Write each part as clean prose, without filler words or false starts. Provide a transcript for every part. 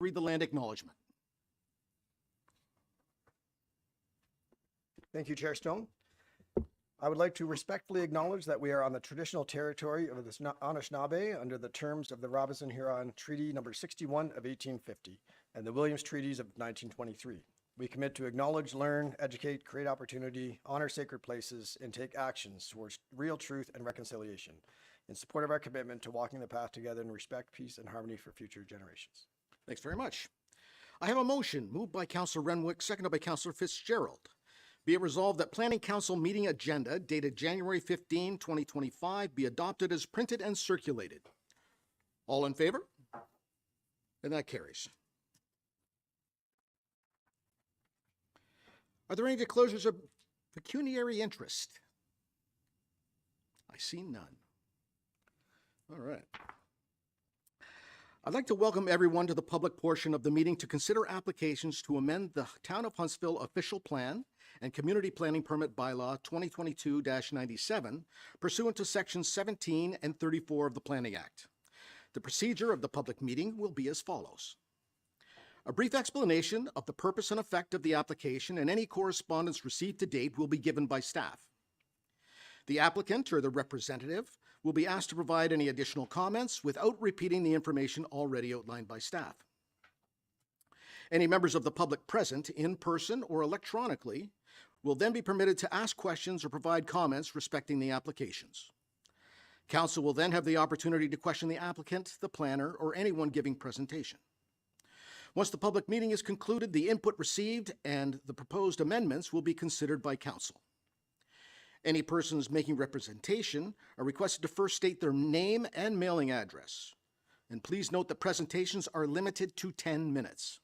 read the land acknowledgement. Thank you, Chair Stone. I would like to respectfully acknowledge that we are on the traditional territory of the Anishinaabe under the terms of the Robinson-Huron Treaty Number 61 of 1850 and the Williams Treaties of 1923. We commit to acknowledge, learn, educate, create opportunity, honor sacred places, and take actions towards real truth and reconciliation in support of our commitment to walking the path together in respect, peace, and harmony for future generations. Thanks very much. I have a motion moved by Councillor Renwick, seconded by Councillor Fitzgerald. Be it resolved that Planning Council meeting agenda dated January 15, 2025 be adopted as printed and circulated. All in favor? And that carries. Are there any disclosures of pecuniary interest? I see none. All right. I'd like to welcome everyone to the public portion of the meeting to consider applications to amend the Town of Huntsville Official Plan and Community Planning Permit Bylaw 2022-97 pursuant to Sections 17 and 34 of the Planning Act. The procedure of the public meeting will be as follows. A brief explanation of the purpose and effect of the application and any correspondence received to date will be given by staff. The applicant or the representative will be asked to provide any additional comments without repeating the information already outlined by staff. Any members of the public present, in person or electronically, will then be permitted to ask questions or provide comments respecting the applications. Council will then have the opportunity to question the applicant, the planner, or anyone giving presentation. Once the public meeting is concluded, the input received and the proposed amendments will be considered by Council. Any persons making representation are requested to first state their name and mailing address. And please note that presentations are limited to 10 minutes.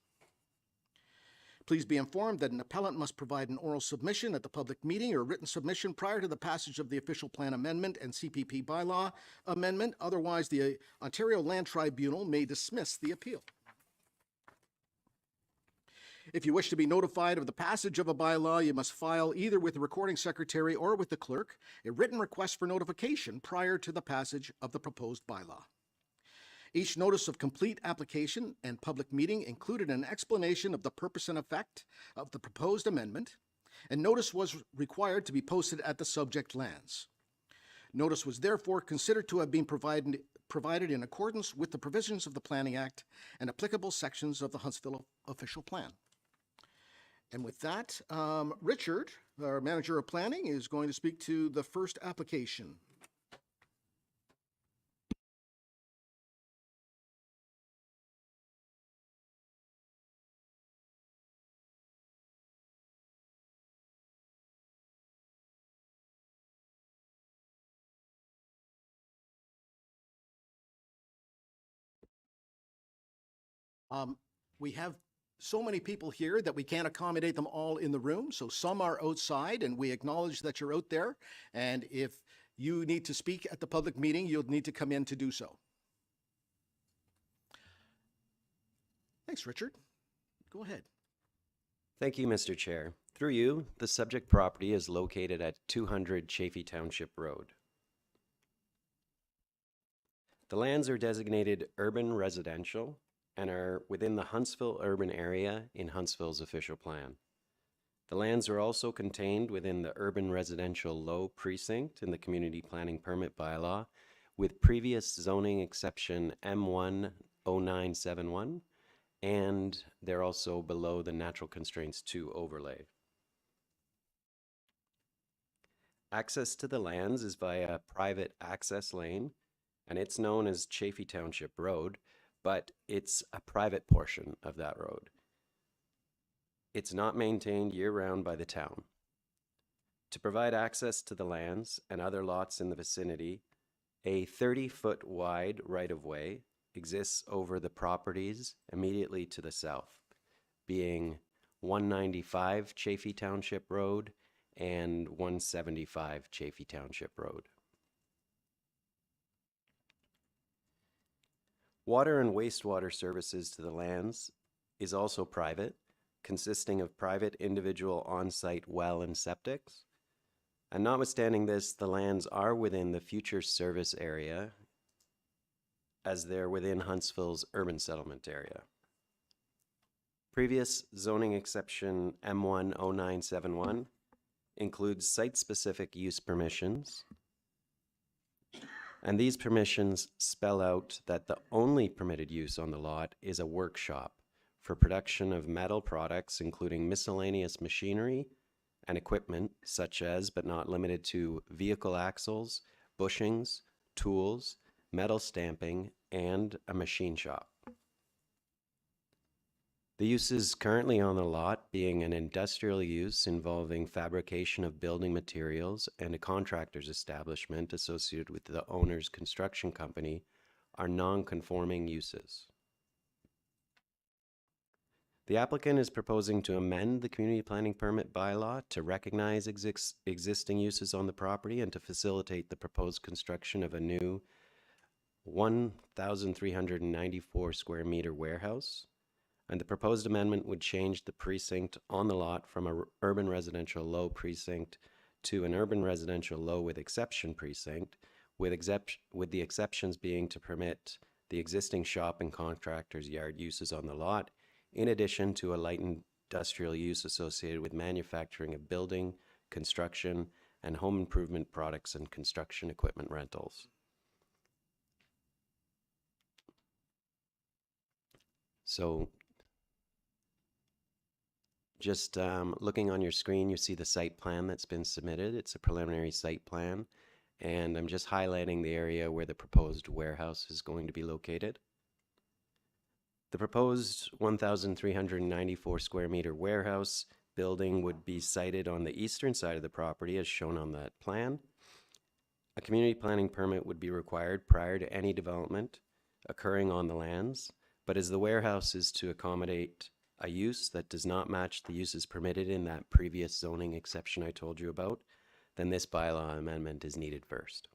Please be informed that an appellant must provide an oral submission at the public meeting or written submission prior to the passage of the official plan amendment and CPP bylaw amendment. Otherwise, the Ontario Land Tribunal may dismiss the appeal. If you wish to be notified of the passage of a bylaw, you must file either with the recording secretary or with the clerk a written request for notification prior to the passage of the proposed bylaw. Each notice of complete application and public meeting included an explanation of the purpose and effect of the proposed amendment, and notice was required to be posted at the subject lands. Notice was therefore considered to have been provided in accordance with the provisions of the Planning Act and applicable sections of the Huntsville Official Plan. And with that, Richard, our Manager of Planning, is going to speak to the first application. We have so many people here that we can't accommodate them all in the room. So some are outside, and we acknowledge that you're out there. And if you need to speak at the public meeting, you'll need to come in to do so. Thanks, Richard. Go ahead. Thank you, Mr. Chair. Through you, the subject property is located at 200 Chaffee Township Road. The lands are designated urban residential and are within the Huntsville urban area in Huntsville's official plan. The lands are also contained within the urban residential low precinct in the community planning permit bylaw with previous zoning exception M1 0971, and they're also below the natural constraints 2 overlay. Access to the lands is via a private access lane, and it's known as Chaffee Township Road, but it's a private portion of that road. It's not maintained year-round by the town. To provide access to the lands and other lots in the vicinity, a 30-foot wide right-of-way exists over the properties immediately to the south, being 195 Chaffee Township Road and 175 Chaffee Township Road. Water and wastewater services to the lands is also private, consisting of private individual on-site well and septics. And notwithstanding this, the lands are within the future service area as they're within Huntsville's urban settlement area. Previous zoning exception M10971 includes site-specific use permissions, and these permissions spell out that the only permitted use on the lot is a workshop for production of metal products, including miscellaneous machinery and equipment such as, but not limited to, vehicle axles, bushings, tools, metal stamping, and a machine shop. The uses currently on the lot being an industrial use involving fabrication of building materials and a contractor's establishment associated with the owner's construction company are non-conforming uses. The applicant is proposing to amend the community planning permit bylaw to recognize existing uses on the property and to facilitate the proposed construction of a new 1,394 square meter warehouse. And the proposed amendment would change the precinct on the lot from an urban residential low precinct to an urban residential low with exception precinct, with the exceptions being to permit the existing shop and contractor's yard uses on the lot, in addition to a light industrial use associated with manufacturing of building, construction, and home improvement products and construction equipment rentals. So, just looking on your screen, you see the site plan that's been submitted. It's a preliminary site plan, and I'm just highlighting the area where the proposed warehouse is going to be located. The proposed 1,394 square meter warehouse building would be sited on the eastern side of the property as shown on that plan. A community planning permit would be required prior to any development occurring on the lands, but as the warehouse is to accommodate a use that does not match the uses permitted in that previous zoning exception I told you about, then this bylaw amendment is needed first.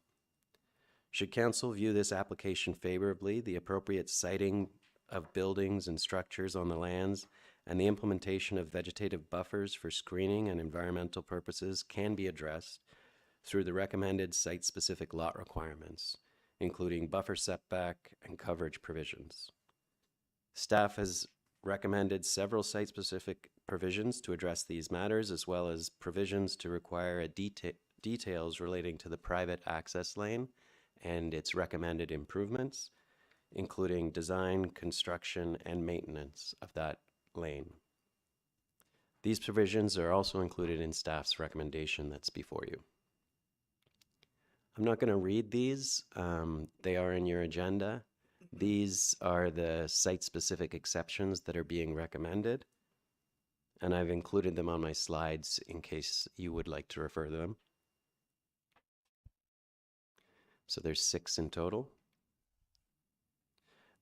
Should council view this application favorably, the appropriate siting of buildings and structures on the lands and the implementation of vegetative buffers for screening and environmental purposes can be addressed through the recommended site-specific lot requirements, including buffer setback and coverage provisions. Staff has recommended several site-specific provisions to address these matters, as well as provisions to require details relating to the private access lane and its recommended improvements, including design, construction, and maintenance of that lane. These provisions are also included in staff's recommendation that's before you. I'm not going to read these. They are in your agenda. These are the site-specific exceptions that are being recommended, and I've included them on my slides in case you would like to refer to them. So there's 6 in total.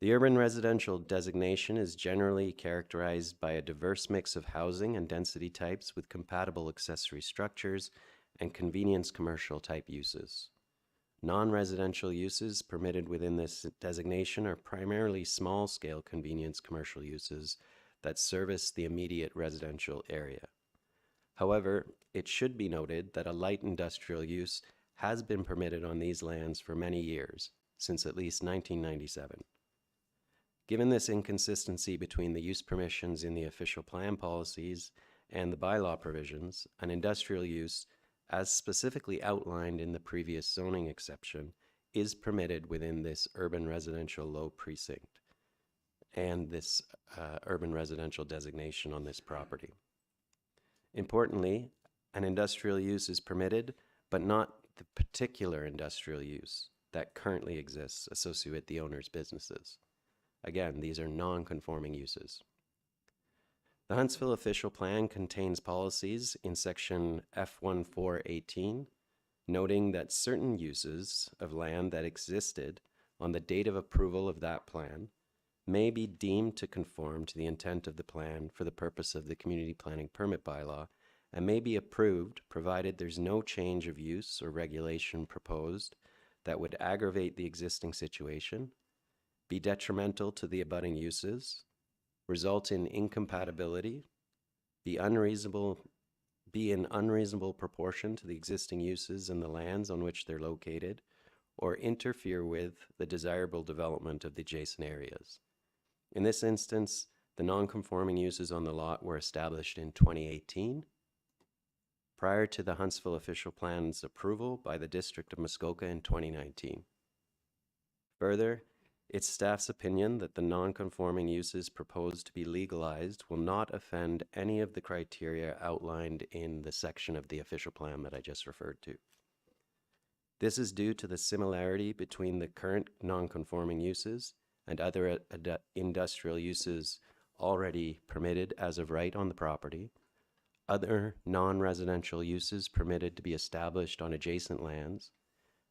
The urban residential designation is generally characterized by a diverse mix of housing and density types with compatible accessory structures and convenience commercial type uses. Non-residential uses permitted within this designation are primarily small-scale convenience commercial uses that service the immediate residential area. However, it should be noted that a light industrial use has been permitted on these lands for many years, since at least 1997. Given this inconsistency between the use permissions in the official plan policies and the bylaw provisions, an industrial use, as specifically outlined in the previous zoning exception, is permitted within this urban residential low precinct and this urban residential designation on this property. Importantly, an industrial use is permitted, but not the particular industrial use that currently exists associated with the owner's businesses. Again, these are non-conforming uses. The Huntsville official plan contains policies in section F1418, noting that certain uses of land that existed on the date of approval of that plan may be deemed to conform to the intent of the plan for the purpose of the community planning permit bylaw and may be approved provided there's no change of use or regulation proposed that would aggravate the existing situation, be detrimental to the abutting uses, result in incompatibility, be in unreasonable proportion to the existing uses in the lands on which they're located, or interfere with the desirable development of the adjacent areas. In this instance, The non-conforming uses on the lot were established in 2018, prior to the Huntsville official plan's approval by the District of Muskoka in 2019. Further, it's staff's opinion that the non-conforming uses proposed to be legalized will not offend any of the criteria outlined in the section of the official plan that I just referred to. This is due to the similarity between the current non-conforming uses and other industrial uses already permitted as of right on the property, other non-residential uses permitted to be established on adjacent lands,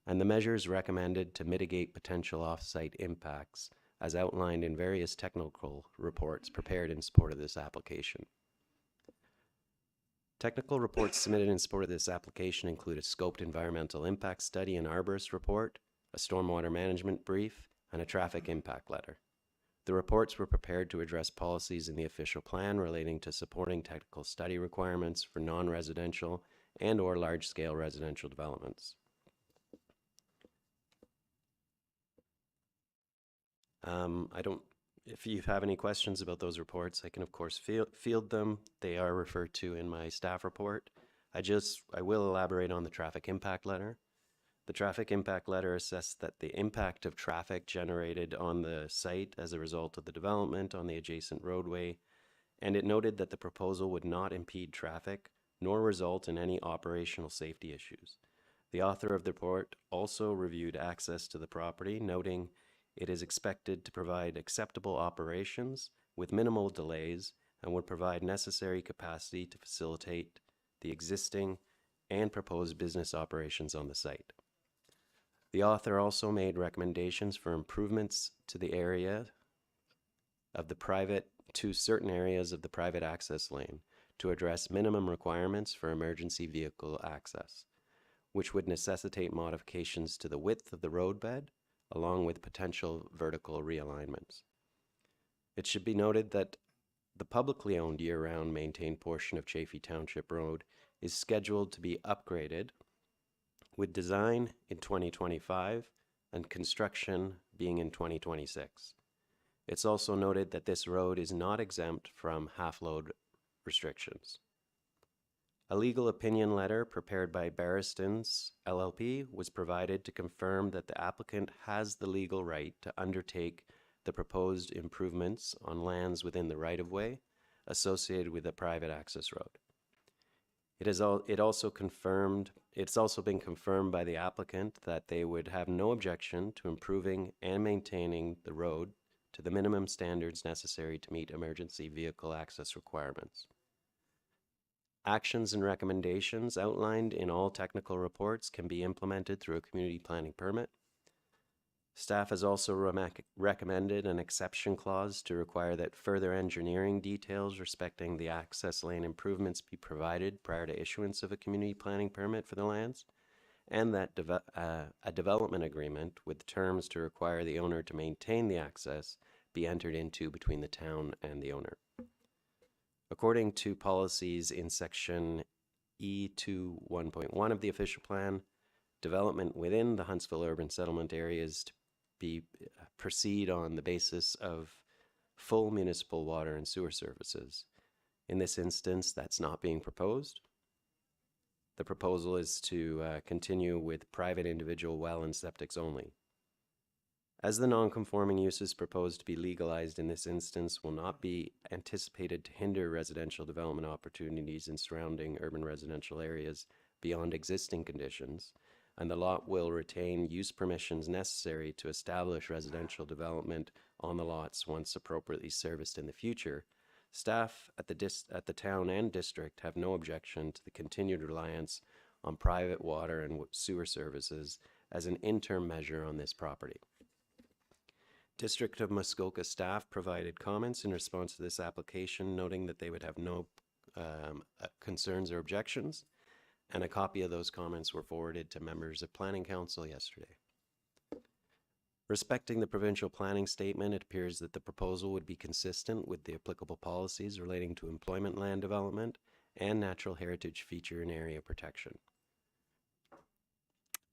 and the measures recommended to mitigate potential off-site impacts as outlined in various technical reports prepared in support of this application. Technical reports submitted in support of this application include a scoped environmental impact study and arborist report, a stormwater management brief, and a traffic impact letter. The reports were prepared to address policies in the official plan relating to supporting technical study requirements for non-residential and/or large-scale residential developments. If you have any questions about those reports, I can of course field them. They are referred to in my staff report. I will elaborate on the traffic impact letter. The traffic impact letter assessed that the impact of traffic generated on the site as a result of the development on the adjacent roadway, and it noted that the proposal would not impede traffic nor result in any operational safety issues. The author of the report also reviewed access to the property, noting it is expected to provide acceptable operations with minimal delays and would provide necessary capacity to facilitate the existing and proposed business operations on the site. The author also made recommendations for improvements to the area of the to certain areas of the private access lane to address minimum requirements for emergency vehicle access, which would necessitate modifications to the width of the roadbed, along with potential vertical realignments. It should be noted that the publicly owned year-round maintained portion of Chaffee Township Road is scheduled to be upgraded, with design in 2025 and construction being in 2026. It's also noted that this road is not exempt from half-load restrictions. A legal opinion letter prepared by Barristons LLP was provided to confirm that the applicant has the legal right to undertake the proposed improvements on lands within the right-of-way associated with a private access road. It's also been confirmed by the applicant that they would have no objection to improving and maintaining the road to the minimum standards necessary to meet emergency vehicle access requirements. Actions and recommendations outlined in all technical reports can be implemented through a community planning permit. Staff has also recommended an exception clause to require that further engineering details respecting the access lane improvements be provided prior to issuance of a community planning permit for the lands, and that a development agreement with terms to require the owner to maintain the access be entered into between the town and the owner. According to policies in section E2 1.1 of the official plan, development within the Huntsville urban settlement area is to proceed on the basis of full municipal water and sewer services. In this instance, that's not being proposed. The proposal is to continue with private individual well and septics only. As the non-conforming uses proposed to be legalized in this instance will not be anticipated to hinder residential development opportunities in surrounding urban residential areas beyond existing conditions, and the lot will retain use permissions necessary to establish residential development on the lots once appropriately serviced in the future, staff at the town and district have no objection to the continued reliance on private water and sewer services as an interim measure on this property. District of Muskoka staff provided comments in response to this application, noting that they would have no concerns or objections, and a copy of those comments were forwarded to members of Planning Council yesterday. Respecting the provincial planning statement, it appears that the proposal would be consistent with the applicable policies relating to employment land development and natural heritage feature and area protection.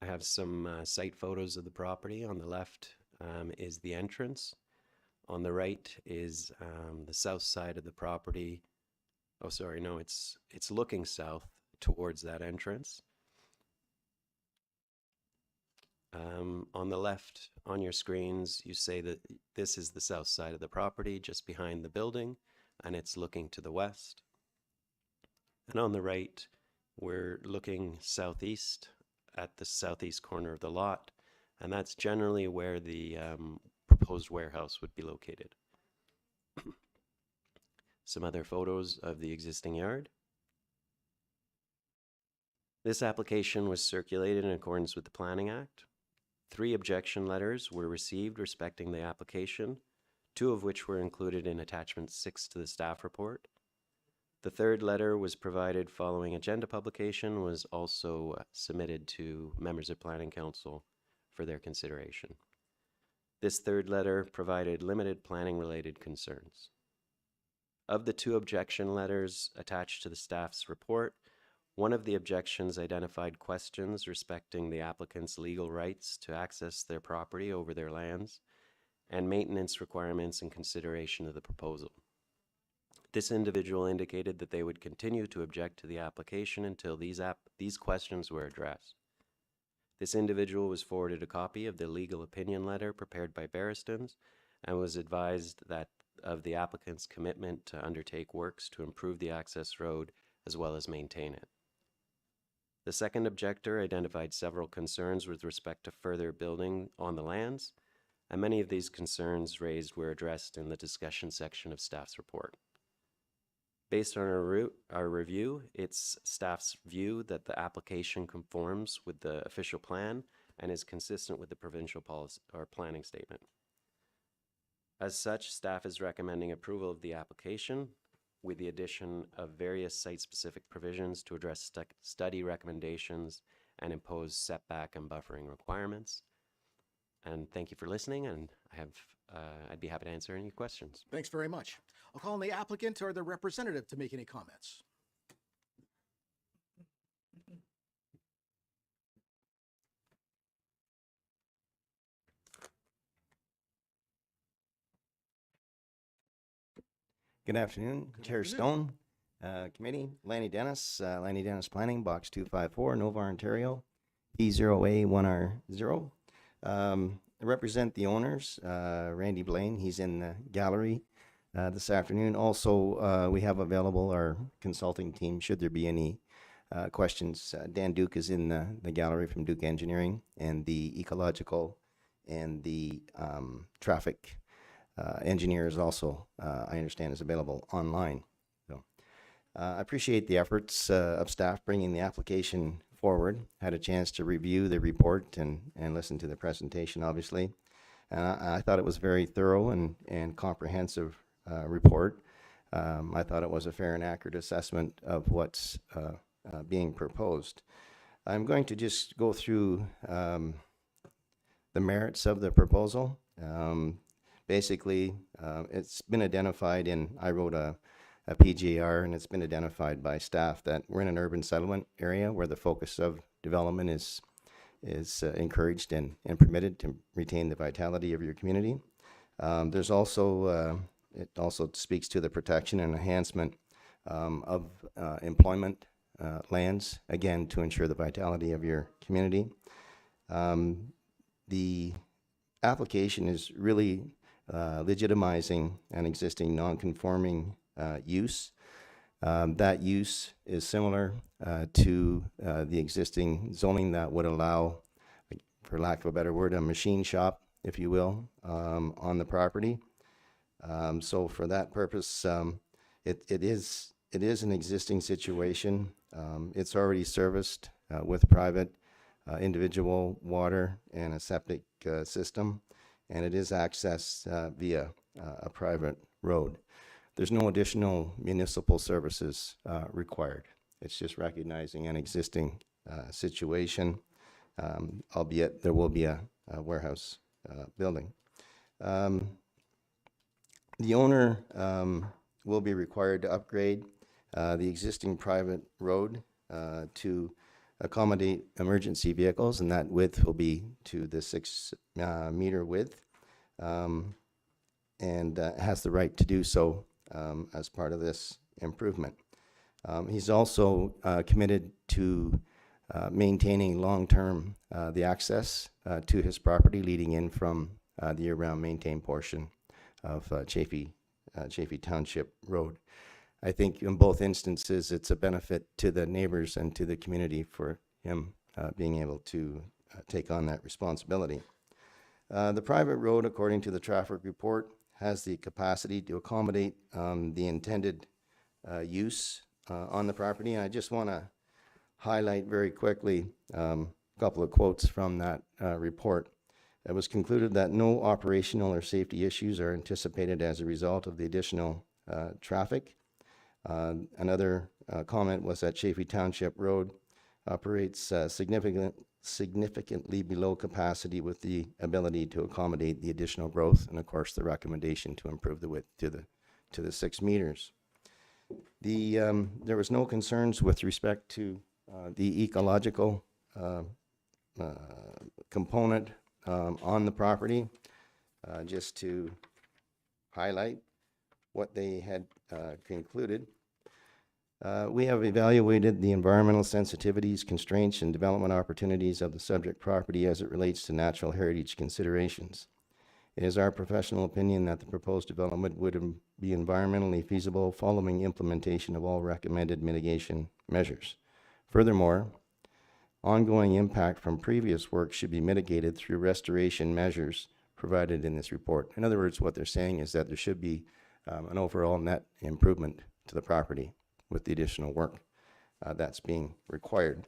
I have some site photos of the property. On the left is the entrance. On the right is the south side of the property. Oh, sorry, no, it's looking south towards that entrance. On the left on your screens, you say that this is the south side of the property, just behind the building, and it's looking to the west. And on the right, we're looking southeast at the southeast corner of the lot, and that's generally where the proposed warehouse would be located. Some other photos of the existing yard. This application was circulated in accordance with the Planning Act. 3 objection letters were received respecting the application, 2 of which were included in attachment 6 to the staff report. The 3rd letter was provided following agenda publication, was also submitted to members of Planning Council for their consideration. This 3rd letter provided limited planning-related concerns. Of the 2 objection letters attached to the staff's report, one of the objections identified questions respecting the applicant's legal rights to access their property over their lands and maintenance requirements in consideration of the proposal. This individual indicated that they would continue to object to the application until these questions were addressed. This individual was forwarded a copy of the legal opinion letter prepared by Barristons and was advised that of the applicant's commitment to undertake works to improve the access road as well as maintain it. The second objector identified several concerns with respect to further building on the lands, and many of these concerns raised were addressed in the discussion section of staff's report. Based on our review, it's staff's view that the application conforms with the official plan and is consistent with the provincial policy or planning statement. As such, staff is recommending approval of the application with the addition of various site-specific provisions to address study recommendations and impose setback and buffering requirements. And thank you for listening, and I'd be happy to answer any questions. Thanks very much. I'll call on the applicant or the representative to make any comments. Good afternoon, Chair Stone, Committee, Lanny Dennis Planning, Box 254, Nova, Ontario, P0A1R0. I represent the owners, Randy Blaine, he's in the gallery this afternoon. Also, we have available our consulting team, should there be any questions. Dan Duke is in the gallery from Duke Engineering, and the ecological and the traffic engineer is also, I understand, is available online. So I appreciate the efforts of staff bringing the application forward. Had a chance to review the report and listen to the presentation, obviously. And I thought it was a very thorough and comprehensive report. I thought it was a fair and accurate assessment of what's being proposed. I'm going to just go through the merits of the proposal. Basically, it's been identified I wrote a PGR, and it's been identified by staff that we're in an urban settlement area where the focus of development is encouraged and permitted to retain the vitality of your community. There's also, it also speaks to the protection and enhancement of employment lands, again, to ensure the vitality of your community. The application is really legitimizing an existing non-conforming use. That use is similar to the existing zoning that would allow, for lack of a better word, a machine shop, if you will, on the property. So for that purpose, it is an existing situation. It's already serviced with private individual water and a septic system, and it is accessed via a private road. There's no additional municipal services required. It's just recognizing an existing situation, albeit there will be a warehouse building. The owner will be required to upgrade the existing private road to accommodate emergency vehicles, and that width will be to the 6 meter width. and has the right to do so as part of this improvement. He's also committed to maintaining long-term the access to his property leading in from the year-round maintained portion of Chaffee Township Road. I think in both instances, it's a benefit to the neighbors and to the community for him being able to take on that responsibility. The private road, according to the traffic report, has the capacity to accommodate the intended use on the property. And I just want to highlight very quickly a couple of quotes from that report. It was concluded that no operational or safety issues are anticipated as a result of the additional traffic. Another comment was that Chaffee Township Road operates significantly below capacity with the ability to accommodate the additional growth, and of course the recommendation to improve the width to the 6 meters. There was no concerns with respect to the ecological component on the property. Just to highlight what they had concluded. We have evaluated the environmental sensitivities, constraints, and development opportunities of the subject property as it relates to natural heritage considerations. It is our professional opinion that the proposed development would be environmentally feasible following implementation of all recommended mitigation measures. Furthermore, ongoing impact from previous work should be mitigated through restoration measures provided in this report. In other words, what they're saying is that there should be an overall net improvement to the property with the additional work that's being required.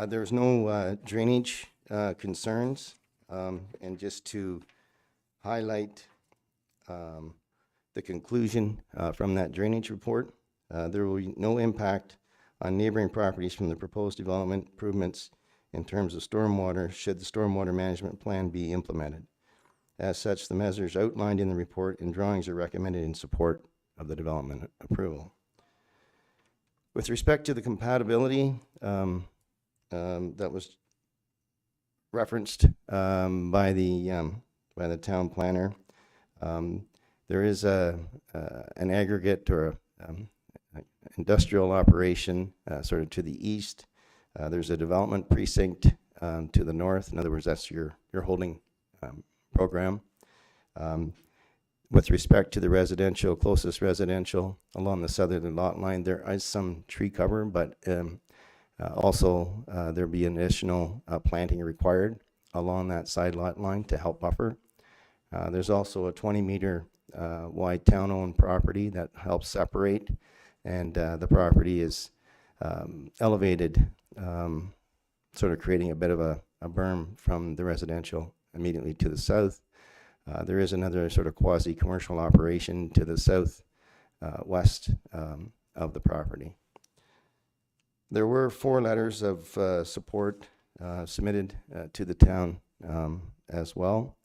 There's no drainage concerns, and just to highlight the conclusion from that drainage report, there will be no impact on neighboring properties from the proposed development improvements in terms of stormwater should the stormwater management plan be implemented. As such, the measures outlined in the report and drawings are recommended in support of the development approval. With respect to the compatibility that was referenced by the town planner, there is an aggregate or industrial operation sort of to the east. There's a development precinct to the north. In other words, that's your holding program. With respect to the residential, closest residential along the southern lot line, there is some tree cover, but also there'll be an additional planting required along that side lot line to help buffer. There's also a 20-meter wide town-owned property that helps separate, and the property is elevated, sort of creating a bit of a berm from the residential immediately to the south. There is another sort of quasi-commercial operation to the south west of the property. There were 4 letters of support submitted to the town as well.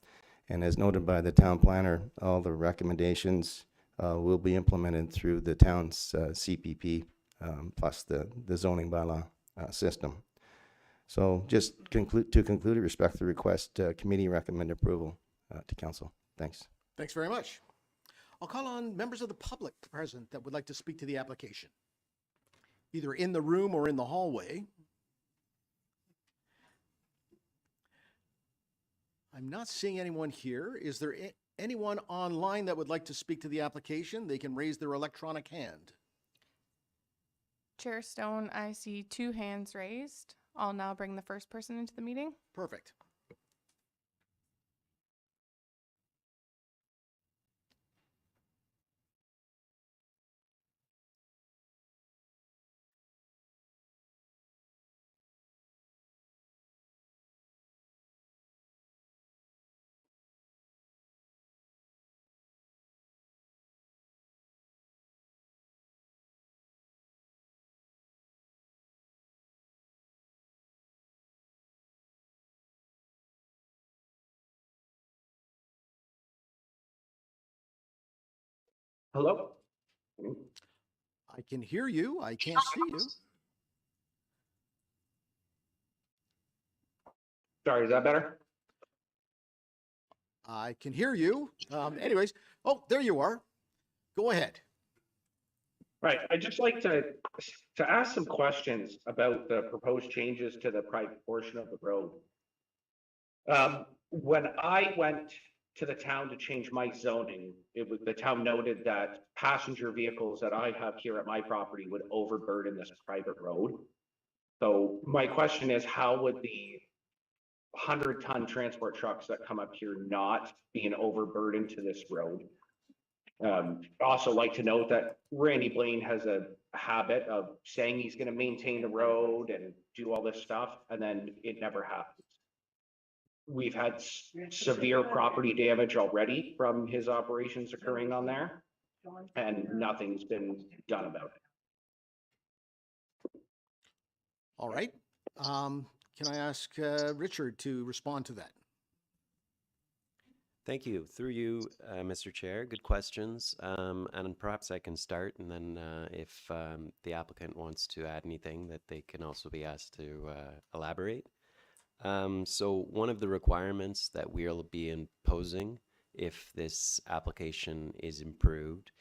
And as noted by the town planner, all the recommendations will be implemented through the town's CPP plus the zoning bylaw system. So just to conclude, respect the request, committee recommend approval to council. Thanks. Thanks very much. I'll call on members of the public present that would like to speak to the application, either in the room or in the hallway. I'm not seeing anyone here. Is there anyone online that would like to speak to the application? They can raise their electronic hand. Chair Stone, I see 2 hands raised. I'll now bring the first person into the meeting. Perfect. Hello? I can hear you. I can't see you. Sorry, is that better? I can hear you. Anyways, oh, there you are. Go ahead. Right, I'd just like to ask some questions about the proposed changes to the private portion of the road. When I went to the town to change my zoning, the town noted that passenger vehicles that I have here at my property would overburden this private road. So my question is, how would the 100-ton transport trucks that come up here not be an overburden to this road? Also like to note that Randy Blaine has a habit of saying he's going to maintain the road and do all this stuff, and then it never happens. We've had severe property damage already from his operations occurring on there, and nothing's been done about it. All right. Can I ask Richard to respond to that? Thank you. Through you, Mr. Chair. Good questions. And perhaps I can start, and then if the applicant wants to add anything, that they can also be asked to elaborate. So one of the requirements that we'll be imposing if this application is approved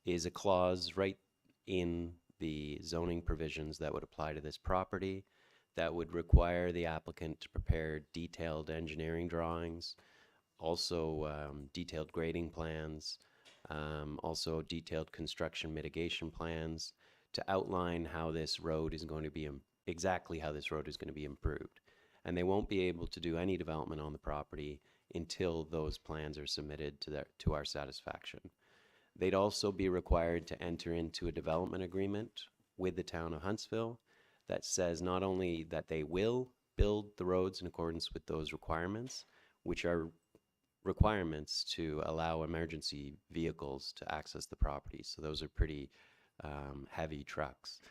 is a clause right in the zoning provisions that would apply to this property that would require the applicant to prepare detailed engineering drawings, also detailed grading plans, also detailed construction mitigation plans to outline how this road is going to be, exactly how this road is going to be improved. And they won't be able to do any development on the property until those plans are submitted to our satisfaction. They'd also be required to enter into a development agreement with the town of Huntsville that says not only that they will build the roads in accordance with those requirements, which are requirements to allow emergency vehicles to access the property. So those are pretty heavy trucks.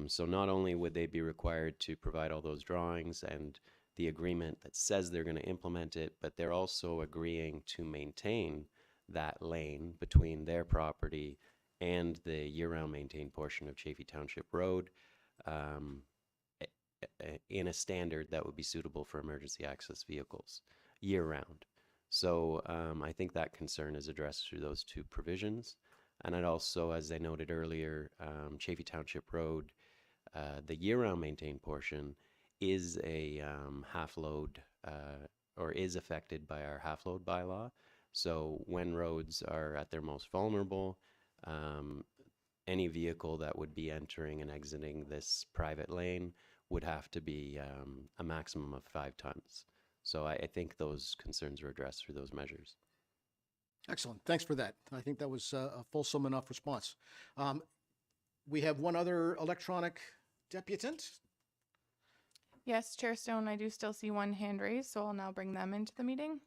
So not only would they be required to provide all those drawings and the agreement that says they're going to implement it, but they're also agreeing to maintain that lane between their property and the year-round maintained portion of Chaffee Township Road in a standard that would be suitable for emergency access vehicles year-round. So I think that concern is addressed through those two provisions. And it also, as I noted earlier, Chaffee Township Road, the year-round maintained portion is a half-load or is affected by our half-load bylaw. So when roads are at their most vulnerable, any vehicle that would be entering and exiting this private lane would have to be a maximum of 5 tons. So I think those concerns are addressed through those measures. Excellent. Thanks for that. I think that was a fulsome enough response. We have one other electronic deputant. Yes, Chair Stone, I do still see one hand raised, so I'll now bring them into the meeting.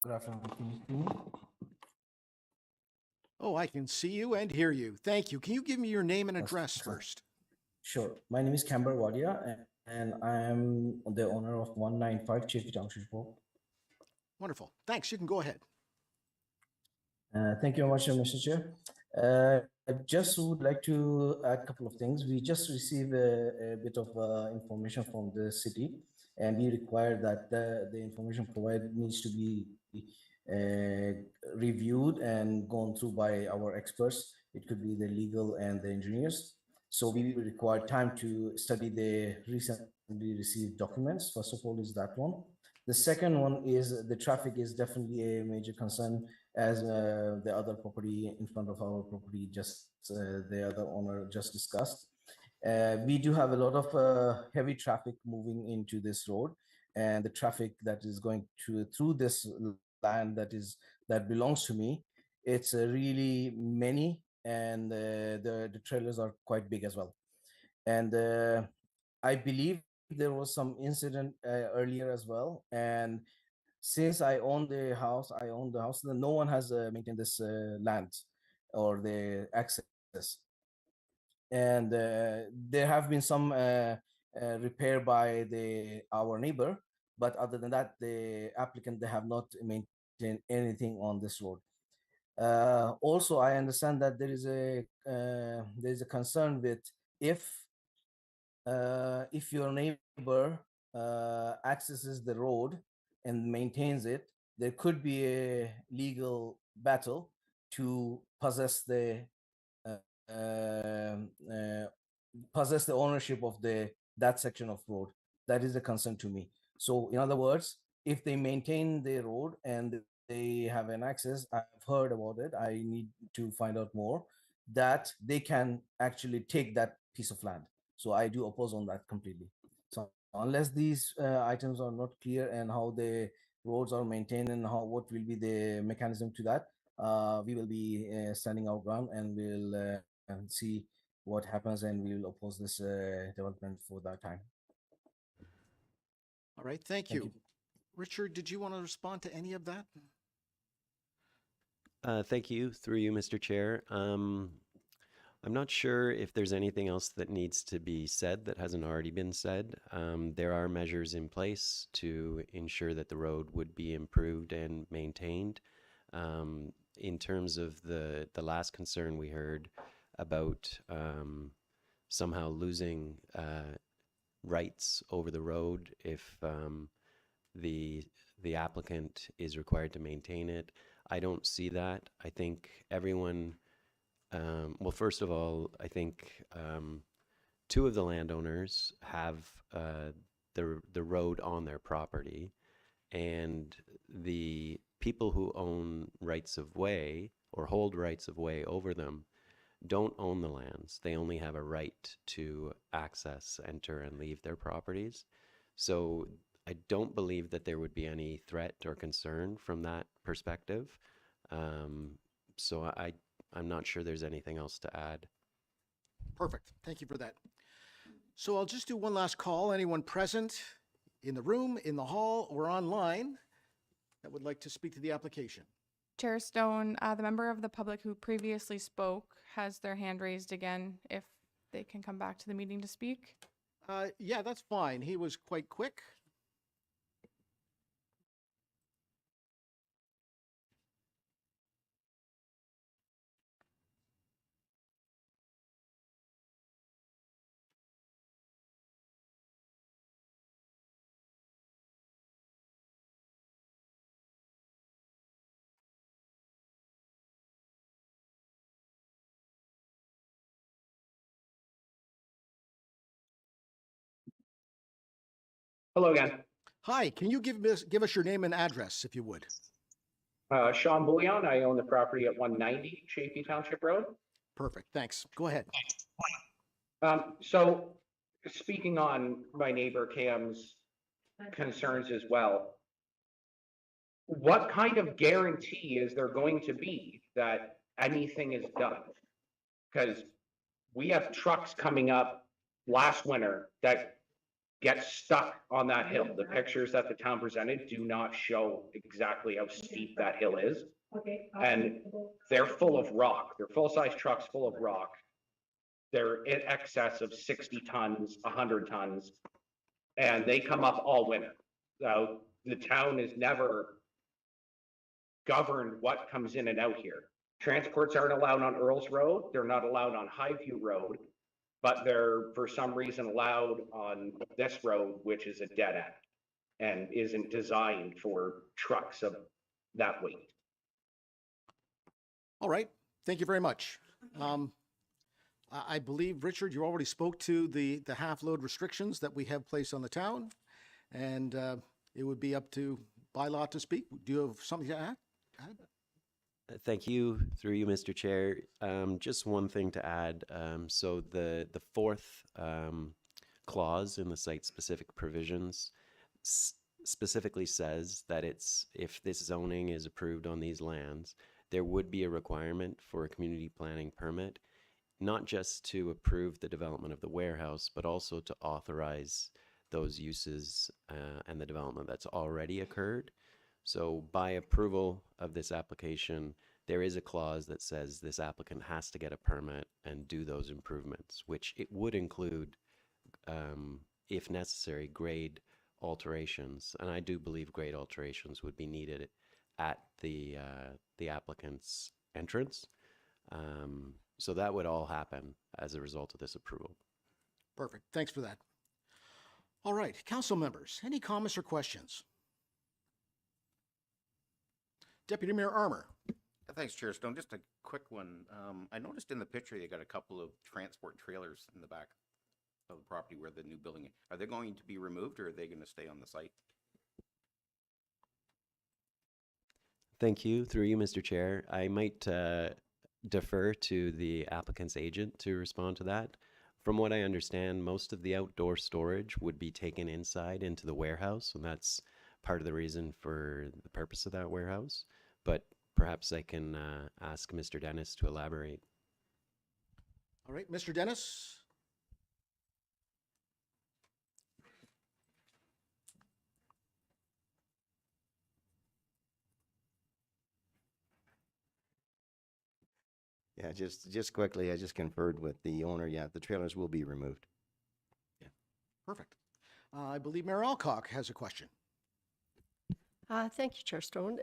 Good afternoon. Can you see me? Oh, I can see you and hear you. Thank you. Can you give me your name and Yes, address sure. first? Sure. My name is Camber Wadia, and I am the owner of 195 Chaffee Township Road. Wonderful. Thanks. You can go ahead. Thank you very much, Mr. Chair. I just would like to add a couple of things. We just received a bit of information from the city, and we require that the information provided needs to be reviewed and gone through by our experts. It could be the legal and the engineers. So we require time to study the recently received documents. First of all is that one. The second one is the traffic is definitely a major concern, as the other property in front of our property, just the other owner just discussed. We do have a lot of heavy traffic moving into this road, and the traffic that is going through this land that belongs to me, it's really many, and the trailers are quite big as well. And I believe there was some incident earlier as well, and since I own the house, then no one has maintained this land or the access. And there have been some repair by our neighbor, but other than that, the applicant, they have not maintained anything on this road. Also, I understand that there is a concern with if your neighbor accesses the road and maintains it, there could be a legal battle to possess the uh, um, uh, ownership of that section of road. That is a concern to me. So, in other words, if they maintain the road and they have an access, I've heard about it. I need to find out more that they can actually take that piece of land. So I do oppose on that completely. So unless these items are not clear and how the roads are maintained and what will be the mechanism to that, we will be standing our ground and we'll see what happens, and we will oppose this development for that time. All right, thank Thank you. Richard, did you want to respond to any of that? Thank you, through you, Mr. Chair. I'm not sure if there's anything else that needs to be said that hasn't already been said. There are measures in place to ensure that the road would be improved and maintained. In terms of the last concern we heard about somehow losing rights over the road if the applicant is required to maintain it, I don't see that. I think everyone, well, first of all, I think two of the landowners have the road on their property, and the people who own rights of way or hold rights of way over them don't own the lands. They only have a right to access, enter, and leave their properties. So I don't believe that there would be any threat or concern from that perspective. So I'm not sure there's anything else to add. Perfect. Thank you for that. So I'll just do one last call. Anyone present in the room, in the hall, or online that would like to speak to the application? Chair Stone, the member of the public who previously spoke has their hand raised again if they can come back to the meeting to speak. Yeah, that's fine. He was quite quick. Hello again. Hi, can you give us your name and address, if you would? Sean Bouillon, I own the property at 190 Chaffee Township Road. Perfect, thanks. Go ahead. So speaking on my neighbor Cam's concerns as well, what kind of guarantee is there going to be that anything is done? Because we have trucks coming up last winter that get stuck on that hill. The pictures that the town presented do not show exactly how steep that hill is. And they're full of rock. They're full-size trucks full of rock. They're in excess of 60 tons, 100 tons, and they come up all winter. So the town is never governed what comes in and out here. Transports aren't allowed on Earls Road. They're not allowed on Highview Road, but they're for some reason allowed on this road, which is a dead end and isn't designed for trucks of that weight. All right, thank you very much. I believe, Richard, you already spoke to the half-load restrictions that we have placed on the town, and it would be up to bylaw to speak. Do you have something to add? Thank you, through you, Mr. Chair. Just one thing to add. So the fourth clause in the site-specific provisions specifically says that if this zoning is approved on these lands, there would be a requirement for a community planning permit, not just to approve the development of the warehouse, but also to authorize those uses and the development that's already occurred. So by approval of this application, there is a clause that says this applicant has to get a permit and do those improvements, which it would include, if necessary, grade alterations. And I do believe grade alterations would be needed at the applicant's entrance. So that would all happen as a result of this approval. Perfect. Thanks for that. All right, council members, any comments or questions? Deputy Mayor Armour. Thanks, Chair Stone. Just a quick one. I noticed in the picture you got a couple of transport trailers in the back of the property where the new building. Are they going to be removed or are they going to stay on the site? Thank you. Through you, Mr. Chair. I might defer to the applicant's agent to respond to that. From what I understand, most of the outdoor storage would be taken inside into the warehouse, and that's part of the reason for the purpose of that warehouse. But perhaps I can ask Mr. Dennis to elaborate. All right, Mr. Dennis? Yeah, just quickly, I just conferred with the owner. Yeah, the trailers will be removed. Perfect. I believe Mayor Alcock has a question. Thank you, Chair Stone.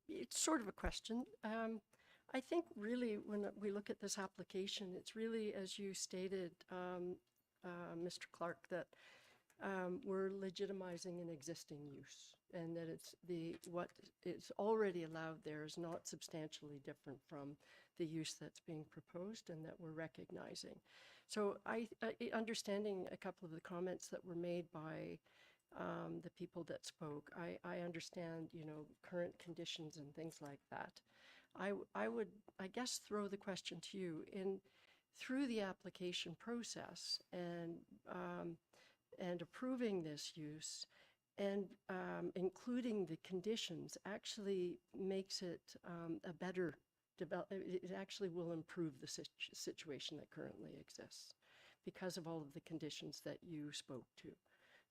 It's sort of a question. I think really when we look at this application, it's really, as you stated, Mr. Clark, that we're legitimizing an existing use, and that what is already allowed there is not substantially different from the use that's being proposed and that we're recognizing. So understanding a couple of the comments that were made by the people that spoke, I understand, current conditions and things like that. I would, I guess, throw the question to you through the application process and approving this use and including the conditions actually makes it a better it actually will improve the situation that currently exists because of all of the conditions that you spoke to.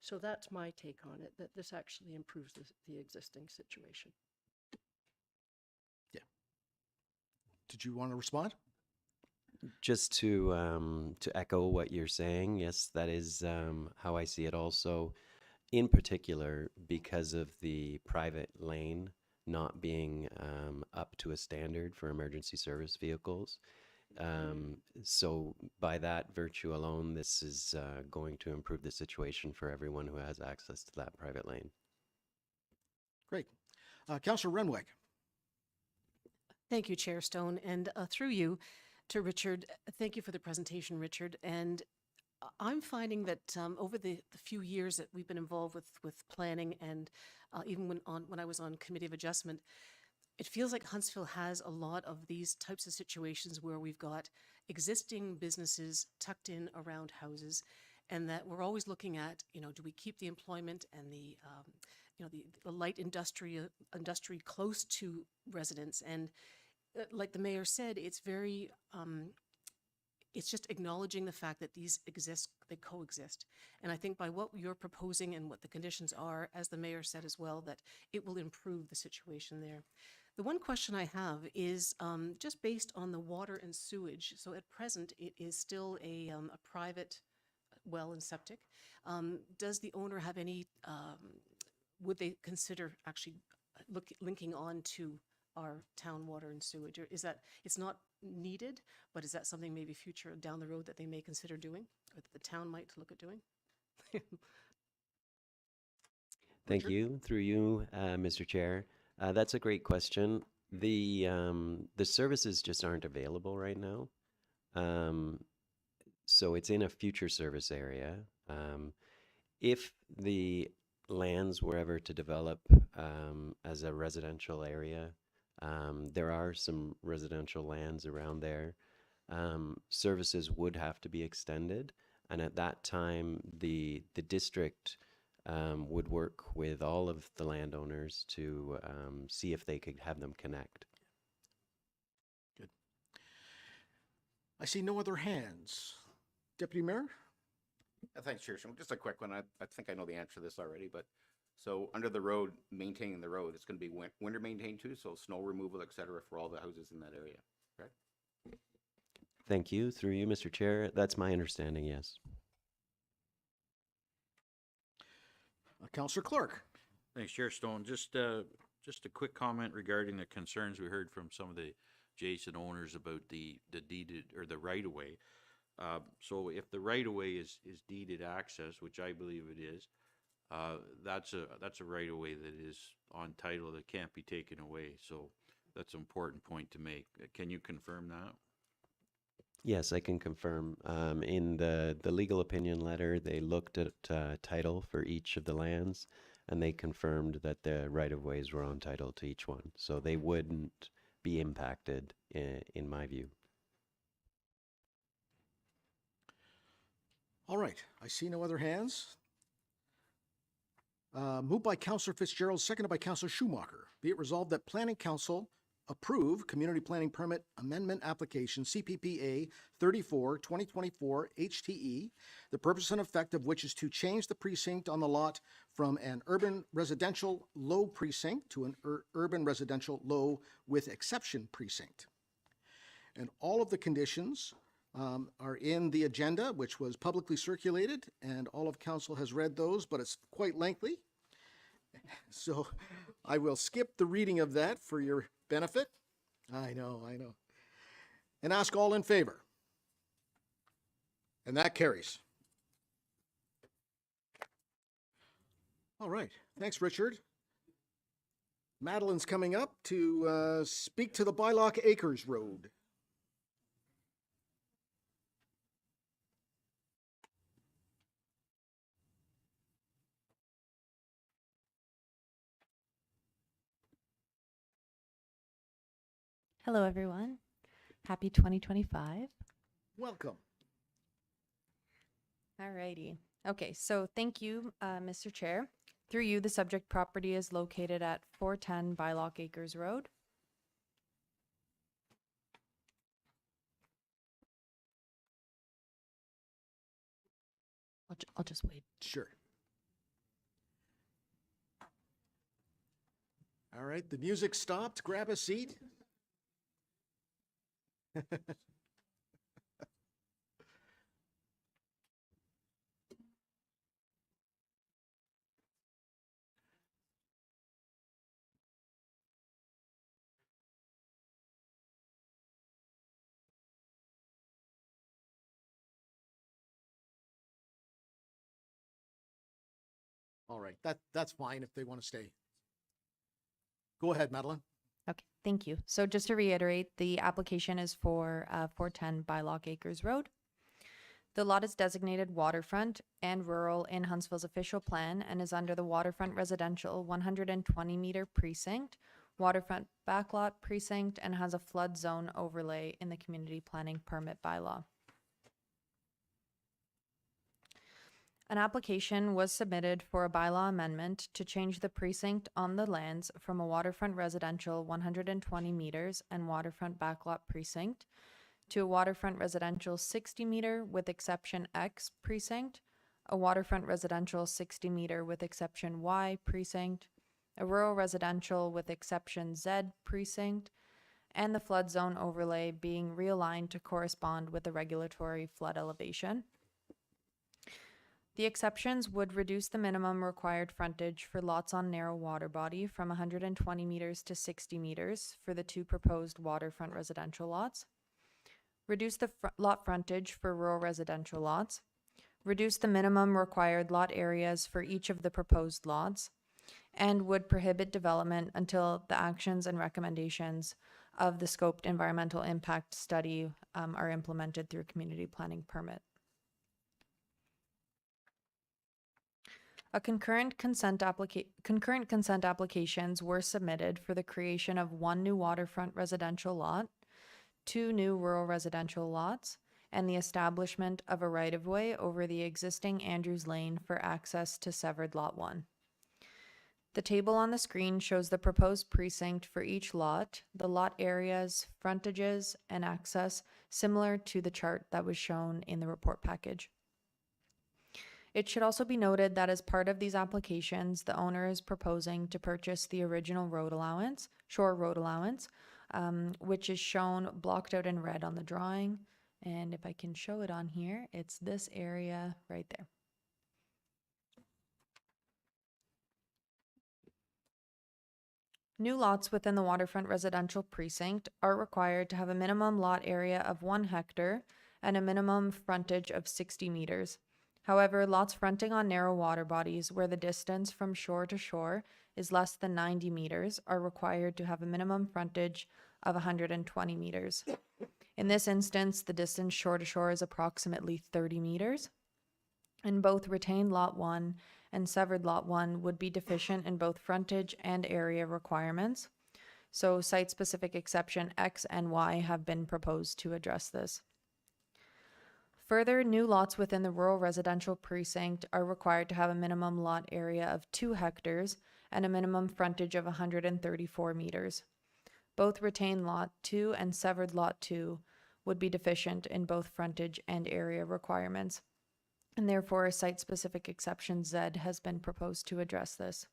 So that's my take on it, that this actually improves the existing situation. Yeah. Did you want to respond? Just to echo what you're saying, yes, that is how I see it also. In particular, because of the private lane not being up to a standard for emergency service vehicles. So by that virtue alone, this is going to improve the situation for everyone who has access to that private lane. Great. Councillor Renwick. Thank you, Chair Stone, and through you to Richard. Thank you for the presentation, Richard. And I'm finding that over the few years that we've been involved with planning and even when I was on Committee of Adjustment, it feels like Huntsville has a lot of these types of situations where we've got existing businesses tucked in around houses, and that we're always looking at, do we keep the employment and the light industry close to residents? And like the mayor said, it's very it's just acknowledging the fact that these exist, they coexist. And I think by what you're proposing and what the conditions are, as the mayor said as well, that it will improve the situation there. The one question I have is just based on the water and sewage. So at present, it is still a private well and septic. Does the owner have any, would they consider actually linking on to our town water and sewage? Or is that, it's not needed, but is that something maybe future down the road that they may consider doing, or that the town might look at doing? Thank you. Through you, Mr. Chair. That's a great question. The services just aren't available right now. So it's in a future service area. If the lands were ever to develop as a residential area, there are some residential lands around there. Services would have to be extended. And at that time, the district would work with all of the landowners to see if they could have them connect. Good. I see no other hands. Deputy Mayor? Thanks, Chair Stone. Just a quick one. I think I know the answer to this already, but So under the road, maintaining the road, it's gonna be winter maintained too, so snow removal, et cetera, for all the houses in that area, correct? Thank you. Through you, Mr. Chair. That's my understanding, yes. Counselor Clark. Thanks, Chair Stone. Just a quick comment regarding the concerns we heard from some of the adjacent owners about the deeded or the right of way. So if the right of way is deeded access, which I believe it is, that's a right of way that is on title that can't be taken away. So that's an important point to make. Can you confirm that? Yes, I can confirm. In the legal opinion letter, they looked at title for each of the lands, and they confirmed that the right-of-ways were on title to each one. So they wouldn't be impacted, in my view. All right, I see no other hands. Moved by Counselor Fitzgerald, seconded by Counselor Schumacher. Be it resolved that Planning Council approve Community Planning Permit Amendment Application CPPA 34 2024 HTE, the purpose and effect of which is to change the precinct on the lot from an urban residential low precinct to an urban residential low with exception precinct. And all of the conditions are in the agenda, which was publicly circulated, and all of council has read those, but it's quite lengthy. So I will skip the reading of that for your benefit. I know. And ask all in favor. And that carries. All right. Thanks, Richard. Madeline's coming up to speak to the Bylock Acres Road. Hello, everyone. Happy 2025. Welcome. Alrighty. Okay, so thank you, Mr. Chair. Through you, the subject property is located at 410 Bylock Acres Road. I'll just wait. Sure. All right, the music stopped. Grab a seat. All right, that's fine if they want to stay. Go ahead, Madeline. Okay, thank you. So just to reiterate, the application is for 410 Bylock Acres Road. The lot is designated waterfront and rural in Huntsville's official plan and is under the waterfront residential 120-meter precinct, waterfront backlot precinct, and has a flood zone overlay in the community planning permit bylaw. An application was submitted for a bylaw amendment to change the precinct on the lands from a waterfront residential 120 meters and waterfront backlot precinct to a waterfront residential 60 meter with exception X precinct, a waterfront residential 60 meter with exception Y precinct, a rural residential with exception Z precinct, and the flood zone overlay being realigned to correspond with the regulatory flood elevation. The exceptions would reduce the minimum required frontage for lots on narrow water body from 120 meters to 60 meters for the two proposed waterfront residential lots, reduce the lot frontage for rural residential lots, reduce the minimum required lot areas for each of the proposed lots, and would prohibit development until the actions and recommendations of the scoped environmental impact study are implemented through community planning permit. Concurrent consent applications were submitted for the creation of one new waterfront residential lot, two new rural residential lots, and the establishment of a right-of-way over the existing Andrews Lane for access to severed Lot 1. The table on the screen shows the proposed precinct for each lot, the lot areas, frontages, and access, similar to the chart that was shown in the report package. It should also be noted that as part of these applications, the owner is proposing to purchase the original road allowance, shore road allowance, which is shown blocked out in red on the drawing. And if I can show it on here, it's this area right there. New lots within the waterfront residential precinct are required to have a minimum lot area of 1 hectare and a minimum frontage of 60 meters. However, lots fronting on narrow water bodies where the distance from shore to shore is less than 90 meters are required to have a minimum frontage of 120 meters. In this instance, the distance shore to shore is approximately 30 meters. And both retained Lot 1 and severed Lot 1 would be deficient in both frontage and area requirements. So site-specific exception X and Y have been proposed to address this. Further, new lots within the rural residential precinct are required to have a minimum lot area of 2 hectares and a minimum frontage of 134 meters. Both retained Lot 2 and severed Lot 2 would be deficient in both frontage and area requirements, and therefore a site-specific exception Z has been proposed to address this.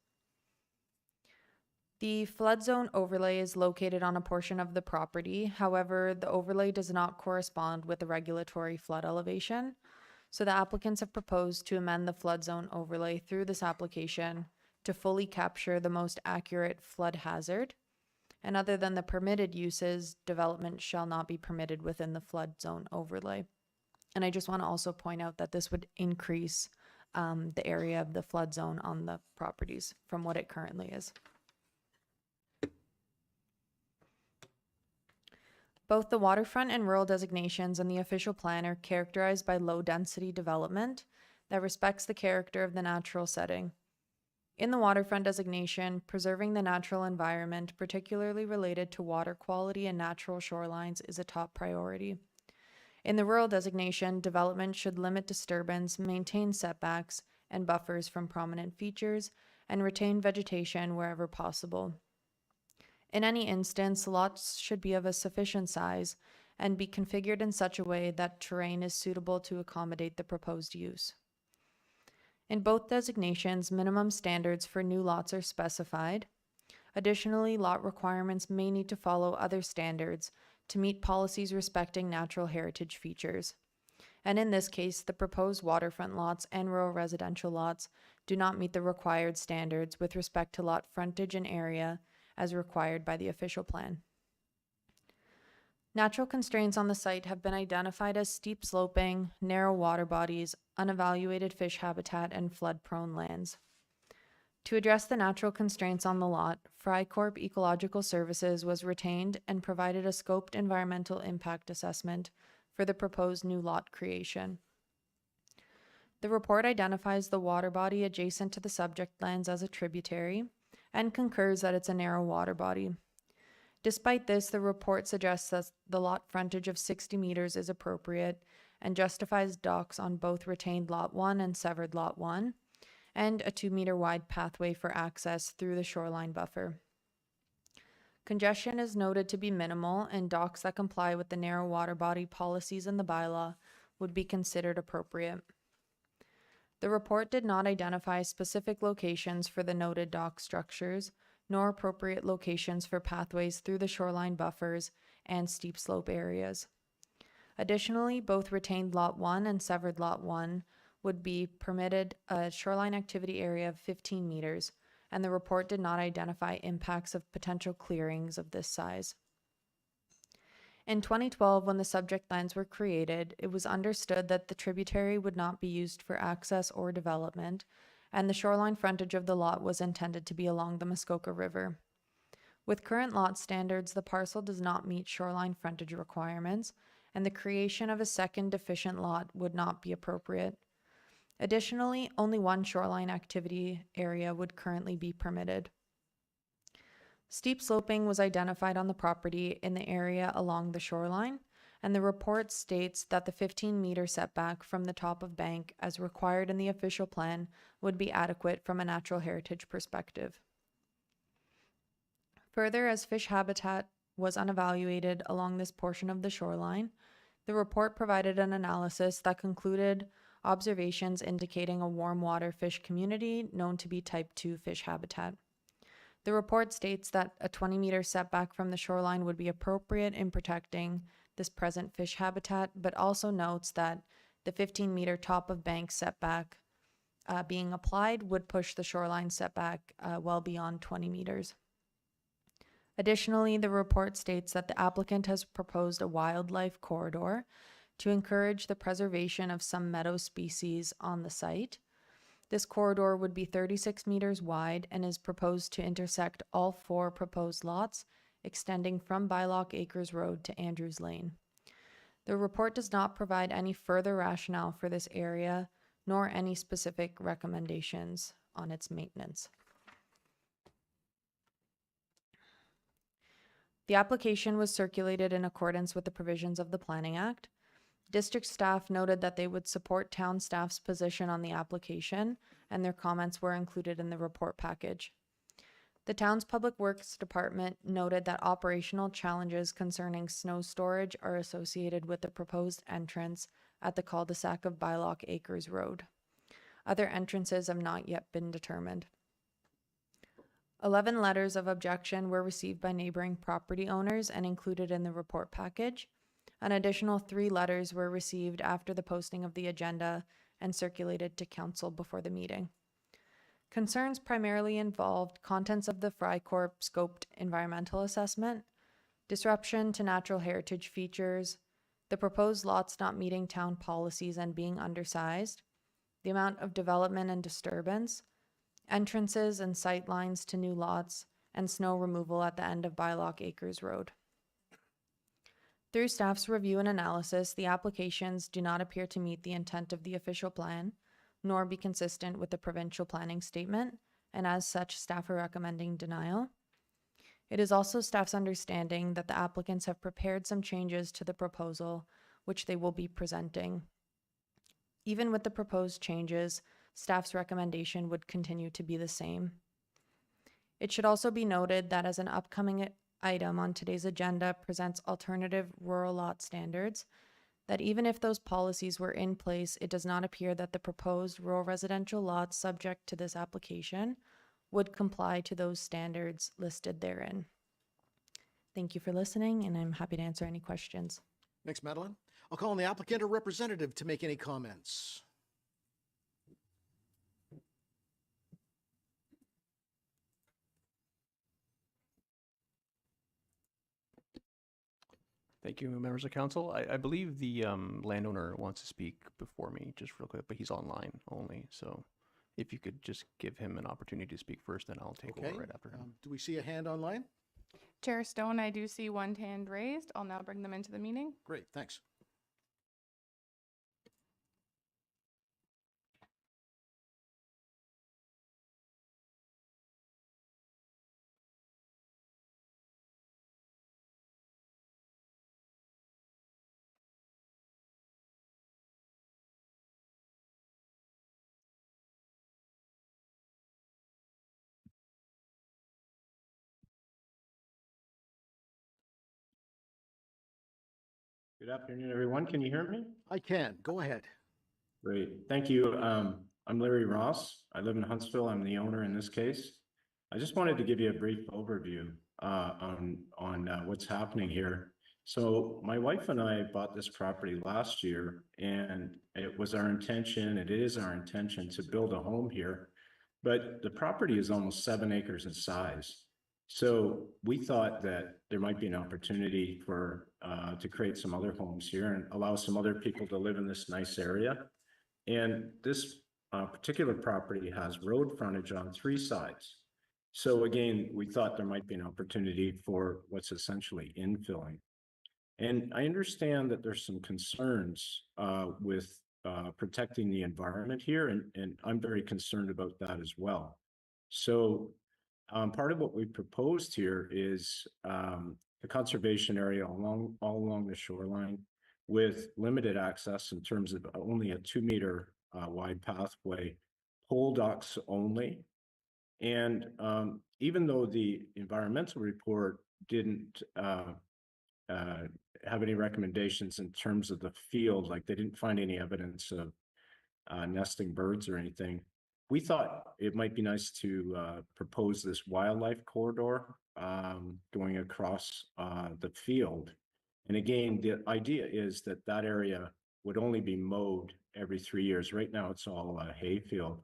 The flood zone overlay is located on a portion of the property. However, the overlay does not correspond with the regulatory flood elevation. So the applicants have proposed to amend the flood zone overlay through this application to fully capture the most accurate flood hazard. And other than the permitted uses, development shall not be permitted within the flood zone overlay. And I just want to also point out that this would increase the area of the flood zone on the properties from what it currently is. Both the waterfront and rural designations in the official plan are characterized by low-density development that respects the character of the natural setting. In the waterfront designation, preserving the natural environment, particularly related to water quality and natural shorelines, is a top priority. In the rural designation, development should limit disturbance, maintain setbacks and buffers from prominent features, and retain vegetation wherever possible. In any instance, lots should be of a sufficient size and be configured in such a way that terrain is suitable to accommodate the proposed use. In both designations, minimum standards for new lots are specified. Additionally, lot requirements may need to follow other standards to meet policies respecting natural heritage features. And in this case, the proposed waterfront lots and rural residential lots do not meet the required standards with respect to lot frontage and area as required by the official plan. Natural constraints on the site have been identified as steep sloping, narrow water bodies, unevaluated fish habitat, and flood-prone lands. To address the natural constraints on the lot, Frycorp Ecological Services was retained and provided a scoped environmental impact assessment for the proposed new lot creation. The report identifies the water body adjacent to the subject lands as a tributary and concurs that it's a narrow water body. Despite this, the report suggests that the lot frontage of 60 meters is appropriate and justifies docks on both retained Lot 1 and severed Lot 1, and a 2-meter wide pathway for access through the shoreline buffer. Congestion is noted to be minimal, and docks that comply with the narrow water body policies in the bylaw would be considered appropriate. The report did not identify specific locations for the noted dock structures, nor appropriate locations for pathways through the shoreline buffers and steep slope areas. Additionally, both retained Lot 1 and severed Lot 1 would be permitted a shoreline activity area of 15 meters, and the report did not identify impacts of potential clearings of this size. In 2012, when the subject lands were created, it was understood that the tributary would not be used for access or development, and the shoreline frontage of the lot was intended to be along the Muskoka River. With current lot standards, the parcel does not meet shoreline frontage requirements, and the creation of a second deficient lot would not be appropriate. Additionally, only one shoreline activity area would currently be permitted. Steep sloping was identified on the property in the area along the shoreline, and the report states that the 15-meter setback from the top of bank, as required in the official plan, would be adequate from a natural heritage perspective. Further, as fish habitat was unevaluated along this portion of the shoreline, the report provided an analysis that concluded observations indicating a warm water fish community known to be type 2 fish habitat. The report states that a 20-meter setback from the shoreline would be appropriate in protecting this present fish habitat, but also notes that the 15-meter top of bank setback being applied would push the shoreline setback well beyond 20 meters. Additionally, the report states that the applicant has proposed a wildlife corridor to encourage the preservation of some meadow species on the site. This corridor would be 36 meters wide and is proposed to intersect all 4 proposed lots, extending from Bylock Acres Road to Andrews Lane. The report does not provide any further rationale for this area, nor any specific recommendations on its maintenance. The application was circulated in accordance with the provisions of the Planning Act. District staff noted that they would support town staff's position on the application, and their comments were included in the report package. The town's Public Works Department noted that operational challenges concerning snow storage are associated with the proposed entrance at the cul-de-sac of Bylock Acres Road. Other entrances have not yet been determined. 11 letters of objection were received by neighboring property owners and included in the report package. An additional 3 letters were received after the posting of the agenda and circulated to council before the meeting. Concerns primarily involved contents of the Frycorp scoped environmental assessment, disruption to natural heritage features, the proposed lots not meeting town policies and being undersized, the amount of development and disturbance, entrances and sight lines to new lots, and snow removal at the end of Bylock Acres Road. Through staff's review and analysis, the applications do not appear to meet the intent of the official plan, nor be consistent with the provincial planning statement, and as such, staff are recommending denial. It is also staff's understanding that the applicants have prepared some changes to the proposal, which they will be presenting. Even with the proposed changes, staff's recommendation would continue to be the same. It should also be noted that as an upcoming item on today's agenda presents alternative rural lot standards, that even if those policies were in place, it does not appear that the proposed rural residential lots subject to this application would comply to those standards listed therein. Thank you for listening, and I'm happy to answer any questions. Thanks, Madeline. I'll call on the applicant or representative to make any comments. Thank you, members of council. I believe the landowner wants to speak before me, just real quick, but he's online only. So if you could just give him an opportunity to speak first, then I'll take over right after him. Do we see a hand online? Chair Stone, I do see one hand raised. I'll now bring them into the meeting. Great, thanks. Good afternoon, everyone. Can you hear me? I can. Go ahead. Great. Thank you. I'm Larry Ross. I live in Huntsville. I'm the owner in this case. I just wanted to give you a brief overview on what's happening here. So my wife and I bought this property last year, and it was our intention, it is our intention to build a home here, but the property is almost 7 acres in size. So we thought that there might be an opportunity for to create some other homes here and allow some other people to live in this nice area. And this particular property has road frontage on 3 sides. So again, we thought there might be an opportunity for what's essentially infilling. And I understand that there's some concerns with protecting the environment here, and I'm very concerned about that as well. So part of what we proposed here is the conservation area all along the shoreline with limited access in terms of only a 2-meter wide pathway, pole docks only. And even though the environmental report didn't have any recommendations in terms of the field, like they didn't find any evidence of nesting birds or anything. We thought it might be nice to propose this wildlife corridor going across the field. And again, the idea is that that area would only be mowed every 3 years. Right now, it's all hay field.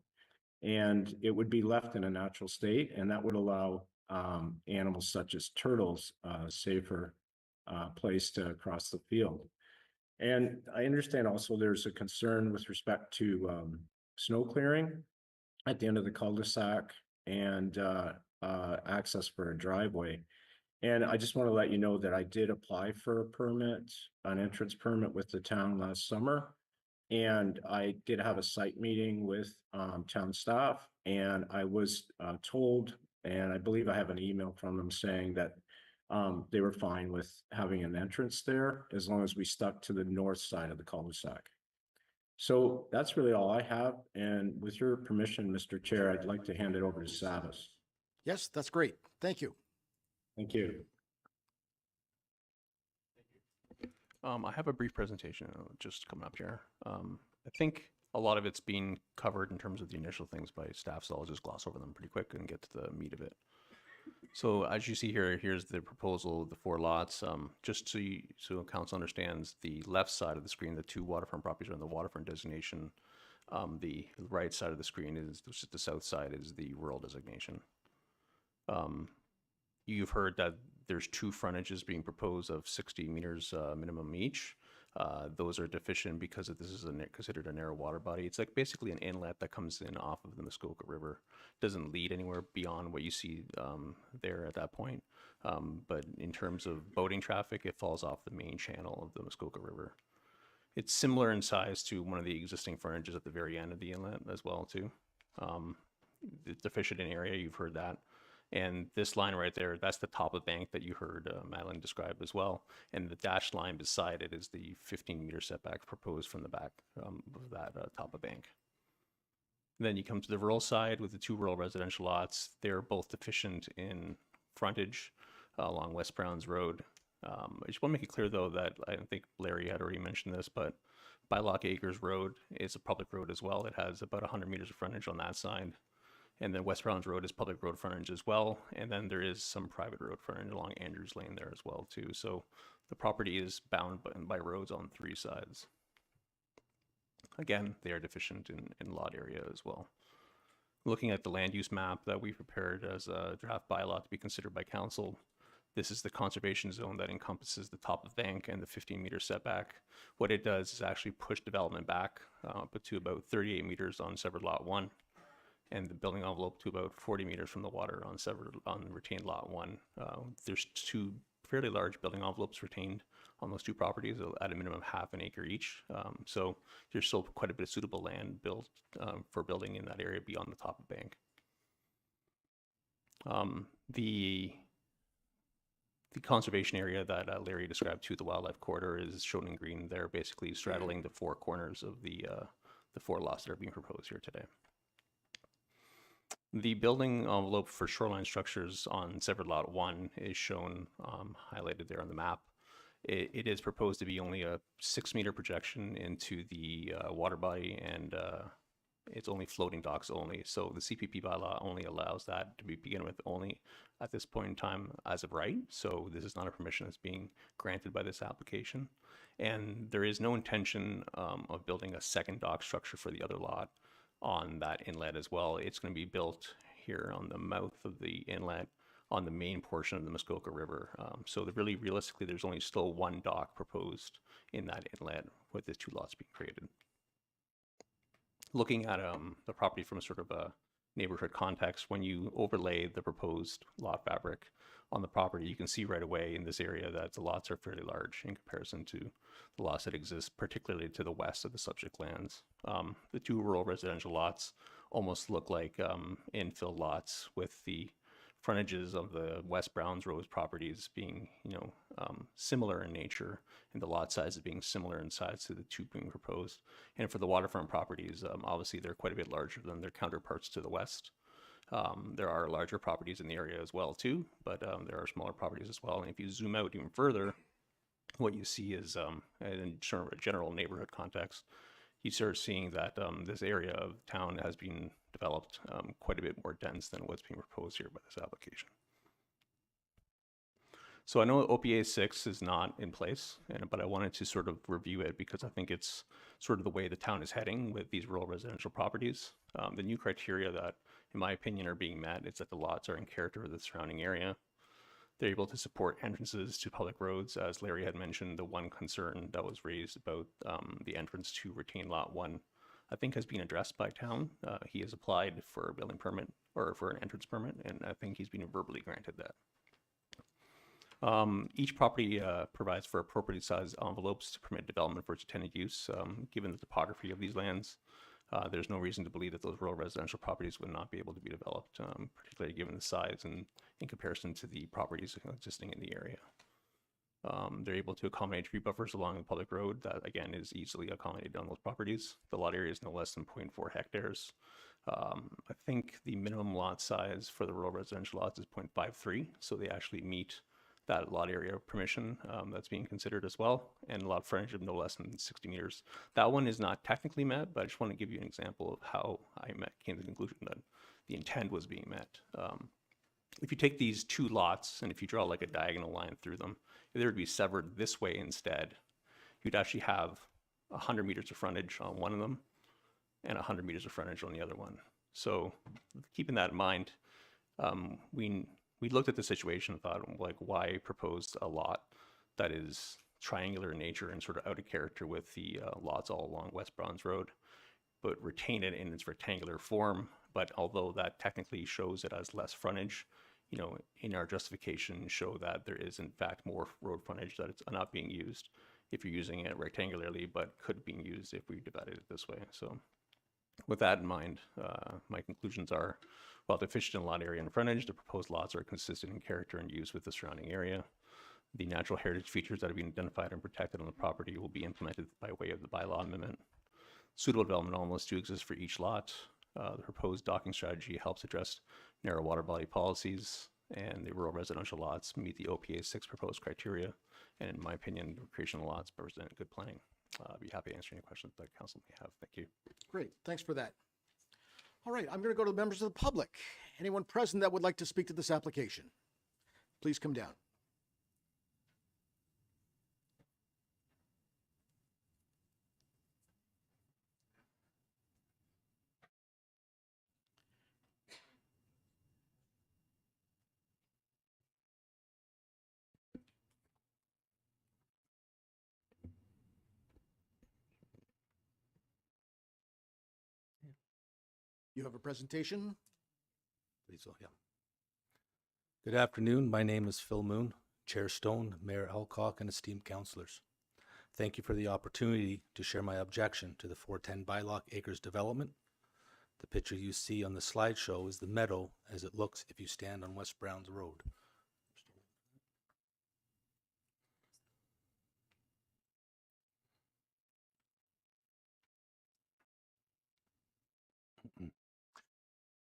And it would be left in a natural state, and that would allow animals such as turtles safer place to cross the field. And I understand also there's a concern with respect to snow clearing at the end of the cul-de-sac and access for a driveway. And I just want to let you know that I did apply for a permit, an entrance permit with the town last summer. And I did have a site meeting with town staff, and I was told, and I believe I have an email from them saying that they were fine with having an entrance there as long as we stuck to the north side of the cul-de-sac. So that's really all I have. And with your permission, Mr. Chair, I'd like to hand it over to Savas. Yes, that's great. Thank you. Thank you. I have a brief presentation just coming up here. I think a lot of it's being covered in terms of the initial things by staff, so I'll just gloss over them pretty quick and get to the meat of it. So as you see here, here's the proposal, the 4 lots. Just so council understands, the left side of the screen, the 2 waterfront properties are in the waterfront designation. The right side of the screen is, which is the south side, is the rural designation. You've heard that there's 2 frontages being proposed of 60 meters minimum each. Those are deficient because this is considered a narrow water body. It's like basically an inlet that comes in off of the Muskoka River. Doesn't lead anywhere beyond what you see there at that point. But in terms of boating traffic, it falls off the main channel of the Muskoka River. It's similar in size to one of the existing frontages at the very end of the inlet as well too. It's deficient in area, you've heard that. And this line right there, that's the top of bank that you heard Madeline describe as well. And the dashed line beside it is the 15-meter setback proposed from the back of that top of bank. Then you come to the rural side with the 2 rural residential lots. They're both deficient in frontage along West Browns Road. I just want to make it clear though that I think Larry had already mentioned this, but Bylock Acres Road is a public road as well. It has about 100 meters of frontage on that side. And then West Browns Road is public road frontage as well. And then there is some private road frontage along Andrews Lane there as well too. So the property is bound by roads on 3 sides. Again, they are deficient in lot area as well. Looking at the land use map that we prepared as a draft bylaw to be considered by council, this is the conservation zone that encompasses the top of bank and the 15-meter setback. What it does is actually push development back but to about 38 meters on severed lot 1. And the building envelope to about 40 meters from the water on retained lot 1. There's 2 fairly large building envelopes retained on those 2 properties at a minimum of half an acre each. So there's still quite a bit of suitable land built for building in that area beyond the top of bank. The conservation area that Larry described to the wildlife corridor is shown in green there, basically straddling the 4 corners of the 4 lots that are being proposed here today. The building envelope for shoreline structures on severed lot 1 is shown highlighted there on the map. It is proposed to be only a 6-meter projection into the water body, and it's only floating docks only. So the CPP bylaw only allows that to be begin with only at this point in time as of right. So this is not a permission that's being granted by this application. And there is no intention of building a second dock structure for the other lot on that inlet as well. It's going to be built here on the mouth of the inlet on the main portion of the Muskoka River. So really realistically, there's only still 1 dock proposed in that inlet with the 2 lots being created. Looking at the property from a sort of a neighborhood context, when you overlay the proposed lot fabric on the property, you can see right away in this area that the lots are fairly large in comparison to the lots that exist, particularly to the west of the subject lands. The 2 rural residential lots almost look like infill lots, with the frontages of the West Browns Road properties being, similar in nature, and the lot sizes being similar in size to the 2 being proposed. And for the waterfront properties, obviously they're quite a bit larger than their counterparts to the west. There are larger properties in the area as well too, but there are smaller properties as well. And if you zoom out even further, what you see is in sort of a general neighborhood context, he starts seeing that this area of town has been developed quite a bit more dense than what's being proposed here by this application. So I know OPA 6 is not in place, but I wanted to sort of review it because I think it's sort of the way the town is heading with these rural residential properties. The new criteria that, in my opinion, are being met is that the lots are in character with the surrounding area. They're able to support entrances to public roads. As Larry had mentioned, the one concern that was raised about the entrance to retain lot 1, I think has been addressed by town. He has applied for a building permit or for an entrance permit, and I think he's been verbally granted that. Each property provides for appropriate size envelopes to permit development for its intended use. Given the topography of these lands, there's no reason to believe that those rural residential properties would not be able to be developed, particularly given the size and in comparison to the properties existing in the area. They're able to accommodate tree buffers along the public road that, again, is easily accommodated on those properties. The lot area is no less than 0.4 hectares. I think the minimum lot size for the rural residential lots is 0.53, so they actually meet that lot area permission that's being considered as well, and lot frontage of no less than 60 meters. That one is not technically met, but I just want to give you an example of how I came to the conclusion that the intent was being met. If you take these two lots and if you draw like a diagonal line through them, if they were to be severed this way instead, you'd actually have 100 meters of frontage on one of them and 100 meters of frontage on the other one. So keeping that in mind, we looked at the situation and thought, like, why propose a lot that is triangular in nature and sort of out of character with the lots all along West Browns Road, but retain it in its rectangular form. But although that technically shows it as less frontage, you know, in our justification show that there is in fact more road frontage that it's not being used if you're using it rectangularly, but could be used if we divided it this way. So with that in mind, my conclusions are, while deficient in lot area and frontage, the proposed lots are consistent in character and use with the surrounding area. The natural heritage features that have been identified and protected on the property will be implemented by way of the bylaw amendment. Suitable development almost do exist for each lot. The proposed docking strategy helps address narrow water body policies, and the rural residential lots meet the OPA 6 proposed criteria. And in my opinion, the recreational lots present good planning. I'd be happy to answer any questions that council may have. Thank you. Great, thanks for that. All right, I'm going to go to the members of the public. Anyone present that would like to speak to this application, please come down. You have a presentation? Please, yeah. Good afternoon. My name is Phil Moon, Chair Stone, Mayor Alcock, and esteemed councillors. Thank you for the opportunity to share my objection to the 410 Bylock Acres development. The picture you see on the slideshow is the meadow as it looks if you stand on West Browns Road.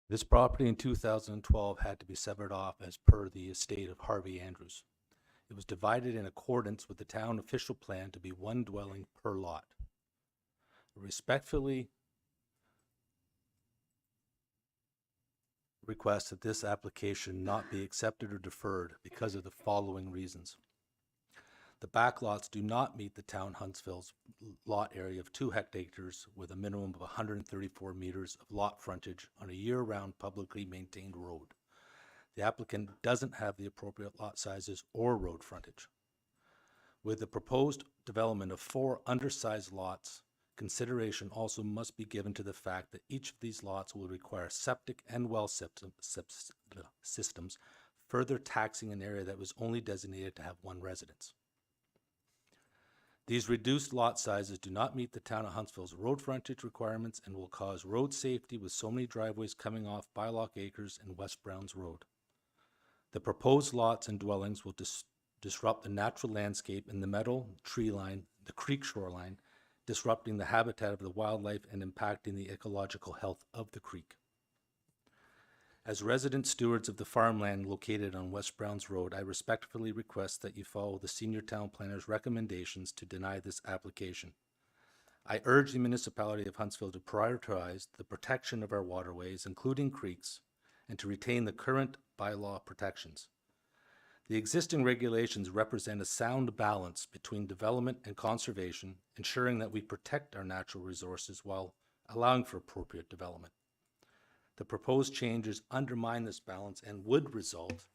This property in 2012 had to be severed off as per the estate of Harvey Andrews. It was divided in accordance with the town official plan to be one dwelling per lot. I respectfully request that this application not be accepted or deferred because of the following reasons. The back lots do not meet the town Huntsville's lot area of 2 hectares with a minimum of 134 meters of lot frontage on a year-round publicly maintained road. The applicant doesn't have the appropriate lot sizes or road frontage. With the proposed development of 4 undersized lots, consideration also must be given to the fact that each of these lots will require septic and well systems, further taxing an area that was only designated to have 1 residence. These reduced lot sizes do not meet the town of Huntsville's road frontage requirements and will cause road safety with so many driveways coming off Bylock Acres and West Browns Road. The proposed lots and dwellings will disrupt the natural landscape in the meadow, tree line, the creek shoreline, disrupting the habitat of the wildlife and impacting the ecological health of the creek. As resident stewards of the farmland located on West Browns Road, I respectfully request that you follow the senior town planner's recommendations to deny this application. I urge the municipality of Huntsville to prioritize the protection of our waterways, including creeks, and to retain the current bylaw protections. The existing regulations represent a sound balance between development and conservation, ensuring that we protect our natural resources while allowing for appropriate development. The proposed changes undermine this balance and would result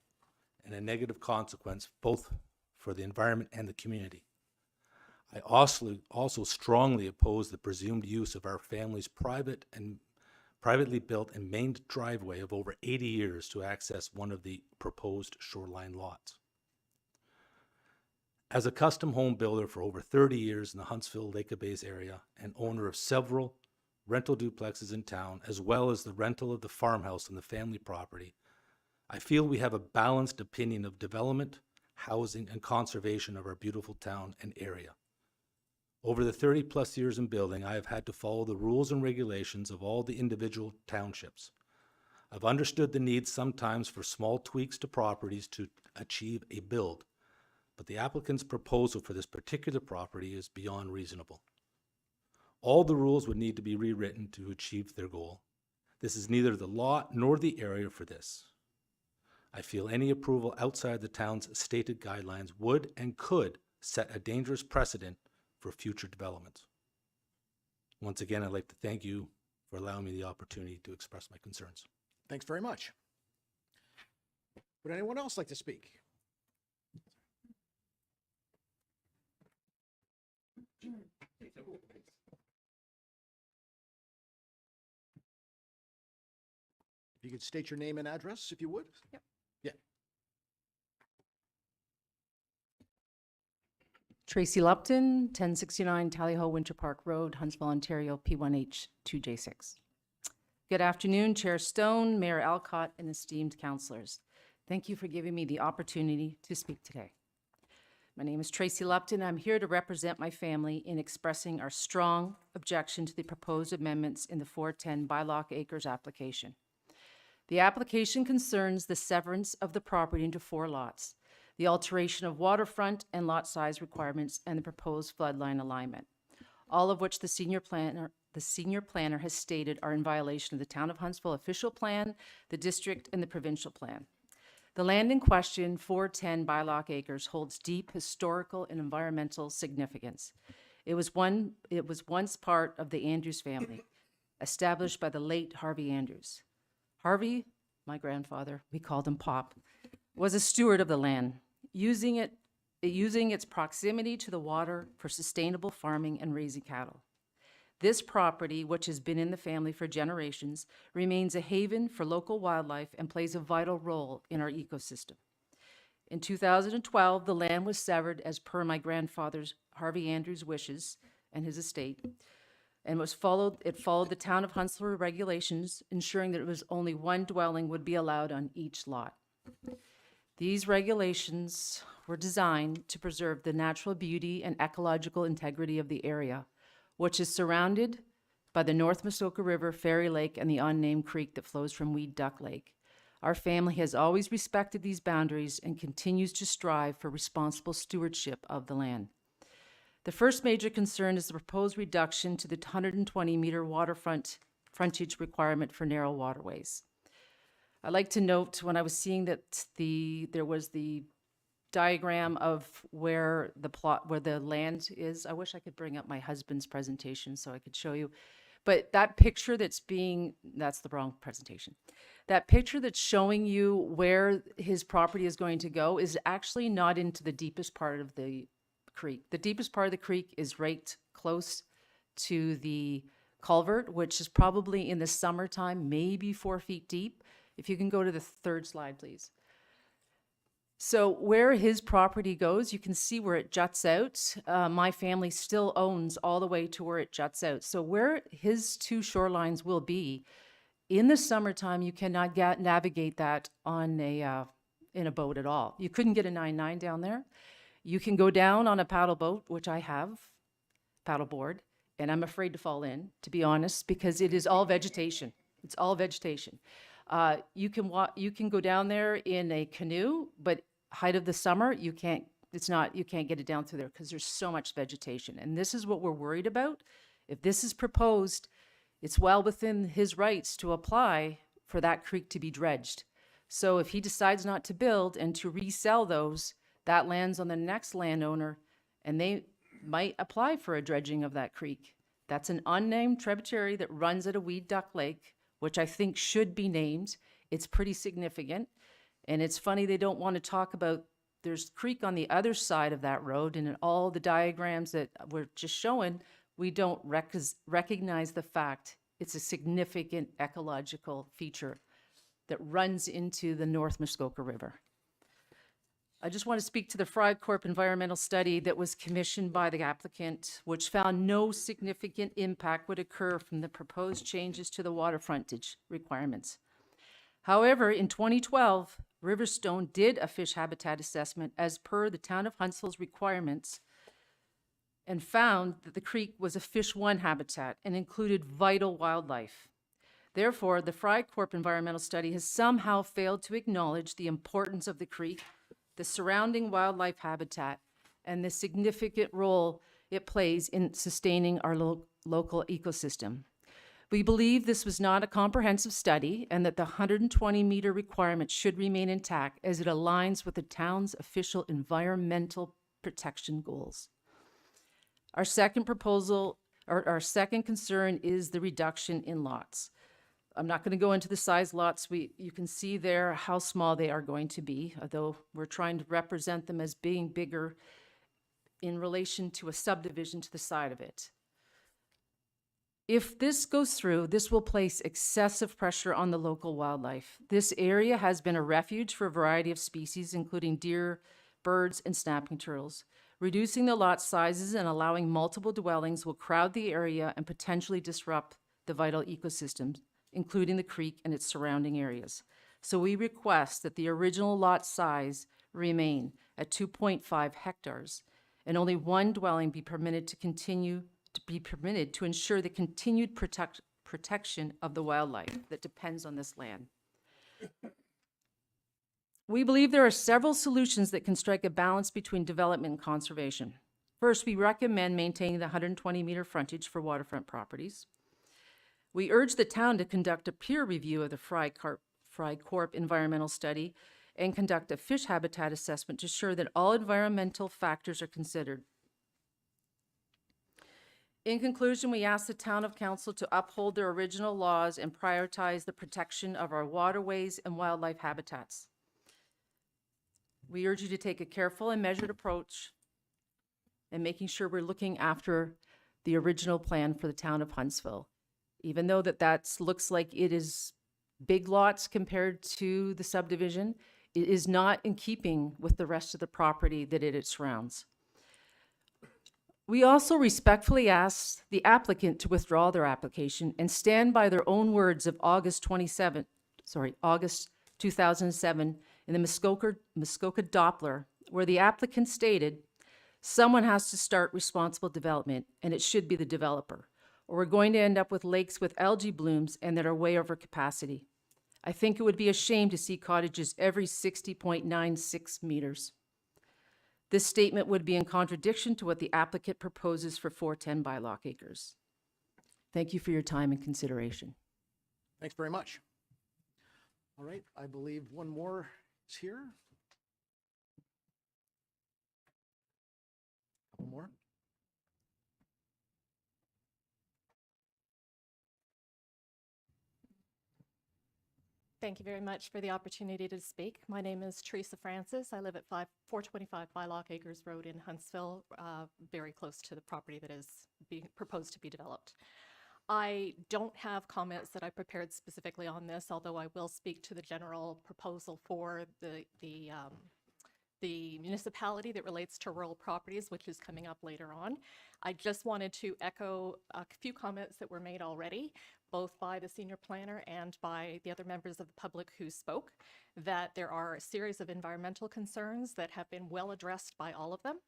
in a negative consequence both for the environment and the community. I also strongly oppose the presumed use of our family's privately built and maintained driveway of over 80 years to access one of the proposed shoreline lots. As a custom home builder for over 30 years in the Huntsville Lake Bays area and owner of several rental duplexes in town, as well as the rental of the farmhouse on the family property, I feel we have a balanced opinion of development, housing, and conservation of our beautiful town and area. Over the 30-plus years in building, I have had to follow the rules and regulations of all the individual townships. I've understood the need sometimes for small tweaks to properties to achieve a build, but the applicant's proposal for this particular property is beyond reasonable. All the rules would need to be rewritten to achieve their goal. This is neither the lot nor the area for this. I feel any approval outside the town's stated guidelines would and could set a dangerous precedent for future developments. Once again, I'd like to thank you for allowing me the opportunity to express my concerns. Thanks very much. Would anyone else like to speak? If you could state your name and address, if you would. Yep. Yeah. Tracy Lupton, 1069 Tally Ho Winter Park Road, Huntsville, Ontario, P1H2J6. Good afternoon, Chair Stone, Mayor Alcott, and esteemed councillors. Thank you for giving me the opportunity to speak today. My name is Tracy Lupton. I'm here to represent my family in expressing our strong objection to the proposed amendments in the 410 Bylaw Acres application. The application concerns the severance of the property into 4 lots, the alteration of waterfront and lot size requirements, and the proposed floodline alignment, all of which the senior planner has stated are in violation of the Town of Huntsville official plan, the district, and the provincial plan. The land in question, 410 Bylaw Acres, holds deep historical and environmental significance. It was once part of the Andrews family, established by the late Harvey Andrews. Harvey, my grandfather, we called him Pop, was a steward of the land, using its proximity to the water for sustainable farming and raising cattle. This property, which has been in the family for generations, remains a haven for local wildlife and plays a vital role in our ecosystem. In 2012, the land was severed as per my grandfather's Harvey Andrews' wishes and his estate, and it followed the Town of Huntsville regulations, ensuring that it was only one dwelling would be allowed on each lot. These regulations were designed to preserve the natural beauty and ecological integrity of the area, which is surrounded by the North Muskoka River, Fairy Lake, and the unnamed creek that flows from Weed Duck Lake. Our family has always respected these boundaries and continues to strive for responsible stewardship of the land. The first major concern is the proposed reduction to the 120-meter waterfront frontage requirement for narrow waterways. I'd like to note, when I was seeing that there was the diagram of where the land is, I wish I could bring up my husband's presentation so I could show you. But that picture that's the wrong presentation. That picture that's showing you where his property is going to go is actually not into the deepest part of the creek. The deepest part of the creek is right close to the culvert, which is probably in the summertime, maybe 4 feet deep. If you can go to the 3rd slide, please. So where his property goes, you can see where it juts out. My family still owns all the way to where it juts out. So where his 2 shorelines will be, in the summertime, you cannot navigate that on in a boat at all. You couldn't get a 9.9 down there. You can go down on a paddle boat, which I have, paddleboard, and I'm afraid to fall in, to be honest, because it is all vegetation. It's all vegetation. You can go down there in a canoe, but height of the summer, you can't get it down through there because there's so much vegetation. And this is what we're worried about, If this is proposed, it's well within his rights to apply for that creek to be dredged. So if he decides not to build and to resell those, that lands on the next landowner, and they might apply for a dredging of that creek. That's an unnamed tributary that runs at a weed duck lake, which I think should be named. It's pretty significant. And it's funny they don't want to talk about, there's creek on the other side of that road, and in all the diagrams that we're just showing, we don't recognize the fact it's a significant ecological feature that runs into the North Muskoka River. I just want to speak to the Frycorp environmental study that was commissioned by the applicant, which found no significant impact would occur from the proposed changes to the water frontage requirements. However, in 2012, Riverstone did a fish habitat assessment as per the town of Huntsville's requirements and found that the creek was a Fish 1 habitat and included vital wildlife. Therefore, the Frycorp environmental study has somehow failed to acknowledge the importance of the creek, the surrounding wildlife habitat, and the significant role it plays in sustaining our local ecosystem. We believe this was not a comprehensive study and that the 120-meter requirement should remain intact as it aligns with the town's official environmental protection goals. Our second proposal, or our second concern, is the reduction in lots. I'm not going to go into the size lots. You can see there how small they are going to be, although we're trying to represent them as being bigger in relation to a subdivision to the side of it. If this goes through, this will place excessive pressure on the local wildlife. This area has been a refuge for a variety of species, including deer, birds, and snapping turtles. Reducing the lot sizes and allowing multiple dwellings will crowd the area and potentially disrupt the vital ecosystems, including the creek and its surrounding areas. So we request that the original lot size remain at 2.5 hectares and only one dwelling be permitted to ensure the continued protection of the wildlife that depends on this land. We believe there are several solutions that can strike a balance between development and conservation. First, we recommend maintaining the 120-meter frontage for waterfront properties. We urge the town to conduct a peer review of the Frycorp environmental study and conduct a fish habitat assessment to ensure that all environmental factors are considered. In conclusion, we ask the Town of Council to uphold their original laws and prioritize the protection of our waterways and wildlife habitats. We urge you to take a careful and measured approach in making sure we're looking after the original plan for the Town of Huntsville. Even though that looks like it is big lots compared to the subdivision, it is not in keeping with the rest of the property that it surrounds. We also respectfully ask the applicant to withdraw their application and stand by their own words of August 2007 in the Muskoka Doppler, where the applicant stated, "Someone has to start responsible development, and it should be the developer, or we're going to end up with lakes with algae blooms and that are way over capacity. I think it would be a shame to see cottages every 60.96 meters. This statement would be in contradiction to what the applicant proposes for 410 bylaw acres." Thank you for your time and consideration. Thanks very much. All right, I believe one more is here. Couple more. Thank you very much for the opportunity to speak. My name is Teresa Francis. I live at 425 Bylock Acres Road in Huntsville, very close to the property that is being proposed to be developed. I don't have comments that I prepared specifically on this, although I will speak to the general proposal for the municipality that relates to rural properties, which is coming up later on. I just wanted to echo a few comments that were made already, both by the senior planner and by the other members of the public who spoke, that there are a series of environmental concerns that have been well addressed by all of them.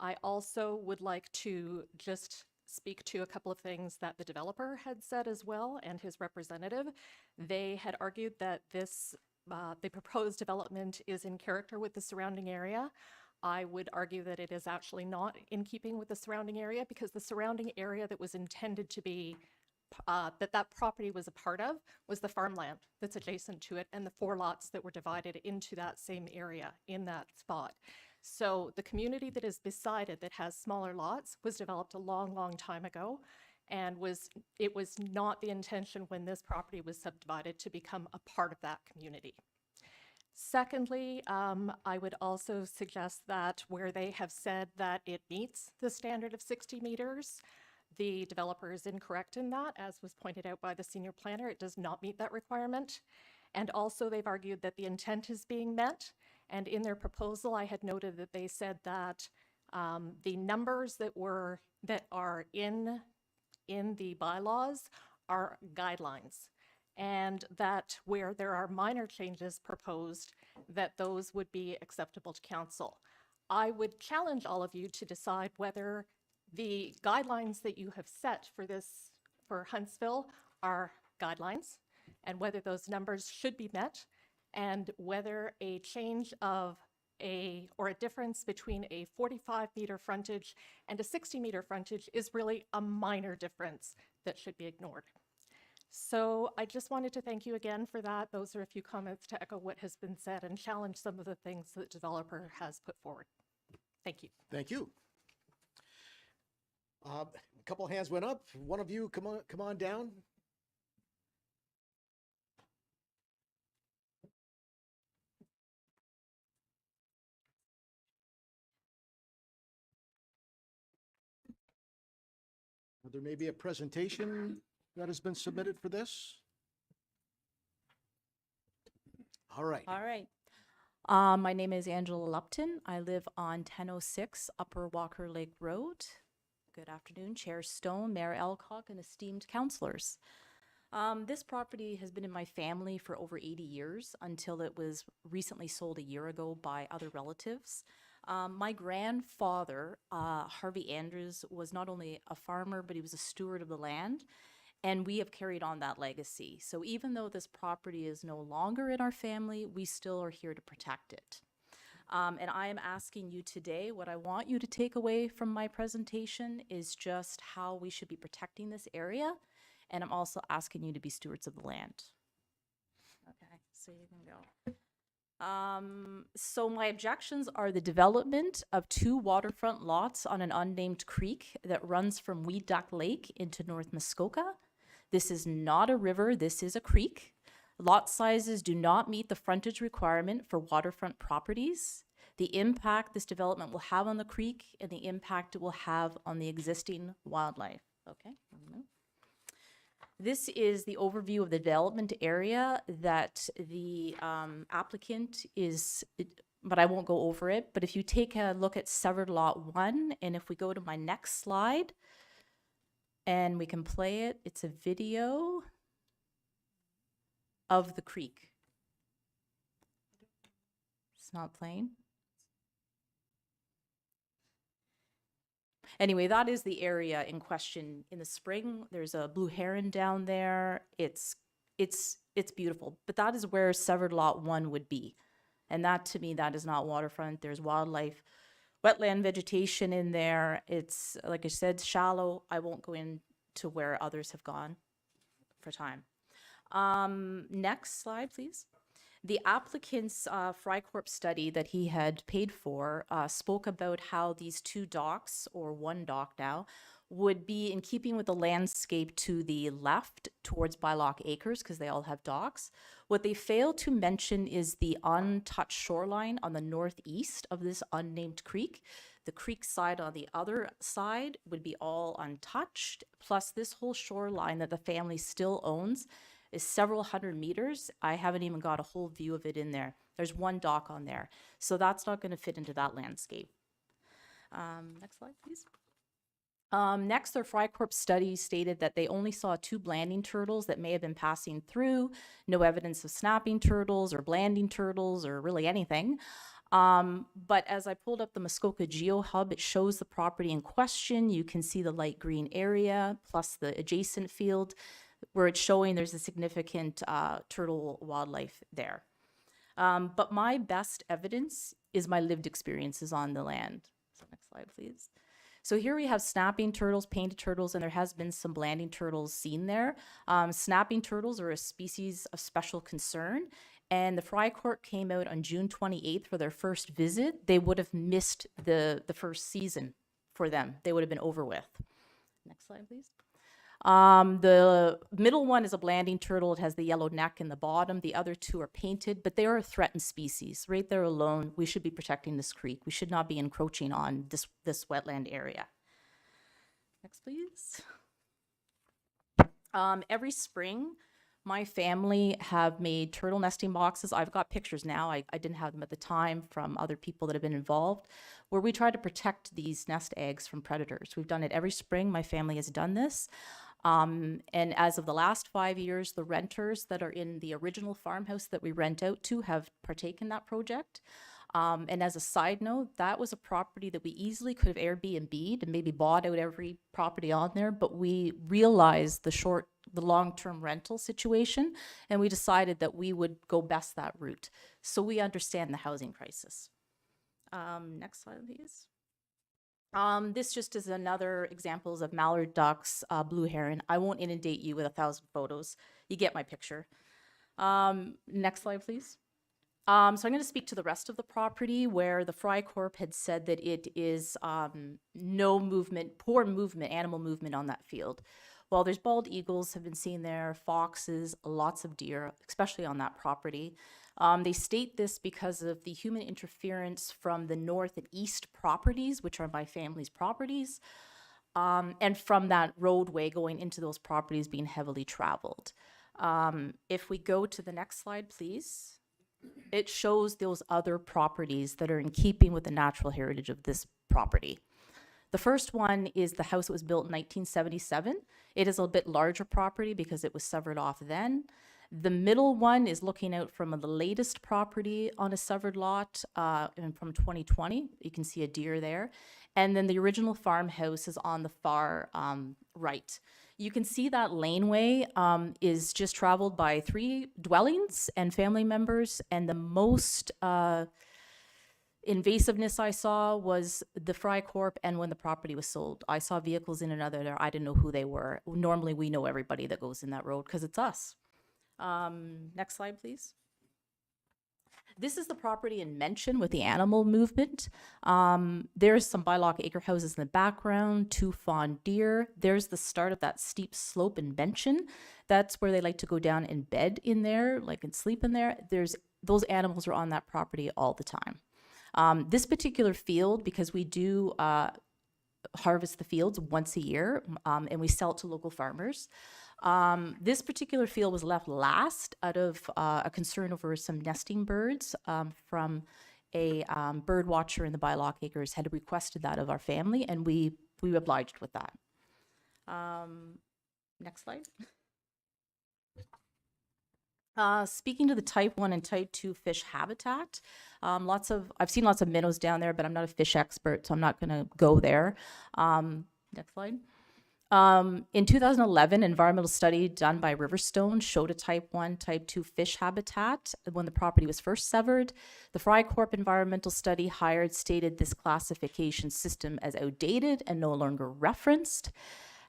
I also would like to just speak to a couple of things that the developer had said as well, and his representative. They had argued that the proposed development is in character with the surrounding area. I would argue that it is actually not in keeping with the surrounding area, because the surrounding area that was intended to be, that property was a part of, was the farmland that's adjacent to it and the 4 lots that were divided into that same area in that spot. So the community that is beside it that has smaller lots was developed a long, long time ago, and it was not the intention when this property was subdivided to become a part of that community. Secondly, I would also suggest that where they have said that it meets the standard of 60 meters, the developer is incorrect in that. As was pointed out by the senior planner, it does not meet that requirement. And also they've argued that the intent is being met. And in their proposal, I had noted that they said that the numbers that are in the bylaws are guidelines, and that where there are minor changes proposed, that those would be acceptable to council. I would challenge all of you to decide whether the guidelines that you have set for Huntsville are guidelines, and whether those numbers should be met, and whether a change of or a difference between a 45-meter frontage and a 60-meter frontage is really a minor difference that should be ignored. So I just wanted to thank you again for that. Those are a few comments to echo what has been said and challenge some of the things that the developer has put forward. Thank you. Thank you. A couple hands went up. One of you, come on down. There may be a presentation that has been submitted for this. All right. All right. My name is Angela Lupton. I live on 1006 Upper Walker Lake Road. Good afternoon, Chair Stone, Mayor Alcock, and esteemed councillors. This property has been in my family for over 80 years until it was recently sold a year ago by other relatives. My grandfather, Harvey Andrews, was not only a farmer, but he was a steward of the land, and we have carried on that legacy. So even though this property is no longer in our family, we still are here to protect it. And I am asking you today, what I want you to take away from my presentation is just how we should be protecting this area, and I'm also asking you to be stewards of the land. Okay, so you can go. So my objections are the development of 2 waterfront lots on an unnamed creek that runs from Weed Duck Lake into North Muskoka. This is not a river, this is a creek. Lot sizes do not meet the frontage requirement for waterfront properties. The impact this development will have on the creek and the impact it will have on the existing wildlife. Okay. This is the overview of the development area that the applicant is, but I won't go over it. But if you take a look at severed lot 1, and if we go to my next slide, and we can play it, it's a video of the creek. It's not playing. Anyway, that is the area in question. In the spring, there's a blue heron down there. It's beautiful, but that is where severed lot 1 would be. And that, to me, that is not waterfront. There's wildlife, wetland vegetation in there. It's, like I said, shallow. I won't go into where others have gone for time. Next slide, please. The applicant's Frycorp study that he had paid for spoke about how these 2 docks, or 1 dock now, would be in keeping with the landscape to the left towards Bylock Acres, because they all have docks. What they failed to mention is the untouched shoreline on the northeast of this unnamed creek. The creek side on the other side would be all untouched, plus this whole shoreline that the family still owns is several hundred meters. I haven't even got a whole view of it in there. There's 1 dock on there. So that's not going to fit into that landscape. Next slide, please. Next, their Frycorp study stated that they only saw 2 blanding turtles that may have been passing through, no evidence of snapping turtles or blanding turtles or really anything. But as I pulled up the Muskoka GeoHub, it shows the property in question. You can see the light green area plus the adjacent field, where it's showing there's a significant turtle wildlife there. But my best evidence is my lived experiences on the land. So next slide, please. So here we have snapping turtles, painted turtles, and there has been some blanding turtles seen there. Snapping turtles are a species of special concern, and the Fry Court came out on June 28th for their first visit. They would have missed the first season for them. They would have been over with. Next slide, please. The middle one is a blanding turtle. It has the yellow neck in the bottom. The other two are painted, but they are a threatened species. Right there alone, we should be protecting this creek. We should not be encroaching on this wetland area. Next, please. Every spring, my family have made turtle nesting boxes. I've got pictures now. I didn't have them at the time from other people that have been involved, where we try to protect these nest eggs from predators. We've done it every spring. My family has done this. And as of the last 5 years, the renters that are in the original farmhouse that we rent out to have partaken in that project. And as a side note, that was a property that we easily could have Airbnb'd and maybe bought out every property on there, but we realized the long-term rental situation, and we decided that we would go best that route. So we understand the housing crisis. Next slide, please. This just is another examples of mallard ducks, blue heron. I won't inundate you with 1,000 photos. You get my picture. Next slide, please. So I'm going to speak to the rest of the property where the Fry Corp had said that it is no movement, poor movement, animal movement on that field. Well, there's bald eagles have been seen there, foxes, lots of deer, especially on that property. They state this because of the human interference from the north and east properties, which are my family's properties, and from that roadway going into those properties being heavily traveled. If we go to the next slide, please. It shows those other properties that are in keeping with the natural heritage of this property. The first one is the house that was built in 1977. It is a bit larger property because it was severed off then. The middle one is looking out from the latest property on a severed lot and from 2020. You can see a deer there. And then the original farmhouse is on the far right. You can see that laneway is just traveled by 3 dwellings and family members, and the most invasiveness I saw was the Fry Corp and when the property was sold. I saw vehicles in and out of there. I didn't know who they were. Normally we know everybody that goes in that road because it's us. Next slide, please. This is the property in mention with the animal movement. There's some bylock acre houses in the background, 2 fawn deer. There's the start of that steep slope in mention. That's where they like to go down and bed in there, like and sleep in there. Those animals are on that property all the time. This particular field, because we do harvest the fields once a year and we sell it to local farmers. This particular field was left last out of a concern over some nesting birds from a bird watcher in the bylock acres had requested that of our family, and we obliged with that. Next slide. Speaking to the type 1 and type 2 fish habitat, I've seen lots of minnows down there, but I'm not a fish expert, so I'm not going to go there. Next slide. In 2011, an environmental study done by Riverstone showed a type 1, type 2 fish habitat when the property was first severed. The Fry Corp environmental study stated this classification system as outdated and no longer referenced.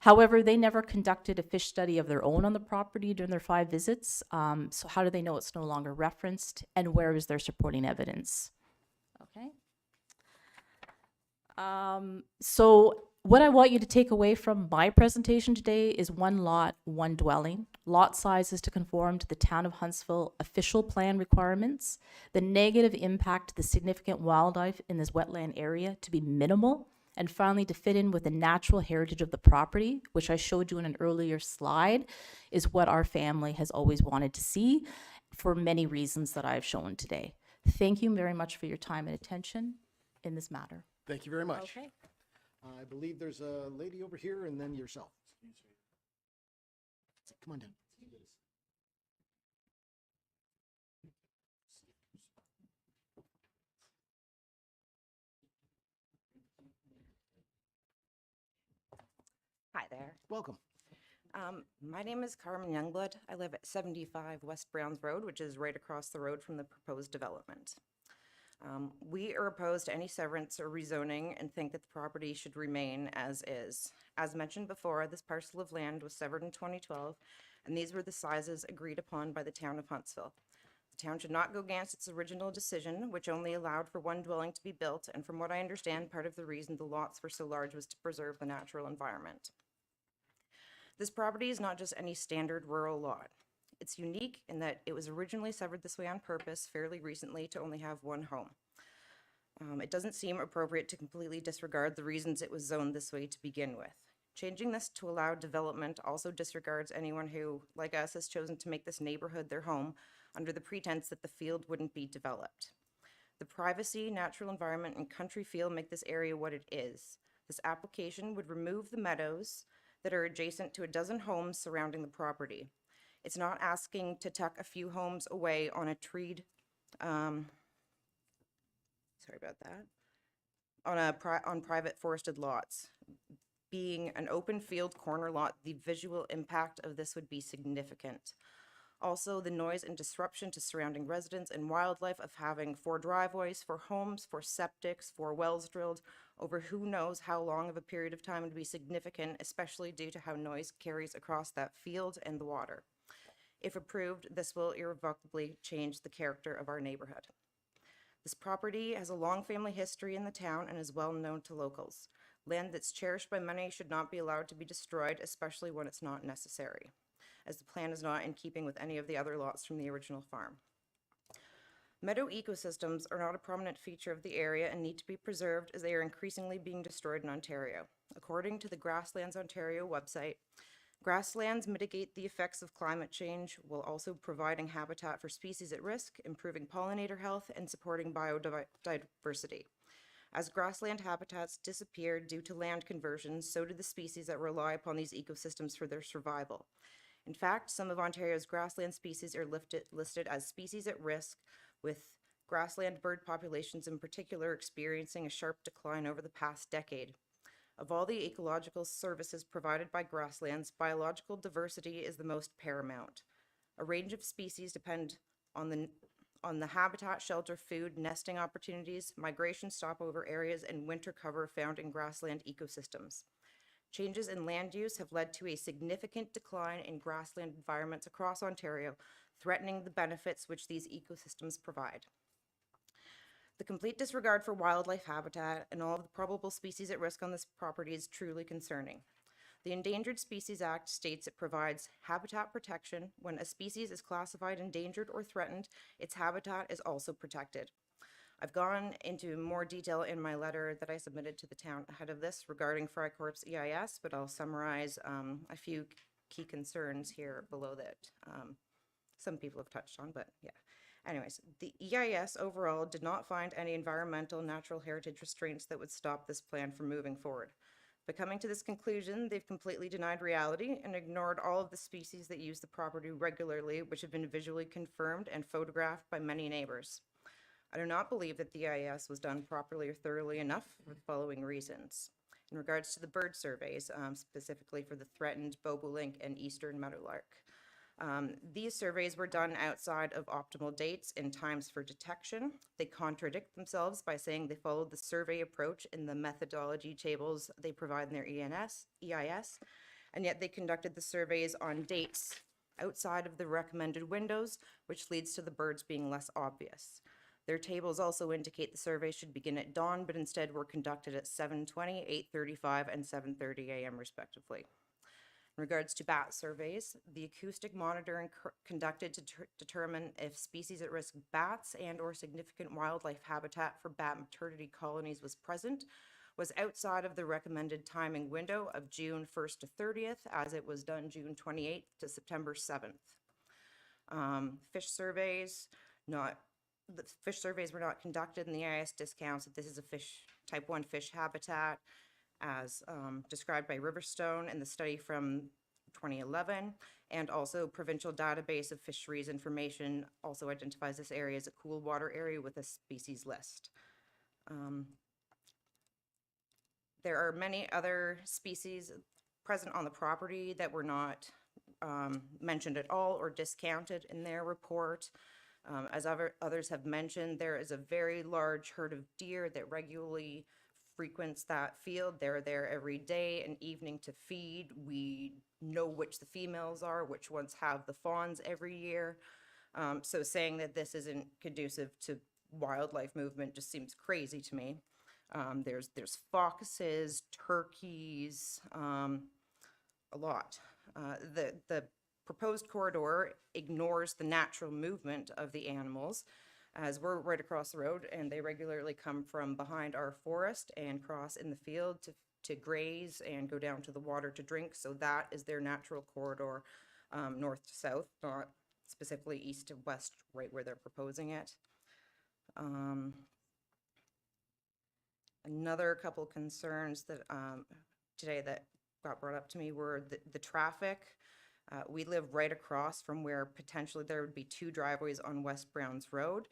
However, they never conducted a fish study of their own on the property during their 5 visits. So how do they know it's no longer referenced, and where is their supporting evidence? Okay. So what I want you to take away from my presentation today is 1 lot, 1 dwelling. Lot sizes to conform to the Town of Huntsville official plan requirements. The negative impact to the significant wildlife in this wetland area to be minimal. And finally, to fit in with the natural heritage of the property, which I showed you in an earlier slide, is what our family has always wanted to see for many reasons that I've shown today. Thank you very much for your time and attention in this matter. Thank you very much. Okay. I believe there's a lady over here and then yourself. Come on down. Hi there. Welcome. My name is Carmen Youngblood. I live at 75 West Browns Road, which is right across the road from the proposed development. We are opposed to any severance or rezoning and think that the property should remain as is. As mentioned before, this parcel of land was severed in 2012, and these were the sizes agreed upon by the town of Huntsville. The town should not go against its original decision, which only allowed for one dwelling to be built, and from what I understand, part of the reason the lots were so large was to preserve the natural environment. This property is not just any standard rural lot. It's unique in that it was originally severed this way on purpose fairly recently to only have one home. It doesn't seem appropriate to completely disregard the reasons it was zoned this way to begin with. Changing this to allow development also disregards anyone who, like us, has chosen to make this neighborhood their home under the pretense that the field wouldn't be developed. The privacy, natural environment, and country feel make this area what it is. This application would remove the meadows that are adjacent to a dozen homes surrounding the property. It's not asking to tuck a few homes away on a treed, sorry about that, on private forested lots. Being an open field corner lot, the visual impact of this would be significant. Also, the noise and disruption to surrounding residents and wildlife of having 4 driveways, 4 homes, 4 septics, 4 wells drilled over who knows how long of a period of time would be significant, especially due to how noise carries across that field and the water. If approved, this will irrevocably change the character of our neighborhood. This property has a long family history in the town and is well known to locals. Land that's cherished by many should not be allowed to be destroyed, especially when it's not necessary, as the plan is not in keeping with any of the other lots from the original farm. Meadow ecosystems are not a prominent feature of the area and need to be preserved as they are increasingly being destroyed in Ontario. According to the Grasslands Ontario website, grasslands mitigate the effects of climate change while also providing habitat for species at risk, improving pollinator health, and supporting biodiversity. As grassland habitats disappeared due to land conversions, so did the species that rely upon these ecosystems for their survival. In fact, some of Ontario's grassland species are listed as species at risk, with grassland bird populations in particular experiencing a sharp decline over the past decade. Of all the ecological services provided by grasslands, biological diversity is the most paramount. A range of species depend on the habitat, shelter, food, nesting opportunities, migration stopover areas, and winter cover found in grassland ecosystems. Changes in land use have led to a significant decline in grassland environments across Ontario, threatening the benefits which these ecosystems provide. The complete disregard for wildlife habitat and all of the probable species at risk on this property is truly concerning. The Endangered Species Act states it provides habitat protection. When a species is classified endangered or threatened, its habitat is also protected. I've gone into more detail in my letter that I submitted to the town ahead of this regarding Frycorp's EIS, but I'll summarize a few key concerns here below that some people have touched on, but yeah. Anyways, the EIS overall did not find any environmental natural heritage restraints that would stop this plan from moving forward. By coming to this conclusion, they've completely denied reality and ignored all of the species that use the property regularly, which have been visually confirmed and photographed by many neighbors. I do not believe that the EIS was done properly or thoroughly enough for the following reasons. In regards to the bird surveys, specifically for the threatened bobolink and eastern meadowlark. These surveys were done outside of optimal dates and times for detection. They contradict themselves by saying they followed the survey approach in the methodology tables they provide in their EIS, and yet they conducted the surveys on dates outside of the recommended windows, which leads to the birds being less obvious. Their tables also indicate the survey should begin at dawn, but instead were conducted at 7:20, 8:35, and 7:30 a.m. respectively. In regards to bat surveys, the acoustic monitoring conducted to determine if species at risk bats and or significant wildlife habitat for bat maternity colonies was present was outside of the recommended timing window of June 1st to 30th, as it was done June 28th to September 7th. Fish surveys were not conducted, and the EIS discounts that this is a type 1 fish habitat as described by Riverstone in the study from 2011, and also Provincial Database of Fisheries Information also identifies this area as a cool water area with a species list. There are many other species present on the property that were not mentioned at all or discounted in their report. As others have mentioned, there is a very large herd of deer that regularly frequents that field. They're there every day and evening to feed. We know which the females are, which ones have the fawns every year. So saying that this isn't conducive to wildlife movement just seems crazy to me. There's foxes, turkeys, a lot. The proposed corridor ignores the natural movement of the animals, as we're right across the road and they regularly come from behind our forest and cross in the field to graze and go down to the water to drink. So that is their natural corridor, north to south, not specifically east to west, right where they're proposing it. Another couple concerns that today that got brought up to me were the traffic. We live right across from where potentially there would be 2 driveways on West Browns Road.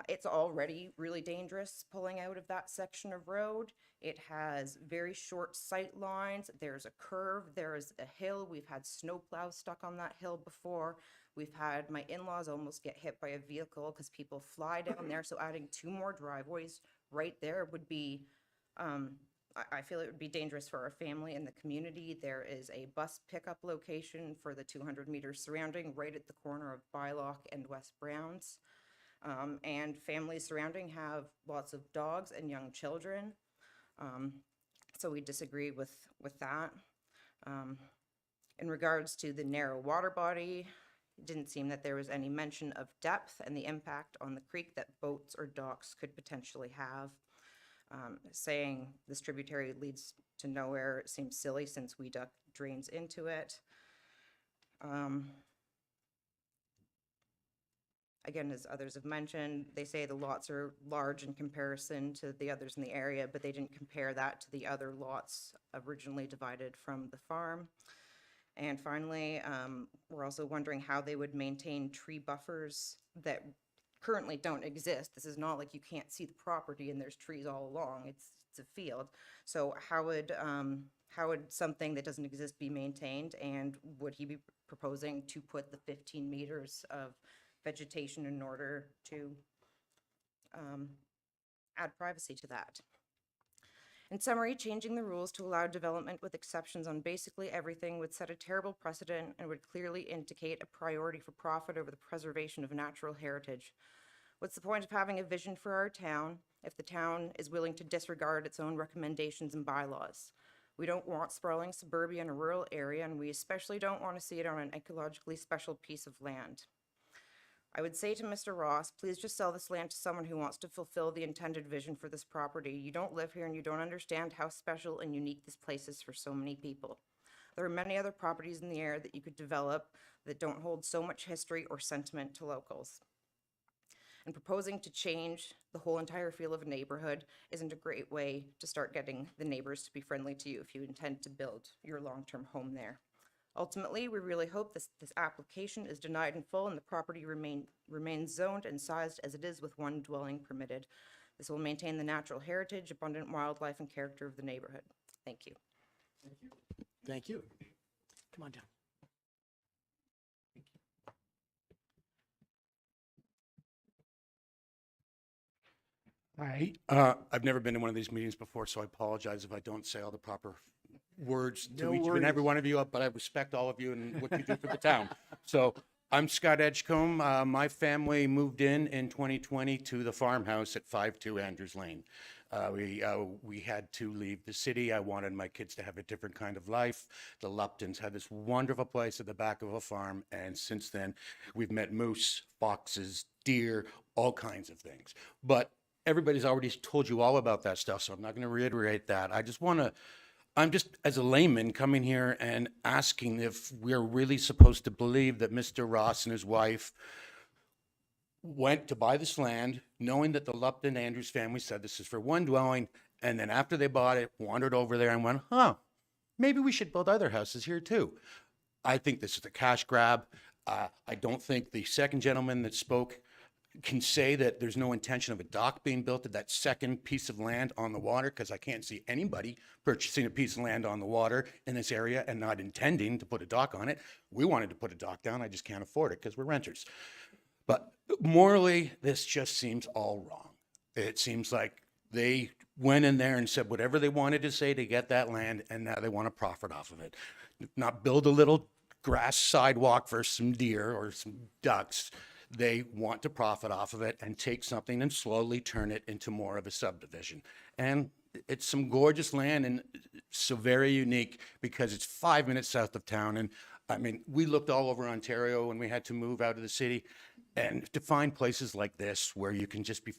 It's already really dangerous pulling out of that section of road. It has very short sight lines. There's a curve, there's a hill. We've had snowplows stuck on that hill before. We've had my in-laws almost get hit by a vehicle because people fly down there. So adding 2 more driveways right there would be, I feel it would be dangerous for our family and the community. There is a bus pickup location for the 200 meters surrounding right at the corner of Bylock and West Browns. And families surrounding have lots of dogs and young children. So we disagree with that. In regards to the narrow water body, it didn't seem that there was any mention of depth and the impact on the creek that boats or docks could potentially have. Saying this tributary leads to nowhere seems silly since Wee Duck drains into it. Again, as others have mentioned, they say the lots are large in comparison to the others in the area, but they didn't compare that to the other lots originally divided from the farm. And finally, we're also wondering how they would maintain tree buffers that currently don't exist. This is not like you can't see the property and there's trees all along. It's a field. So how would something that doesn't exist be maintained? And would he be proposing to put the 15 meters of vegetation in order to add privacy to that? In summary, changing the rules to allow development with exceptions on basically everything would set a terrible precedent and would clearly indicate a priority for profit over the preservation of natural heritage. What's the point of having a vision for our town if the town is willing to disregard its own recommendations and bylaws? We don't want sprawling suburbia in a rural area, and we especially don't want to see it on an ecologically special piece of land. I would say to Mr. Ross, please just sell this land to someone who wants to fulfill the intended vision for this property. You don't live here and you don't understand how special and unique this place is for so many people. There are many other properties in the area that you could develop that don't hold so much history or sentiment to locals. And proposing to change the whole entire feel of a neighborhood isn't a great way to start getting the neighbors to be friendly to you if you intend to build your long-term home there. Ultimately, we really hope this application is denied in full and the property remains zoned and sized as it is with 1 dwelling permitted. This will maintain the natural heritage, abundant wildlife, and character of the neighborhood. Thank you. Thank you. Thank you. Come on down. Hi, I've never been to one of these meetings before, so I apologize if I don't say all the proper words to No each and every worries. one of you, but I respect all of you and what you do for the town. So I'm Scott Edgecombe. My family moved in 2020 to the farmhouse at 52 Andrews Lane. We had to leave the city. I wanted my kids to have a different kind of life. The Luptons had this wonderful place at the back of a farm, and since then we've met moose, foxes, deer, all kinds of things. But everybody's already told you all about that stuff, so I'm not going to reiterate that. I'm just, as a layman, coming here and asking if we're really supposed to believe that Mr. Ross and his wife went to buy this land, knowing that the Lupton Andrews family said this is for 1 dwelling, and then after they bought it, wandered over there and went, maybe we should build other houses here too. I think this is a cash grab. I don't think the second gentleman that spoke can say that there's no intention of a dock being built at that second piece of land on the water, because I can't see anybody purchasing a piece of land on the water in this area and not intending to put a dock on it. We wanted to put a dock down, I just can't afford it because we're renters. But morally, this just seems all wrong. It seems like they went in there and said whatever they wanted to say to get that land, and now they want to profit off of it. Not build a little grass sidewalk for some deer or some ducks. They want to profit off of it and take something and slowly turn it into more of a subdivision. And it's some gorgeous land, and so very unique because it's 5 minutes south of town. And I mean, we looked all over Ontario when we had to move out of the city, and to find places like this where you can just be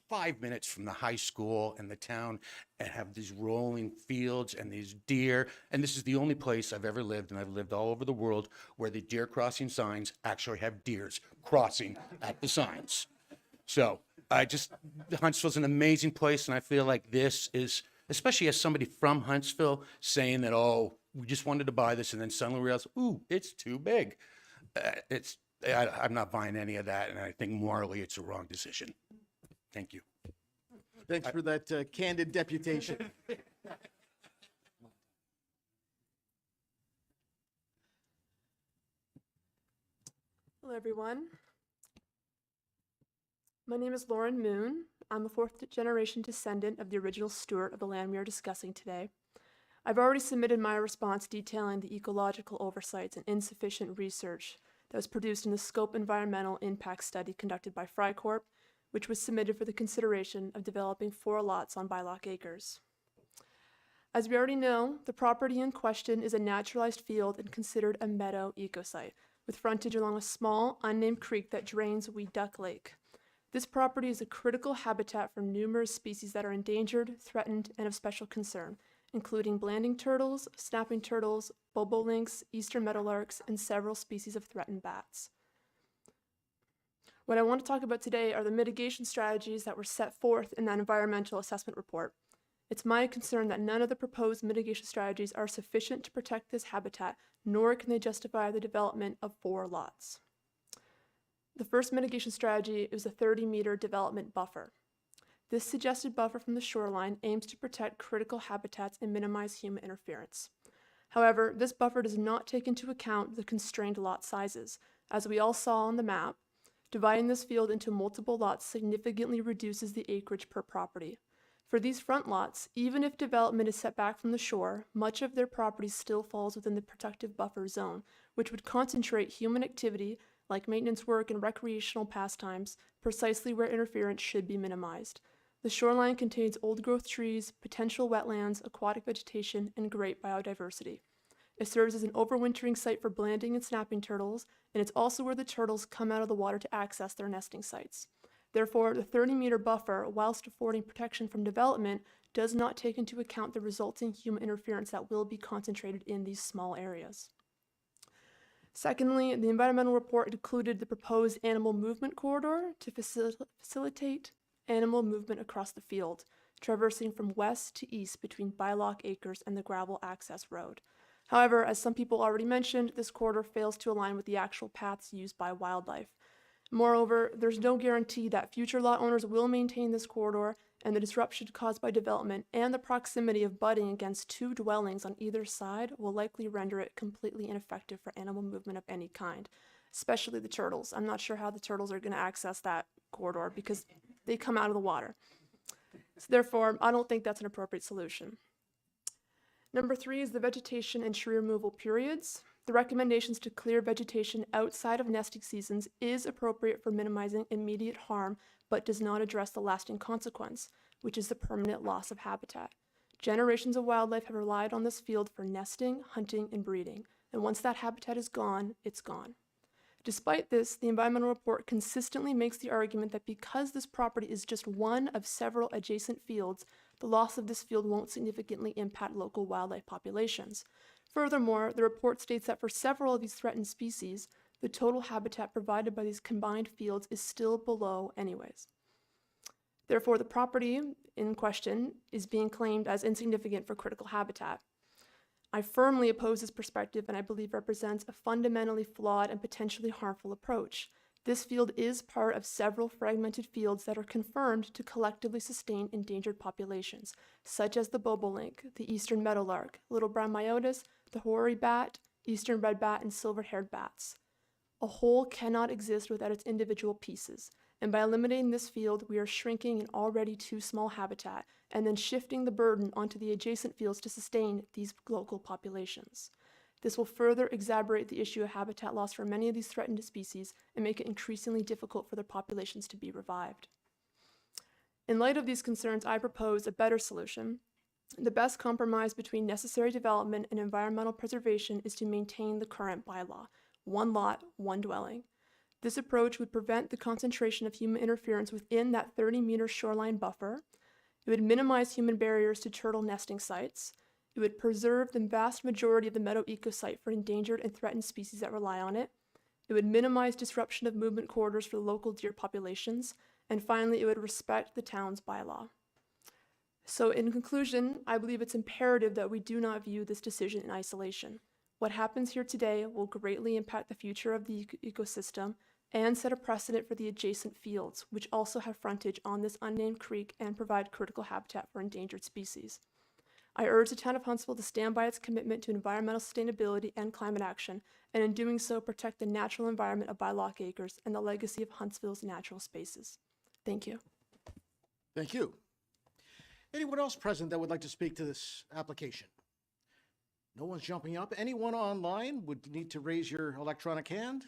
5 minutes from the high school and the town and have these rolling fields and these deer. And this is the only place I've ever lived, and I've lived all over the world, where the deer crossing signs actually have deers crossing at the signs. So Huntsville's an amazing place, and I feel like this is, especially as somebody from Huntsville, saying that, oh, we just wanted to buy this, and then suddenly realize, ooh, it's too big. I'm not buying any of that, and I think morally it's a wrong decision. Thank you. Thanks for that candid deputation. Hello, everyone. My name is Lauren Moon. I'm a fourth-generation descendant of the original steward of the land we are discussing today. I've already submitted my response detailing the ecological oversights and insufficient research that was produced in the scope environmental impact study conducted by Frycorp, which was submitted for the consideration of developing 4 lots on Bylock Acres. As we already know, the property in question is a naturalized field and considered a meadow ecosite, with frontage along a small, unnamed creek that drains Wee Duck Lake. This property is a critical habitat for numerous species that are endangered, threatened, and of special concern, including blanding turtles, snapping turtles, bobolinks, eastern meadowlarks, and several species of threatened bats. What I want to talk about today are the mitigation strategies that were set forth in that environmental assessment report. It's my concern that none of the proposed mitigation strategies are sufficient to protect this habitat, nor can they justify the development of 4 lots. The first mitigation strategy is a 30-meter development buffer. This suggested buffer from the shoreline aims to protect critical habitats and minimize human interference. However, this buffer does not take into account the constrained lot sizes. As we all saw on the map, dividing this field into multiple lots significantly reduces the acreage per property. For these front lots, even if development is set back from the shore, much of their property still falls within the protective buffer zone, which would concentrate human activity like maintenance work and recreational pastimes precisely where interference should be minimized. The shoreline contains old-growth trees, potential wetlands, aquatic vegetation, and great biodiversity. It serves as an overwintering site for blanding and snapping turtles, and it's also where the turtles come out of the water to access their nesting sites. Therefore, the 30-meter buffer, whilst affording protection from development, does not take into account the resulting human interference that will be concentrated in these small areas. Secondly, the environmental report included the proposed animal movement corridor to facilitate animal movement across the field, traversing from west to east between Bylock Acres and the gravel access road. However, as some people already mentioned, this corridor fails to align with the actual paths used by wildlife. Moreover, there's no guarantee that future lot owners will maintain this corridor, and the disruption caused by development and the proximity of butting against 2 dwellings on either side will likely render it completely ineffective for animal movement of any kind, especially the turtles. I'm not sure how the turtles are going to access that corridor because they come out of the water. So therefore, I don't think that's an appropriate solution. Number 3 is the vegetation and tree removal periods. The recommendations to clear vegetation outside of nesting seasons is appropriate for minimizing immediate harm, but does not address the lasting consequence, which is the permanent loss of habitat. Generations of wildlife have relied on this field for nesting, hunting, and breeding, and once that habitat is gone, it's gone. Despite this, the environmental report consistently makes the argument that because this property is just one of several adjacent fields, the loss of this field won't significantly impact local wildlife populations. Furthermore, the report states that for several of these threatened species, the total habitat provided by these combined fields is still below anyways. Therefore, the property in question is being claimed as insignificant for critical habitat. I firmly oppose this perspective and I believe represents a fundamentally flawed and potentially harmful approach. This field is part of several fragmented fields that are confirmed to collectively sustain endangered populations, such as the bobolink, the eastern meadowlark, little brown myotis, the hoary bat, eastern red bat, and silver-haired bats. A whole cannot exist without its individual pieces, and by eliminating this field, we are shrinking an already too small habitat and then shifting the burden onto the adjacent fields to sustain these local populations. This will further exacerbate the issue of habitat loss for many of these threatened species and make it increasingly difficult for their populations to be revived. In light of these concerns, I propose a better solution. The best compromise between necessary development and environmental preservation is to maintain the current bylaw, one lot, one dwelling. This approach would prevent the concentration of human interference within that 30-meter shoreline buffer. It would minimize human barriers to turtle nesting sites. It would preserve the vast majority of the meadow ecosite for endangered and threatened species that rely on it. It would minimize disruption of movement corridors for the local deer populations. And finally, it would respect the town's bylaw. So in conclusion, I believe it's imperative that we do not view this decision in isolation. What happens here today will greatly impact the future of the ecosystem and set a precedent for the adjacent fields, which also have frontage on this unnamed creek and provide critical habitat for endangered species. I urge the town of Huntsville to stand by its commitment to environmental sustainability and climate action, and in doing so, protect the natural environment of Bylock Acres and the legacy of Huntsville's natural spaces. Thank you. Thank you. Anyone else present that would like to speak to this application? No one's jumping up. Anyone online would need to raise your electronic hand.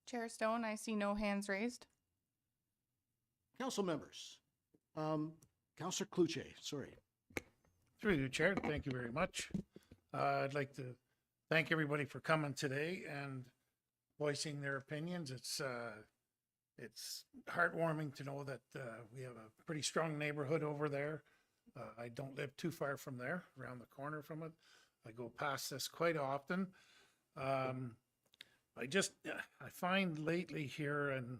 Chair Stone, I see no hands raised. Council members. Councillor Cluche, sorry. Through you, Chair. Thank you very much. I'd like to thank everybody for coming today and voicing their opinions. It's heartwarming to know that we have a pretty strong neighborhood over there. I don't live too far from there, around the corner from it. I go past this quite often. I find lately here, and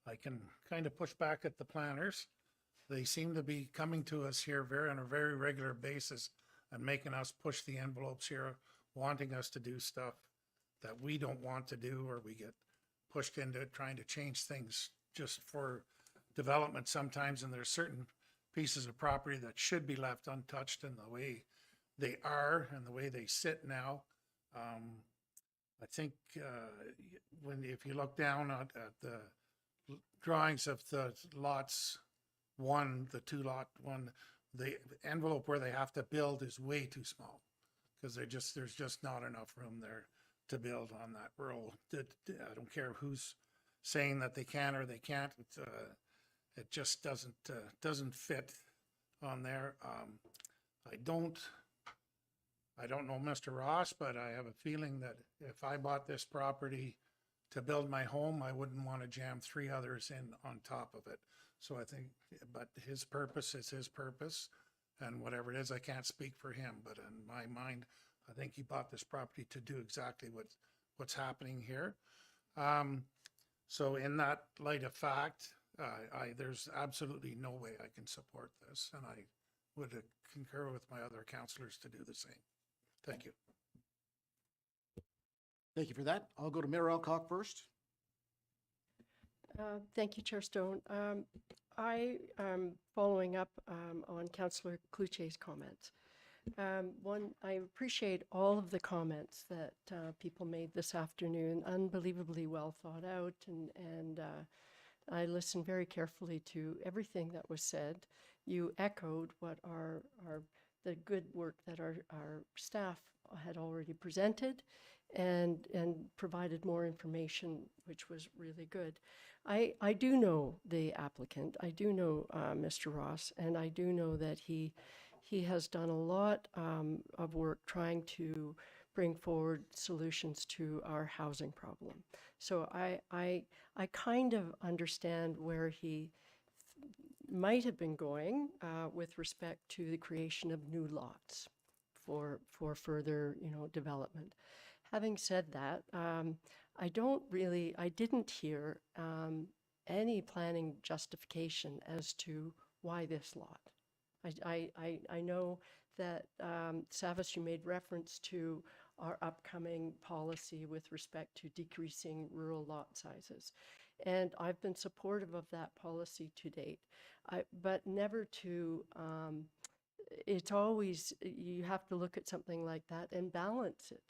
I can kind of push back at the planners, they seem to be coming to us here on a very regular basis and making us push the envelopes here, wanting us to do stuff that we don't want to do, or we get pushed into trying to change things just for development sometimes. And there's certain pieces of property that should be left untouched in the way they are and the way they sit now. I think if you look down at the drawings of the lots one, the 2-lot one, the envelope where they have to build is way too small because there's just not enough room there to build on that rural. I don't care who's saying that they can or they can't. It just doesn't fit on there. I don't know Mr. Ross, but I have a feeling that if I bought this property to build my home, I wouldn't want to jam 3 others in on top of it. So I think, but his purpose is his purpose, and whatever it is, I can't speak for him, but in my mind, I think he bought this property to do exactly what's happening here. So in that light of fact, there's absolutely no way I can support this, and I would concur with my other councillors to do the same. Thank you. Thank you for that. I'll go to Mayor Alcock first. Thank you, Chair Stone. I am following up on Councillor Cluche's comments. One, I appreciate all of the comments that people made this afternoon, unbelievably well thought out, and I listened very carefully to everything that was said. You echoed what the good work that our staff had already presented and provided more information, which was really good. I do know the applicant. I do know Mr. Ross, and I do know that he has done a lot of work trying to bring forward solutions to our housing problem. So I kind of understand where he might have been going with respect to the creation of new lots for further, development. Having said that, I didn't hear any planning justification as to why this lot. I know that, Savas, you made reference to our upcoming policy with respect to decreasing rural lot sizes. And I've been supportive of that policy to date, but never to, it's always, you have to look at something like that and balance it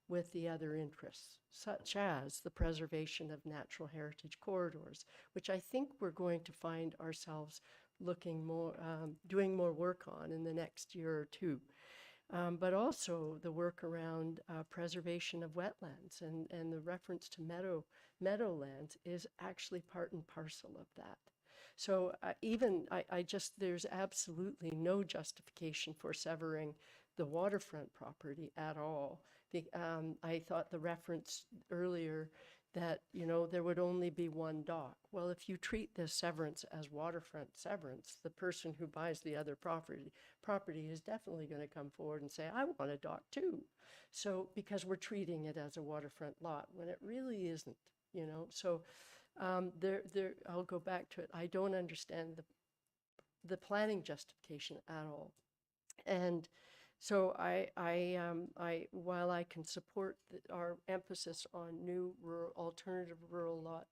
with the other interests, such as the preservation of natural heritage corridors, which I think we're going to find ourselves looking more, doing more work on in the next year or two. But also the work around preservation of wetlands and the reference to meadowlands is actually part and parcel of that. So there's absolutely no justification for severing the waterfront property at all. I thought the reference earlier that, there would only be one dock. Well, if you treat this severance as waterfront severance, the person who buys the other property is definitely going to come forward and say, I want a dock too. So, because we're treating it as a waterfront lot when it really isn't, So I'll go back to it. I don't understand the planning justification at all. And so while I can support our emphasis on new alternative rural lot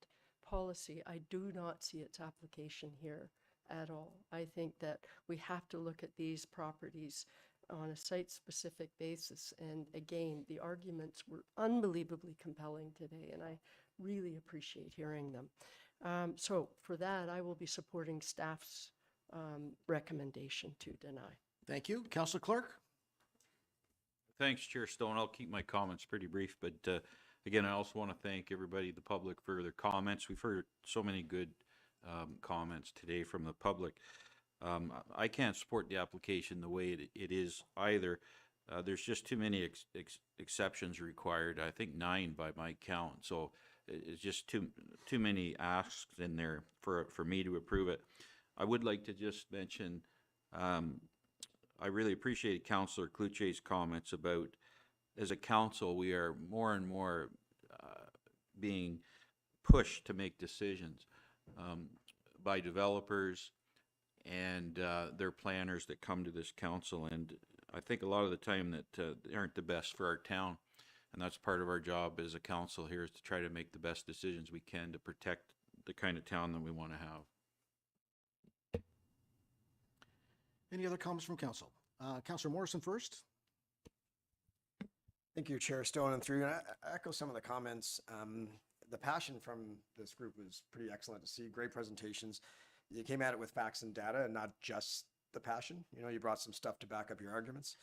policy, I do not see its application here at all. I think that we have to look at these properties on a site-specific basis. And again, the arguments were unbelievably compelling today, and I really appreciate hearing them. So for that, I will be supporting staff's recommendation to deny. Thank you. Councillor Clark? Thanks, Chair Stone. I'll keep my comments pretty brief, but again, I also want to thank everybody, the public, for their comments. We've heard so many good comments today from the public. I can't support the application the way it is either. There's just too many exceptions required. I think 9 by my count. So it's just too many asks in there for me to approve it. I would like to just mention, I really appreciate Councillor Cloutier's comments about, as a council, we are more and more being pushed to make decisions by developers and their planners that come to this council. And I think a lot of the time that they aren't the best for our town. And that's part of our job as a council here, is to try to make the best decisions we can to protect the kind of town that we want to have. Any other comments from council? Councillor Morrison first. Thank you, Chair Stone, and through. And I echo some of the comments. The passion from this group was pretty excellent to see. Great presentations. You came at it with facts and data and not just the passion. You brought some stuff to back up your arguments.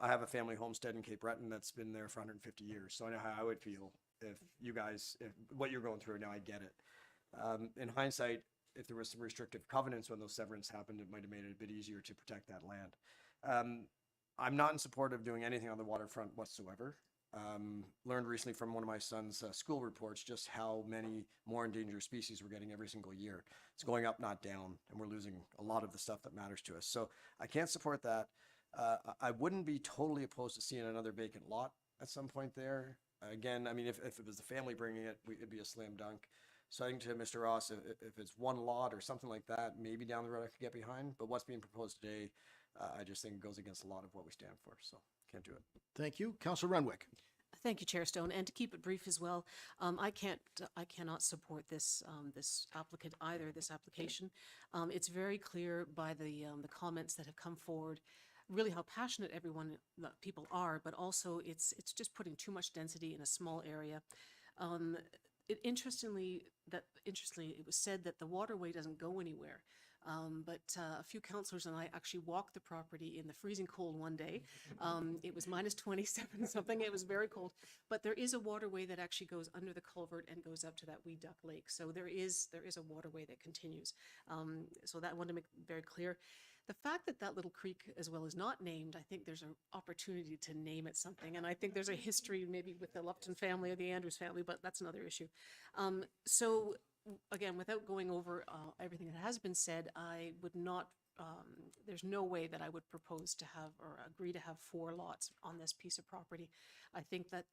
I have a family homestead in Cape Breton that's been there for 150 years. So I know how I would feel if what you're going through now, I get it. In hindsight, if there was some restrictive covenants when those severance happened, it might have made it a bit easier to protect that land. I'm not in support of doing anything on the waterfront whatsoever. Learned recently from one of my son's school reports just how many more endangered species we're getting every single year. It's going up, not down, and we're losing a lot of the stuff that matters to us. So I can't support that. I wouldn't be totally opposed to seeing another vacant lot at some point there. Again, I mean, if it was the family bringing it, it'd be a slam dunk. So I think to Mr. Ross, if it's one lot or something like that, maybe down the road I could get behind. But what's being proposed today, I just think goes against a lot of what we stand for. So can't do it. Thank you. Councillor Renwick. Thank you, Chair Stone. And to keep it brief as well, I cannot support this applicant either. This application, it's very clear by the comments that have come forward, really how passionate people are, but also it's just putting too much density in a small area. Interestingly, it was said that the waterway doesn't go anywhere. But a few councillors and I actually walked the property in the freezing cold one day. It was minus 27 something. It was very cold. But there is a waterway that actually goes under the culvert and goes up to that Wee Duck Lake. So there is a waterway that continues. So that I wanted to make very clear. The fact that that little creek as well is not named, I think there's an opportunity to name it something. And I think there's a history maybe with the Lupton family or the Andrews family, but that's another issue. So again, without going over everything that has been said, I would not, there's no way that I would propose to have or agree to have 4 lots on this piece of property. I think that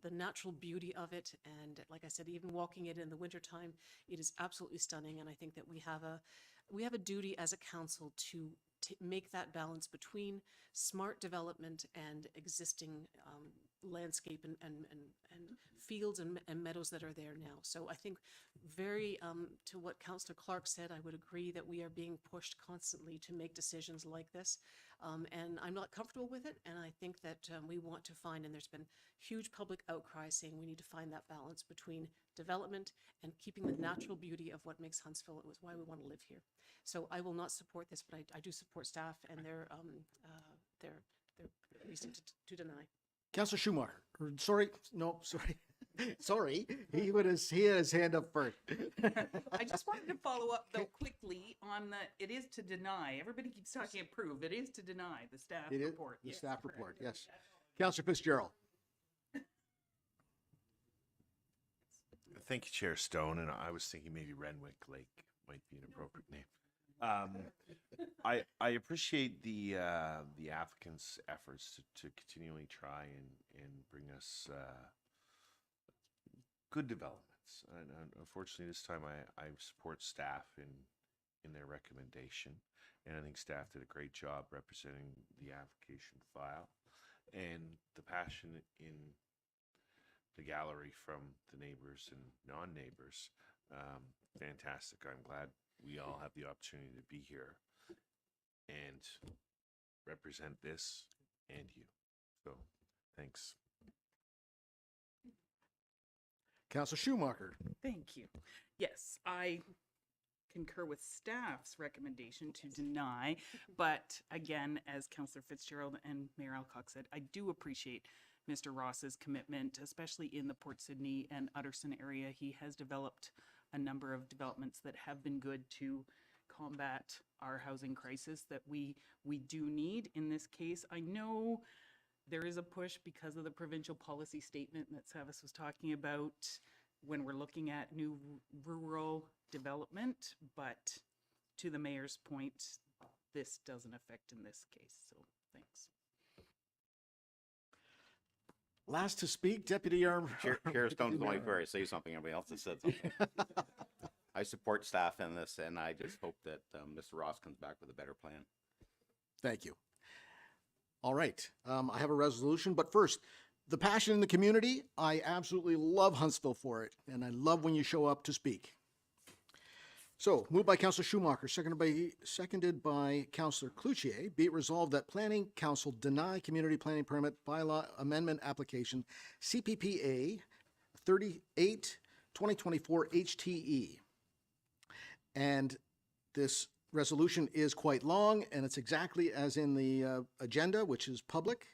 the natural beauty of it, and like I said, even walking it in the wintertime, it is absolutely stunning. And I think that we have a duty as a council to make that balance between smart development and existing landscape and fields and meadows that are there now. So I think very, to what Councillor Clark said, I would agree that we are being pushed constantly to make decisions like this. And I'm not comfortable with it. And I think that we want to find, and there's been huge public outcry saying we need to find that balance between development and keeping the natural beauty of what makes Huntsville. It was why we want to live here. So I will not support this, but I do support staff and their reason to deny. Councillor Schumacher, or sorry, no, sorry. Sorry, he had his hand up first. I just wanted to follow up though quickly on it is to deny. Everybody keeps talking approve. It is to deny the staff It is report. the Yes, staff correct. report, yes. Councillor Fitzgerald. Thank you, Chair Stone, and I was thinking maybe Renwick Lake might be an appropriate name. I appreciate the applicant's efforts to continually try and bring us good developments. And unfortunately, this time I support staff in their recommendation, and I think staff did a great job representing the application file and the passion in the gallery from the neighbors and non-neighbors. Fantastic. I'm glad we all have the opportunity to be here and represent this and you. So, thanks. Councillor Schumacher. Thank you. Yes, I concur with staff's recommendation to deny, but again, as Councillor Fitzgerald and Mayor Alcock said, I do appreciate Mr. Ross's commitment, especially in the Port Sydney and Utterson area. He has developed a number of developments that have been good to combat our housing crisis that we do need in this case. I know there is a push because of the provincial policy statement that Savis was talking about when we're looking at new rural development, but to the mayor's point, this doesn't affect in this case, so thanks. Last to speak, Deputy Chair Stone's going before I say something, everybody else has said something. I support staff in this, and I just hope that Mr. Ross comes back with a better plan. Thank you. All right, I have a resolution, but first, the passion in the community. I absolutely love Huntsville for it, and I love when you show up to speak. So, moved by Councillor Schumacher, seconded by Councillor Cloutier, be it resolved that Planning Council deny community planning permit bylaw amendment application CPPA 38 2024 HTE. And this resolution is quite long, and it's exactly as in the agenda, which is public.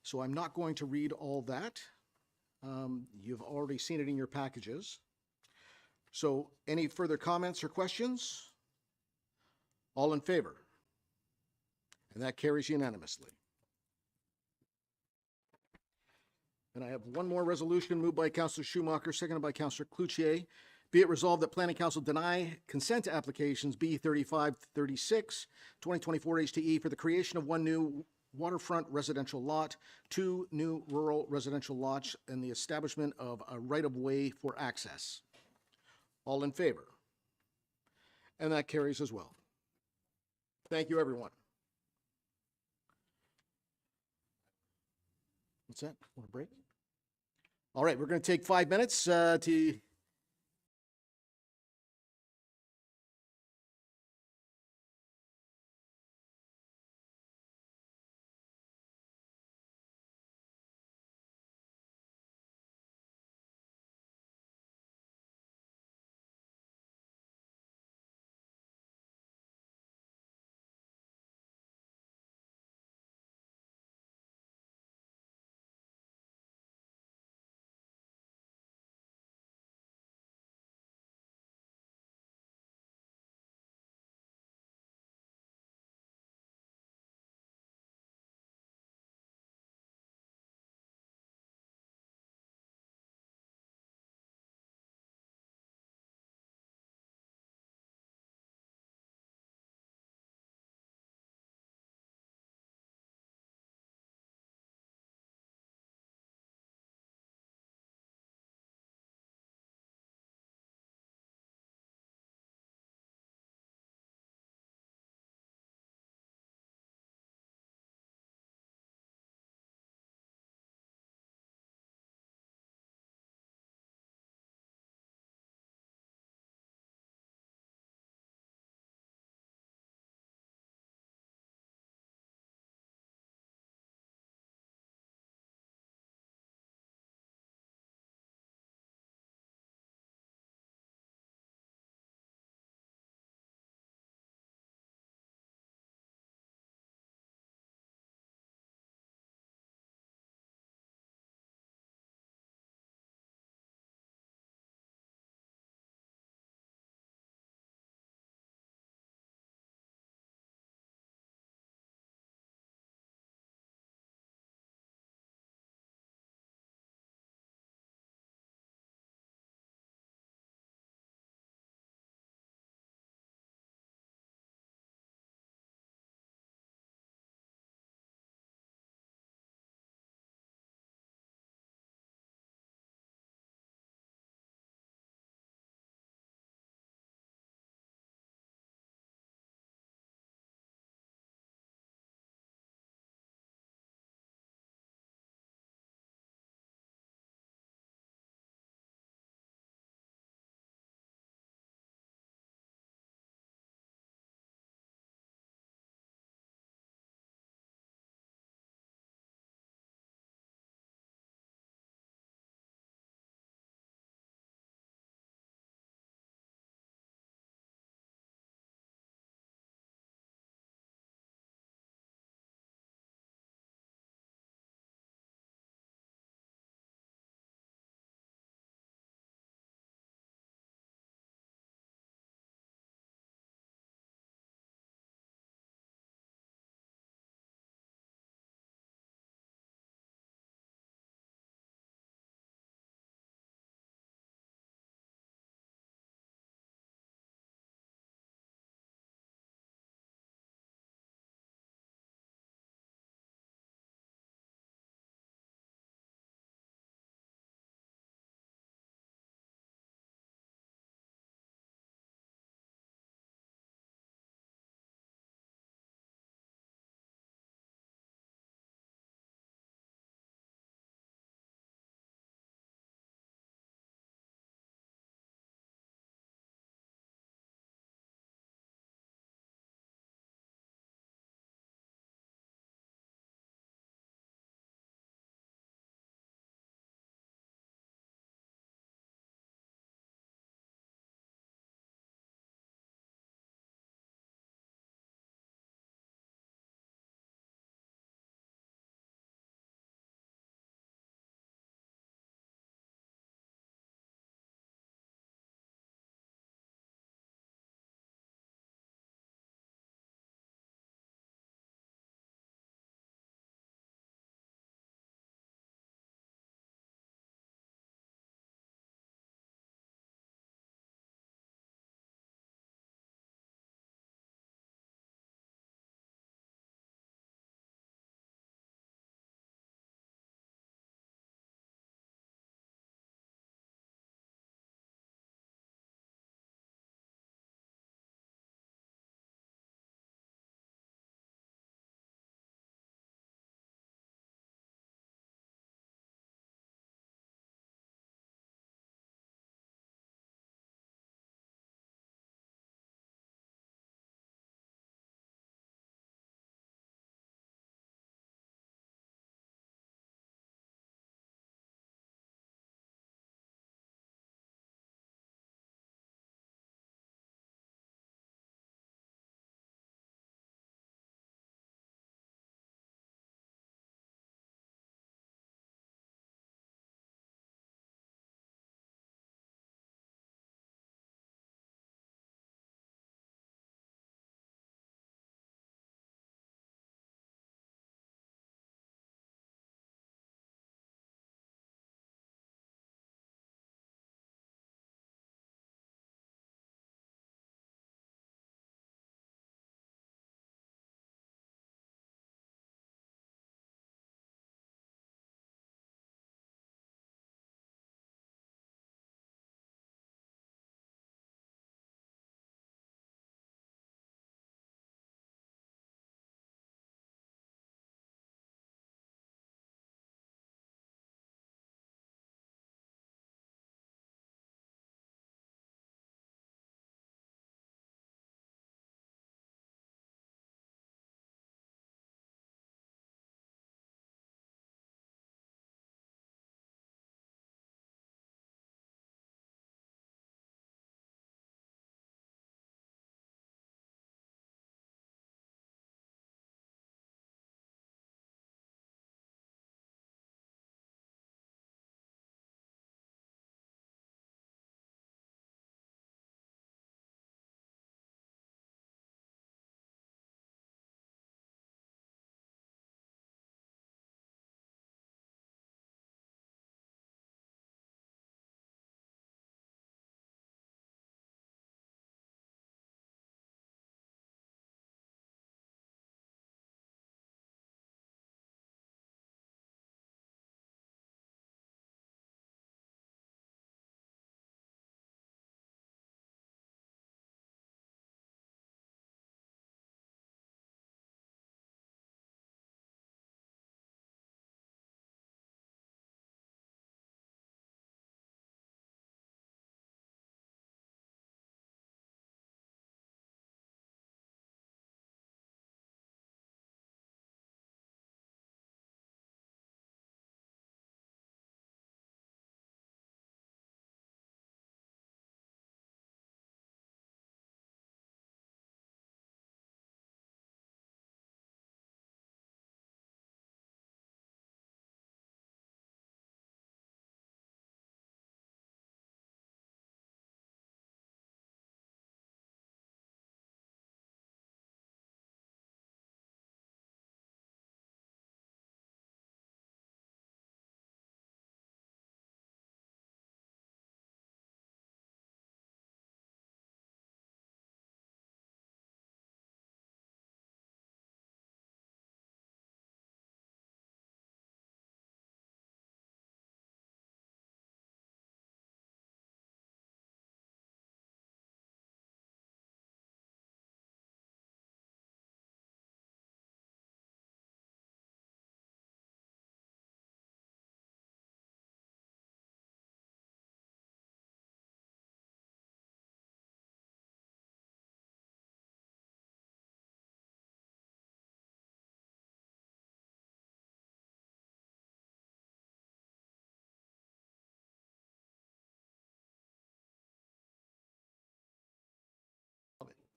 So I'm not going to read all that. You've already seen it in your packages. So any further comments or questions? All in favor? And that carries unanimously. And I have one more resolution moved by Councillor Schumacher, seconded by Councillor Cloutier. Be it resolved that Planning Council deny consent to applications B3536 2024 HTE for the creation of one new waterfront residential lot, 2 new rural residential lots, and the establishment of a right-of-way for access. All in favor? And that carries as well. Thank you, everyone. What's that? Want a break? All right, we're going to take 5 minutes to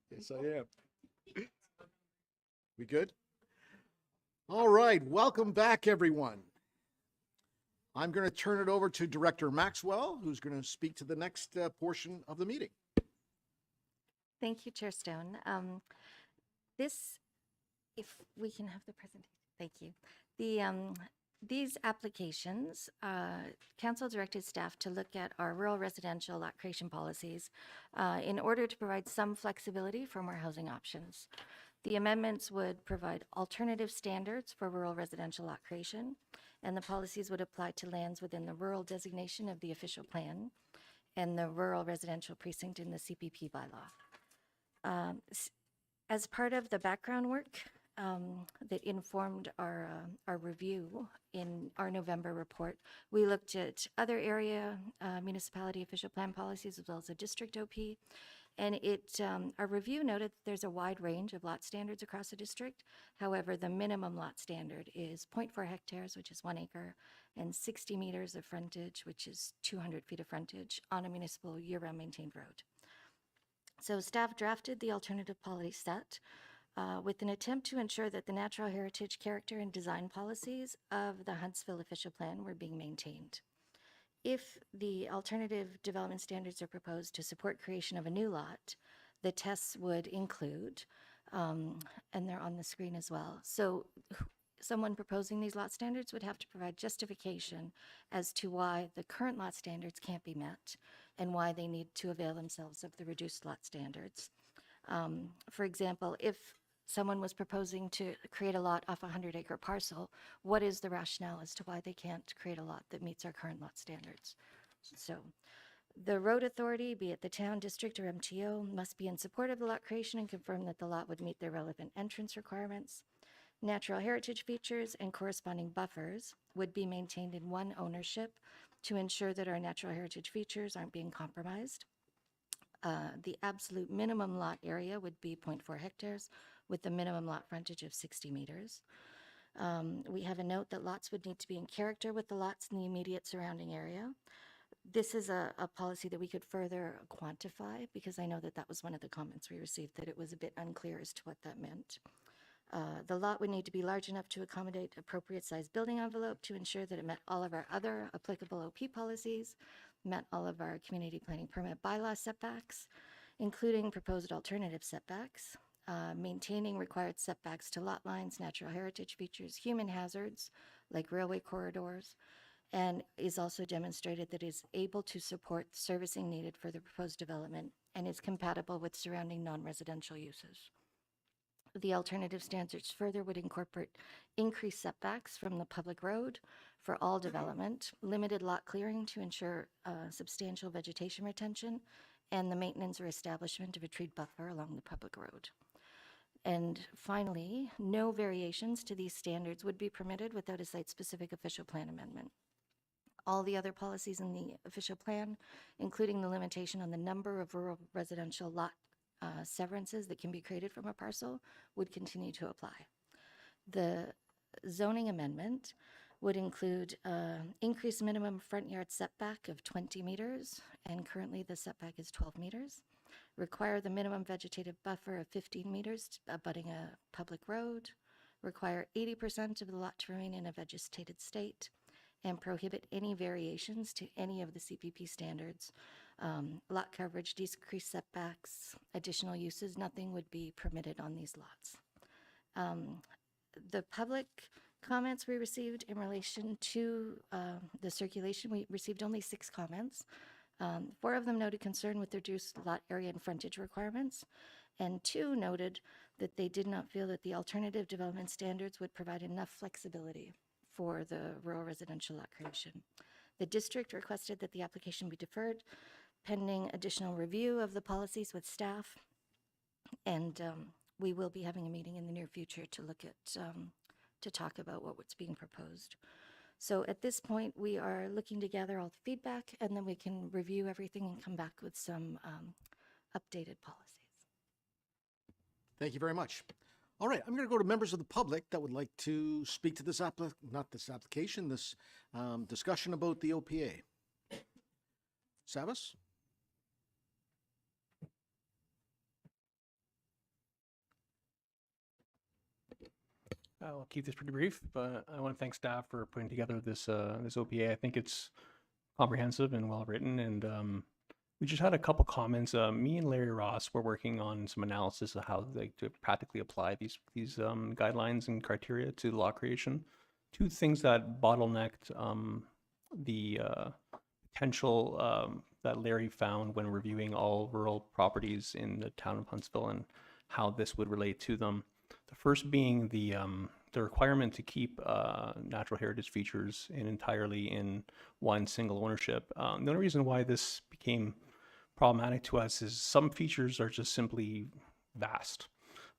Yes, I am. We good? All right, welcome back, everyone. I'm going to turn it over to Director Maxwell, who's going to speak to the next portion of the meeting. Thank you, Chair Stone. If we can have the presentation, thank you. These applications, Council directed staff to look at our rural residential lot creation policies in order to provide some flexibility for more housing options. The amendments would provide alternative standards for rural residential lot creation, and the policies would apply to lands within the rural designation of the official plan and the rural residential precinct in the CPP bylaw. As part of the background work that informed our review in our November report, we looked at other area municipality official plan policies as well as a district OP. And our review noted that there's a wide range of lot standards across the district. However, the minimum lot standard is 0.4 hectares, which is 1 acre, and 60 meters of frontage, which is 200 feet of frontage on a municipal year-round maintained road. So staff drafted the alternative policy set with an attempt to ensure that the natural heritage character and design policies of the Huntsville official plan were being maintained. If the alternative development standards are proposed to support creation of a new lot, the tests would include, and they're on the screen as well. So someone proposing these lot standards would have to provide justification as to why the current lot standards can't be met and why they need to avail themselves of the reduced lot standards. For example, if someone was proposing to create a lot off a 100-acre parcel, what is the rationale as to why they can't create a lot that meets our current lot standards? So the road authority, be it the town, district, or MTO, must be in support of the lot creation and confirm that the lot would meet their relevant entrance requirements. Natural heritage features and corresponding buffers would be maintained in one ownership to ensure that our natural heritage features aren't being compromised. The absolute minimum lot area would be 0.4 hectares with the minimum lot frontage of 60 meters. We have a note that lots would need to be in character with the lots in the immediate surrounding area. This is a policy that we could further quantify because I know that that was one of the comments we received, that it was a bit unclear as to what that meant. The lot would need to be large enough to accommodate appropriate sized building envelope to ensure that it met all of our other applicable OP policies, met all of our community planning permit bylaw setbacks, including proposed alternative setbacks, maintaining required setbacks to lot lines, natural heritage features, human hazards like railway corridors, and is also demonstrated that it is able to support the servicing needed for the proposed development and is compatible with surrounding non-residential uses. The alternative standards further would incorporate increased setbacks from the public road for all development, limited lot clearing to ensure substantial vegetation retention, and the maintenance or establishment of a tree buffer along the public road. And finally, no variations to these standards would be permitted without a site-specific official plan amendment. All the other policies in the official plan, including the limitation on the number of rural residential lot severances that can be created from a parcel, would continue to apply. The zoning amendment would include increased minimum front yard setback of 20 meters, and currently the setback is 12 meters. Require the minimum vegetative buffer of 15 meters abutting a public road. Require 80% of the lot to remain in a vegetated state, and prohibit any variations to any of the CPP standards. Lot coverage, decreased setbacks, additional uses, nothing would be permitted on these lots. The public comments we received in relation to the circulation, we received only 6 comments. 4 of them noted concern with the reduced lot area and frontage requirements, and 2 noted that they did not feel that the alternative development standards would provide enough flexibility for the rural residential lot creation. The district requested that the application be deferred pending additional review of the policies with staff, and we will be having a meeting in the near future to look at, to talk about what's being proposed. So at this point, we are looking to gather all the feedback, and then we can review everything and come back with some updated policies. Thank you very much. All right, I'm going to go to members of the public that would like to speak to this application, this discussion about the OPA. Savas? I'll keep this pretty brief, but I want to thank staff for putting together this this OPA. I think it's comprehensive and well written, and we just had a couple comments. Me and Larry Ross were working on some analysis of how to practically apply these guidelines and criteria to lot creation. Two things that bottlenecked the potential that Larry found when reviewing all rural properties in the town of Huntsville and how this would relate to them. The first being the requirement to keep natural heritage features entirely in one single ownership. The only reason why this became problematic to us is some features are just simply vast.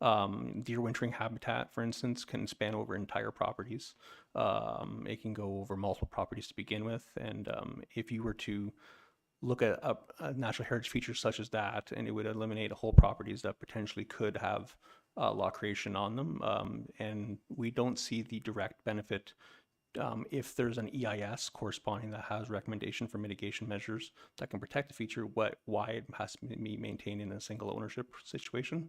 Deer wintering habitat, for instance, can span over entire properties. It can go over multiple properties to begin with, and if you were to look at a natural heritage feature such as that, and it would eliminate whole properties that potentially could have lot creation on them, and we don't see the direct benefit if there's an EIS corresponding that has recommendation for mitigation measures that can protect the feature, why it has to be maintained in a single ownership situation.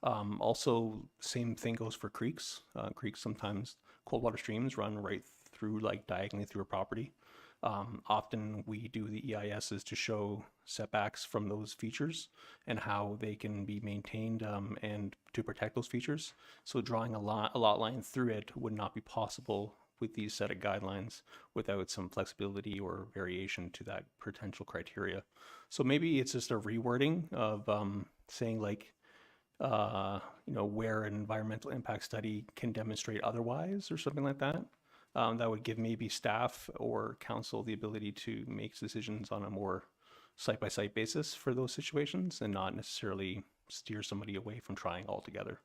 Also, same thing goes for creeks. Creeks, sometimes cold water streams run right through, like diagonally through a property. Often we do the EISs to show setbacks from those features and how they can be maintained and to protect those features. So drawing a lot line through it would not be possible with these set of guidelines without some flexibility or variation to that potential criteria. So maybe it's just a rewording of saying like, where an environmental impact study can demonstrate otherwise or something like that. That would give maybe staff or council the ability to make decisions on a more site-by-site basis for those situations and not necessarily steer somebody away from trying altogether.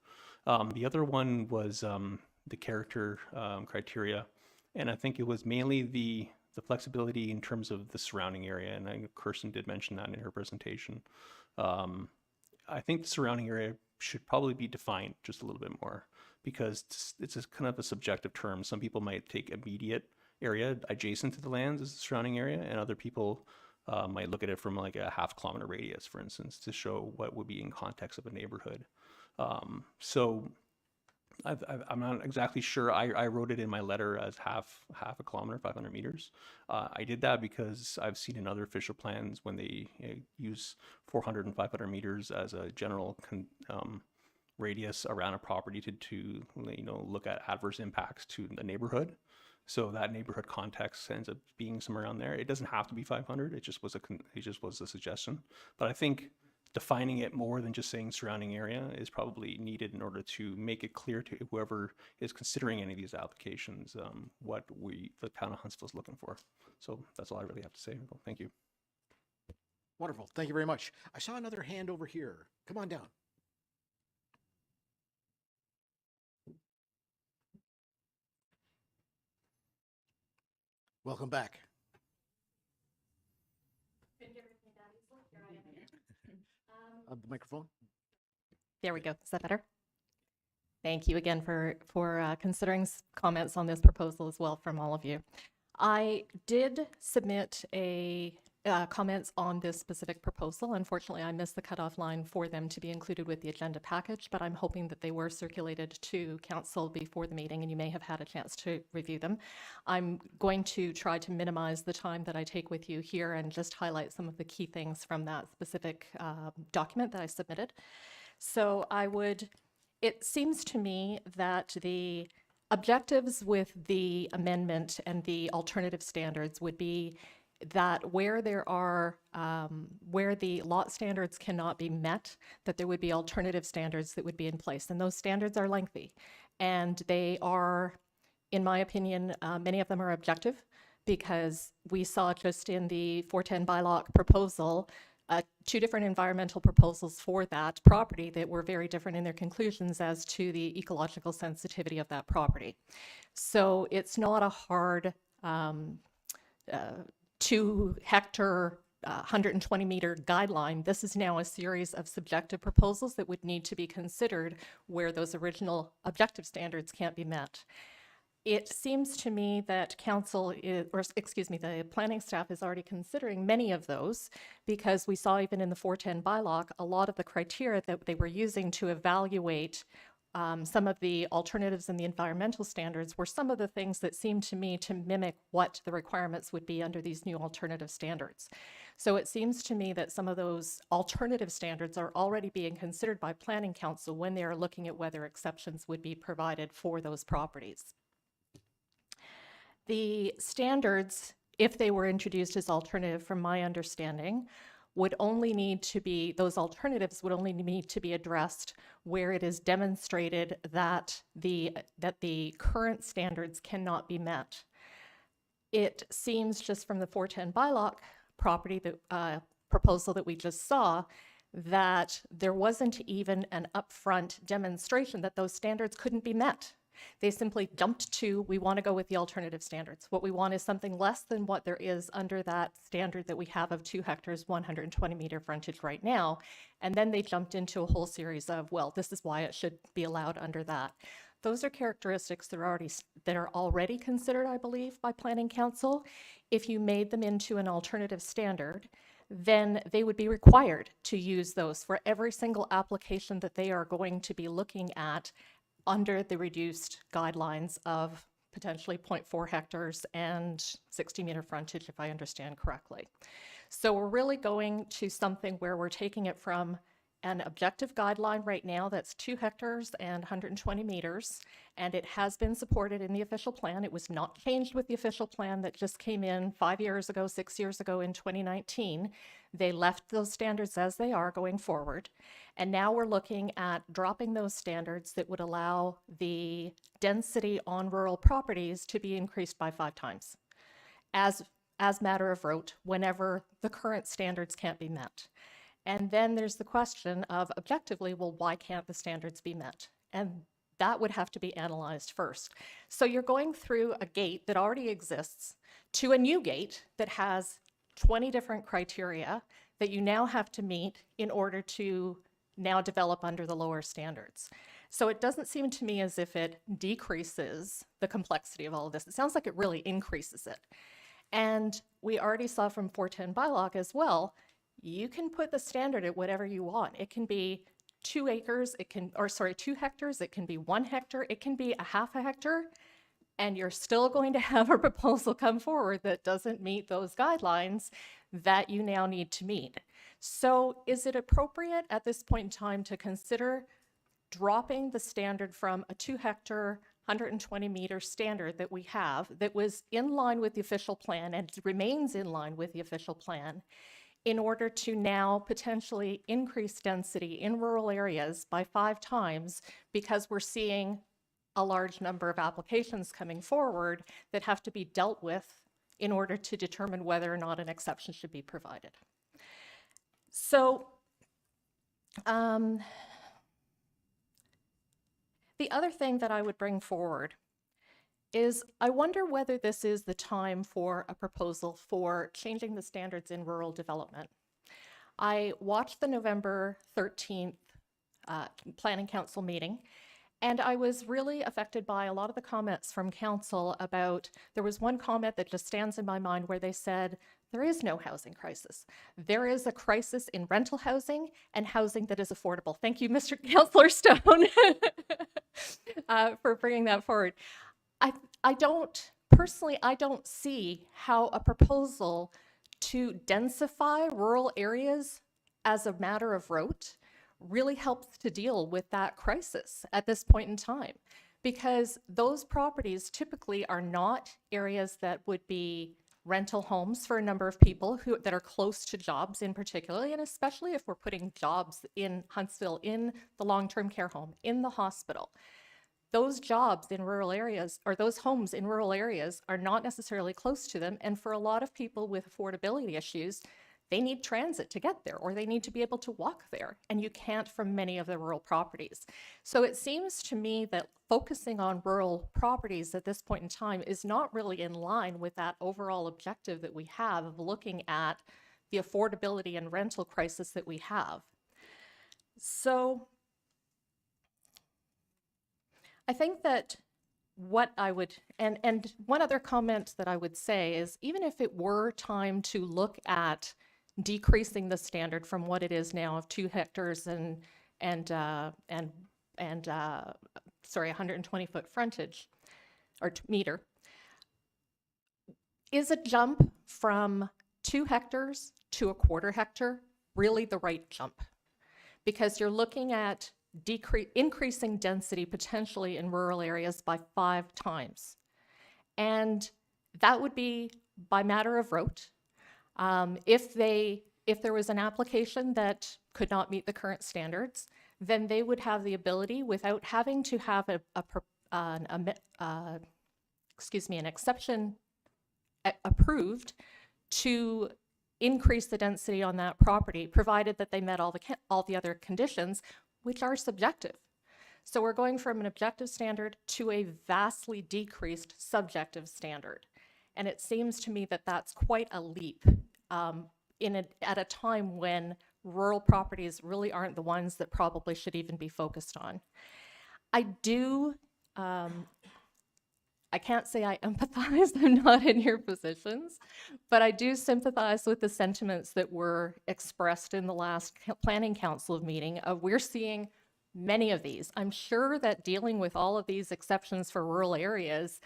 The other one was the character criteria, and I think it was mainly the flexibility in terms of the surrounding area, and I think Kirsten did mention that in her presentation. I think the surrounding area should probably be defined just a little bit more, because it's a kind of a subjective term. Some people might take immediate area adjacent to the lands as the surrounding area, and other people might look at it from like a half-kilometer radius, for instance, to show what would be in context of a neighborhood. So I'm not exactly sure. I wrote it in my letter as half a kilometer, 500 meters. I did that because I've seen in other official plans when they use 400 and 500 meters as a general radius around a property to look at adverse impacts to the neighborhood. So that neighborhood context ends up being somewhere around there. It doesn't have to be 500. It just was a suggestion. But I think defining it more than just saying surrounding area is probably needed in order to make it clear to whoever is considering any of these applications what the town of Huntsville is looking for. So that's all I really have to say. Thank you. Wonderful. Thank you very much. I saw another hand over here. Come on down. Welcome back. The microphone. There we go. Is that better? Thank you again for considering comments on this proposal as well from all of you. I did submit comments on this specific proposal. Unfortunately, I missed the cutoff line for them to be included with the agenda package, but I'm hoping that they were circulated to council before the meeting and you may have had a chance to review them. I'm going to try to minimize the time that I take with you here and just highlight some of the key things from that specific document that I submitted. So it seems to me that the objectives with the amendment and the alternative standards would be that where the lot standards cannot be met, that there would be alternative standards that would be in place. And those standards are lengthy. And they are, in my opinion, many of them are objective, because we saw just in the 410 bylaw proposal, 2 different environmental proposals for that property that were very different in their conclusions as to the ecological sensitivity of that property. So it's not a hard 2-hectare, 120-meter guideline. This is now a series of subjective proposals that would need to be considered where those original objective standards can't be met. It seems to me that the planning staff is already considering many of those, because we saw even in the 410 bylaw, a lot of the criteria that they were using to evaluate some of the alternatives in the environmental standards were some of the things that seemed to me to mimic what the requirements would be under these new alternative standards. So it seems to me that some of those alternative standards are already being considered by Planning Council when they are looking at whether exceptions would be provided for those properties. The standards, if they were introduced as alternative, from my understanding, would only need to be, those alternatives would only need to be addressed where it is demonstrated that the current standards cannot be met. It seems just from the 410 bylaw property that proposal that we just saw that there wasn't even an upfront demonstration that those standards couldn't be met. They simply jumped to, we want to go with the alternative standards. What we want is something less than what there is under that standard that we have of 2 hectares, 120 meter frontage right now. And then they jumped into a whole series of, well, this is why it should be allowed under that. Those are characteristics that are already considered, I believe, by Planning Council. If you made them into an alternative standard, then they would be required to use those for every single application that they are going to be looking at under the reduced guidelines of potentially 0.4 hectares and 60 meter frontage, if I understand correctly. So we're really going to something where we're taking it from an objective guideline right now that's 2 hectares and 120 meters, and it has been supported in the official plan. It was not changed with the official plan that just came in 5 years ago, 6 years ago in 2019. They left those standards as they are going forward. And now we're looking at dropping those standards that would allow the density on rural properties to be increased by 5 times as matter of rote whenever the current standards can't be met. And then there's the question of objectively, well, why can't the standards be met? And that would have to be analyzed first. So you're going through a gate that already exists to a new gate that has 20 different criteria that you now have to meet in order to now develop under the lower standards. So it doesn't seem to me as if it decreases the complexity of all of this. It sounds like it really increases it. And we already saw from 410 bylaw as well, you can put the standard at whatever you want. It can be 2 acres, 2 hectares, it can be 1 hectare, it can be a half a hectare, and you're still going to have a proposal come forward that doesn't meet those guidelines that you now need to meet. So is it appropriate at this point in time to consider dropping the standard from a 2 hectare, 120 meter standard that we have that was in line with the official plan and remains in line with the official plan in order to now potentially increase density in rural areas by 5 times because we're seeing a large number of applications coming forward that have to be dealt with in order to determine whether or not an exception should be provided. So the other thing that I would bring forward is I wonder whether this is the time for a proposal for changing the standards in rural development. I watched the November 13th Planning Council meeting, and I was really affected by a lot of the comments from council about, there was one comment that just stands in my mind where they said, there is no housing crisis. There is a crisis in rental housing and housing that is affordable. Thank you, Mr. Councillor Stone, for bringing that forward. I don't see how a proposal to densify rural areas as a matter of rote really helps to deal with that crisis at this point in time, because those properties typically are not areas that would be rental homes for a number of people that are close to jobs in particular, and especially if we're putting jobs in Huntsville, in the long-term care home, in the hospital. Those jobs in rural areas, or those homes in rural areas, are not necessarily close to them. And for a lot of people with affordability issues, they need transit to get there, or they need to be able to walk there. And you can't from many of the rural properties. So it seems to me that focusing on rural properties at this point in time is not really in line with that overall objective that we have of looking at the affordability and rental crisis that we have. So I think that what I would, and one other comment that I would say is, even if it were time to look at decreasing the standard from what it is now of 2 hectares and 120-foot frontage or meter, is a jump from 2 hectares to a 1/4 hectare really the right jump? Because you're looking at increasing density potentially in rural areas by 5 times. And that would be by matter of rote. If there was an application that could not meet the current standards, then they would have the ability, without having to have an exception approved, to increase the density on that property, provided that they met all the other conditions, which are subjective. So we're going from an objective standard to a vastly decreased subjective standard. And it seems to me that that's quite a leap at a time when rural properties really aren't the ones that probably should even be focused on. I do, I can't say I empathize, I'm not in your positions, but I do sympathize with the sentiments that were expressed in the last Planning Council meeting. We're seeing many of these. I'm sure that dealing with all of these exceptions for rural areas,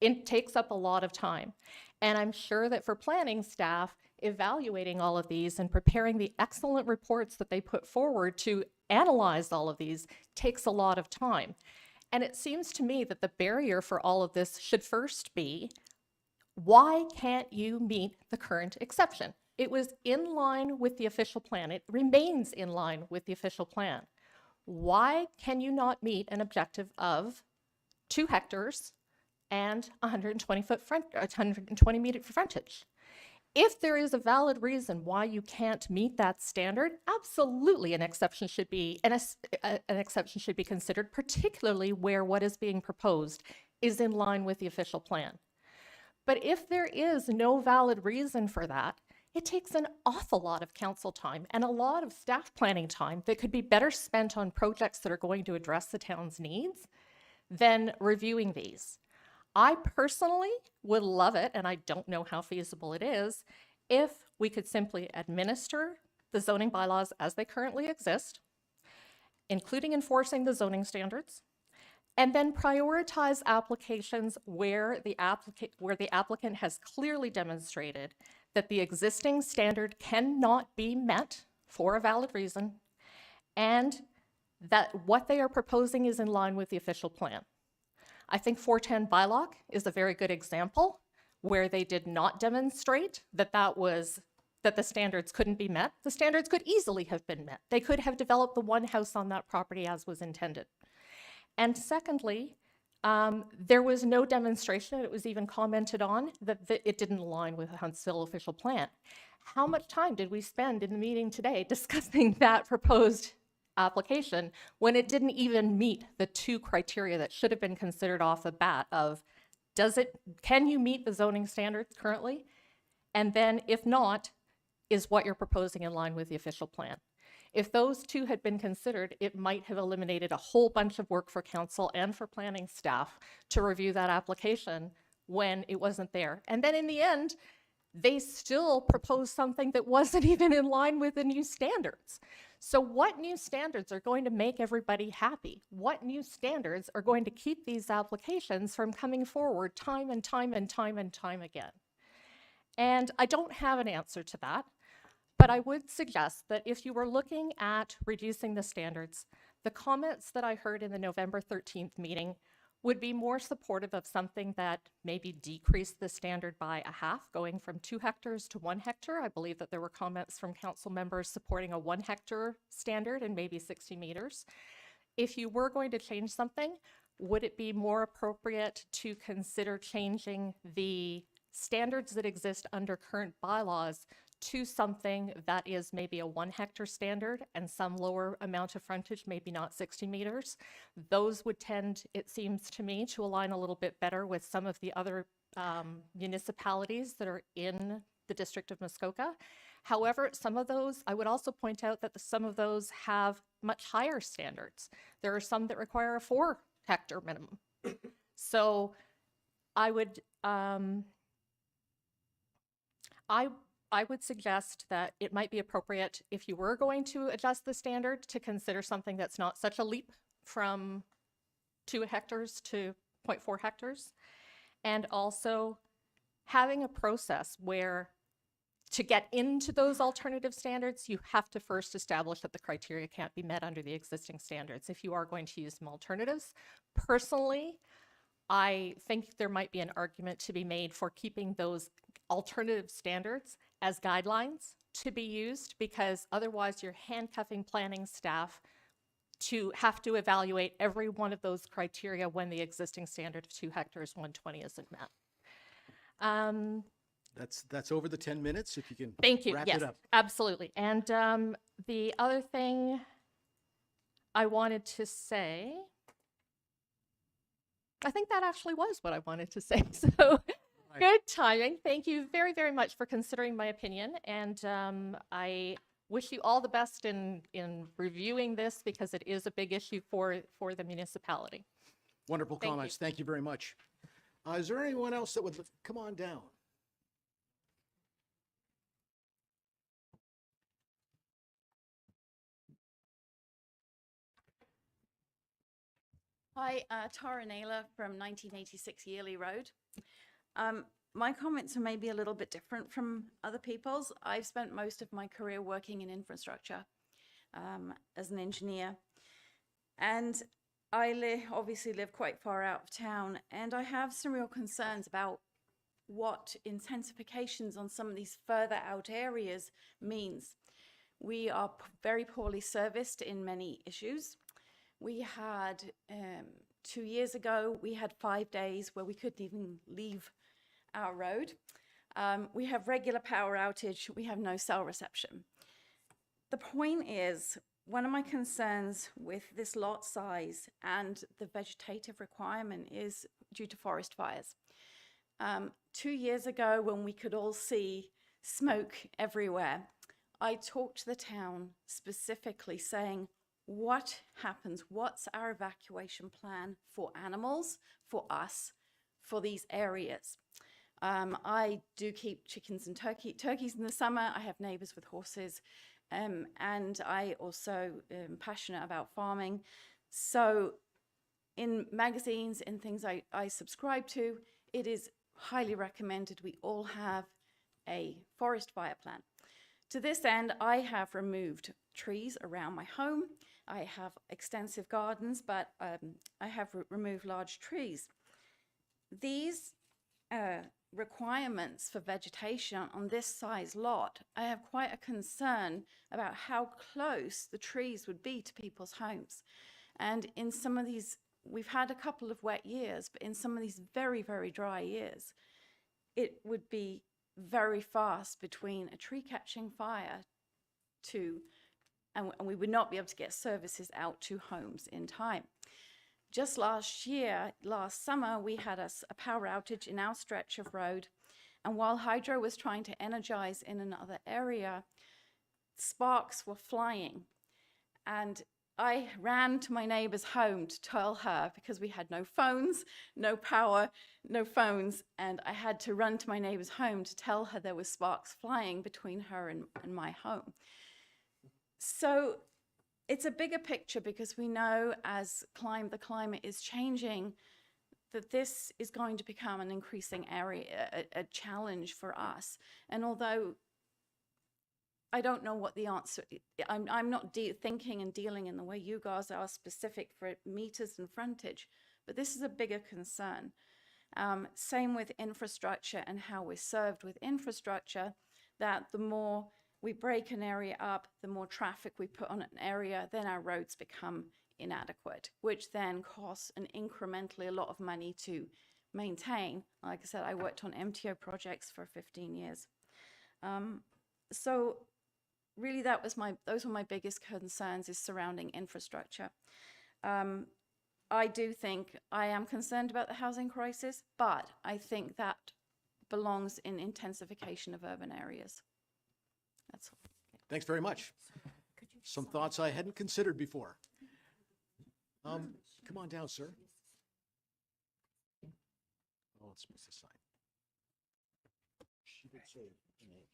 it takes up a lot of time. And I'm sure that for planning staff, evaluating all of these and preparing the excellent reports that they put forward to analyze all of these takes a lot of time. And it seems to me that the barrier for all of this should first be, why can't you meet the current exception? It was in line with the official plan. It remains in line with the official plan. Why can you not meet an objective of 2 hectares and 120 meter frontage? If there is a valid reason why you can't meet that standard, absolutely an exception should be considered, particularly where what is being proposed is in line with the official plan. But if there is no valid reason for that, it takes an awful lot of council time and a lot of staff planning time that could be better spent on projects that are going to address the town's needs than reviewing these. I personally would love it, and I don't know how feasible it is, if we could simply administer the zoning bylaws as they currently exist, including enforcing the zoning standards, and then prioritize applications where the applicant has clearly demonstrated that the existing standard cannot be met for a valid reason, and that what they are proposing is in line with the official plan. I think 410 Bylock is a very good example where they did not demonstrate that the standards couldn't be met. The standards could easily have been met. They could have developed the one house on that property as was intended. And secondly, there was no demonstration, it was even commented on, that it didn't align with the Huntsville official plan. How much time did we spend in the meeting today discussing that proposed application when it didn't even meet the 2 criteria that should have been considered off the bat of, can you meet the zoning standards currently? And then if not, is what you're proposing in line with the official plan? If those 2 had been considered, it might have eliminated a whole bunch of work for council and for planning staff to review that application when it wasn't there. And then in the end, they still proposed something that wasn't even in line with the new standards. So what new standards are going to make everybody happy? What new standards are going to keep these applications from coming forward time and time and time and time again? And I don't have an answer to that, but I would suggest that if you were looking at reducing the standards, the comments that I heard in the November 13th meeting would be more supportive of something that maybe decreased the standard by a half, going from 2 hectares to 1 hectare. I believe that there were comments from council members supporting a 1 hectare standard and maybe 60 meters. If you were going to change something, would it be more appropriate to consider changing the standards that exist under current bylaws to something that is maybe a 1 hectare standard and some lower amount of frontage, maybe not 60 meters. Those would tend, it seems to me, to align a little bit better with some of the other municipalities that are in the District of Muskoka. However, some of those, I would also point out that some of those have much higher standards. There are some that require a 4 hectare minimum. So I would, I would suggest that it might be appropriate, if you were going to adjust the standard, to consider something that's not such a leap from 2 hectares to 0.4 hectares. And also having a process where to get into those alternative standards, you have to first establish that the criteria can't be met under the existing standards if you are going to use some alternatives. Personally, I think there might be an argument to be made for keeping those alternative standards as guidelines to be used, because otherwise you're handcuffing planning staff to have to evaluate every one of those criteria when the existing standard of 2 hectares, 120 isn't met. That's over the 10 minutes, if you can Thank you. wrap Yes, it up. absolutely. And the other thing I wanted to say, I think that actually was what I wanted to say. So good timing. Thank you very, very much for considering my opinion. And I wish you all the best in reviewing this, because it is a big issue for the municipality. Wonderful Thank you. comments. Thank you very much. Is there anyone else that would come on down? Hi, Tara Naylor from 1986 Yearly Road. My comments are maybe a little bit different from other people's. I've spent most of my career working in infrastructure as an engineer. And I obviously live quite far out of town, and I have some real concerns about what intensifications on some of these further out areas means. We are very poorly serviced in many issues. We had, 2 years ago, we had 5 days where we couldn't even leave our road. We have regular power outage. We have no cell reception. The point is, one of my concerns with this lot size and the vegetative requirement is due to forest fires. 2 years ago, when we could all see smoke everywhere, I talked to the town specifically saying, what happens? What's our evacuation plan for animals, for us, for these areas? I do keep chickens and turkeys in the summer. I have neighbors with horses, and I also am passionate about farming. So in magazines and things I subscribe to, it is highly recommended we all have a forest fire plan. To this end, I have removed trees around my home. I have extensive gardens, but I have removed large trees. These requirements for vegetation on this size lot, I have quite a concern about how close the trees would be to people's homes. And in some of these, we've had a couple of wet years, but in some of these very, very dry years, it would be very fast between a tree catching fire and we would not be able to get services out to homes in time. Just last summer, we had a power outage in our stretch of road, and while Hydro was trying to energize in another area, sparks were flying. And I ran to my neighbor's home to tell her, because we had no phones, no power, no phones, and I had to run to my neighbor's home to tell her there were sparks flying between her and my home. So it's a bigger picture, because we know as the climate is changing, that this is going to become an increasing area, a challenge for us. And although I don't know what the answer, I'm not thinking and dealing in the way you guys are specific for meters and frontage, but this is a bigger concern. Same with infrastructure and how we're served with infrastructure, that the more we break an area up, the more traffic we put on an area, then our roads become inadequate, which then costs an incrementally a lot of money to maintain. Like I said, I worked on MTO projects for 15 years. So really those were my biggest concerns, is surrounding infrastructure. I do think I am concerned about the housing crisis, but I think that belongs in intensification of urban areas. That's all. Thanks very much. Some thoughts I hadn't considered before. Come on down, sir. Oh, it's supposed to sign. She did say her name.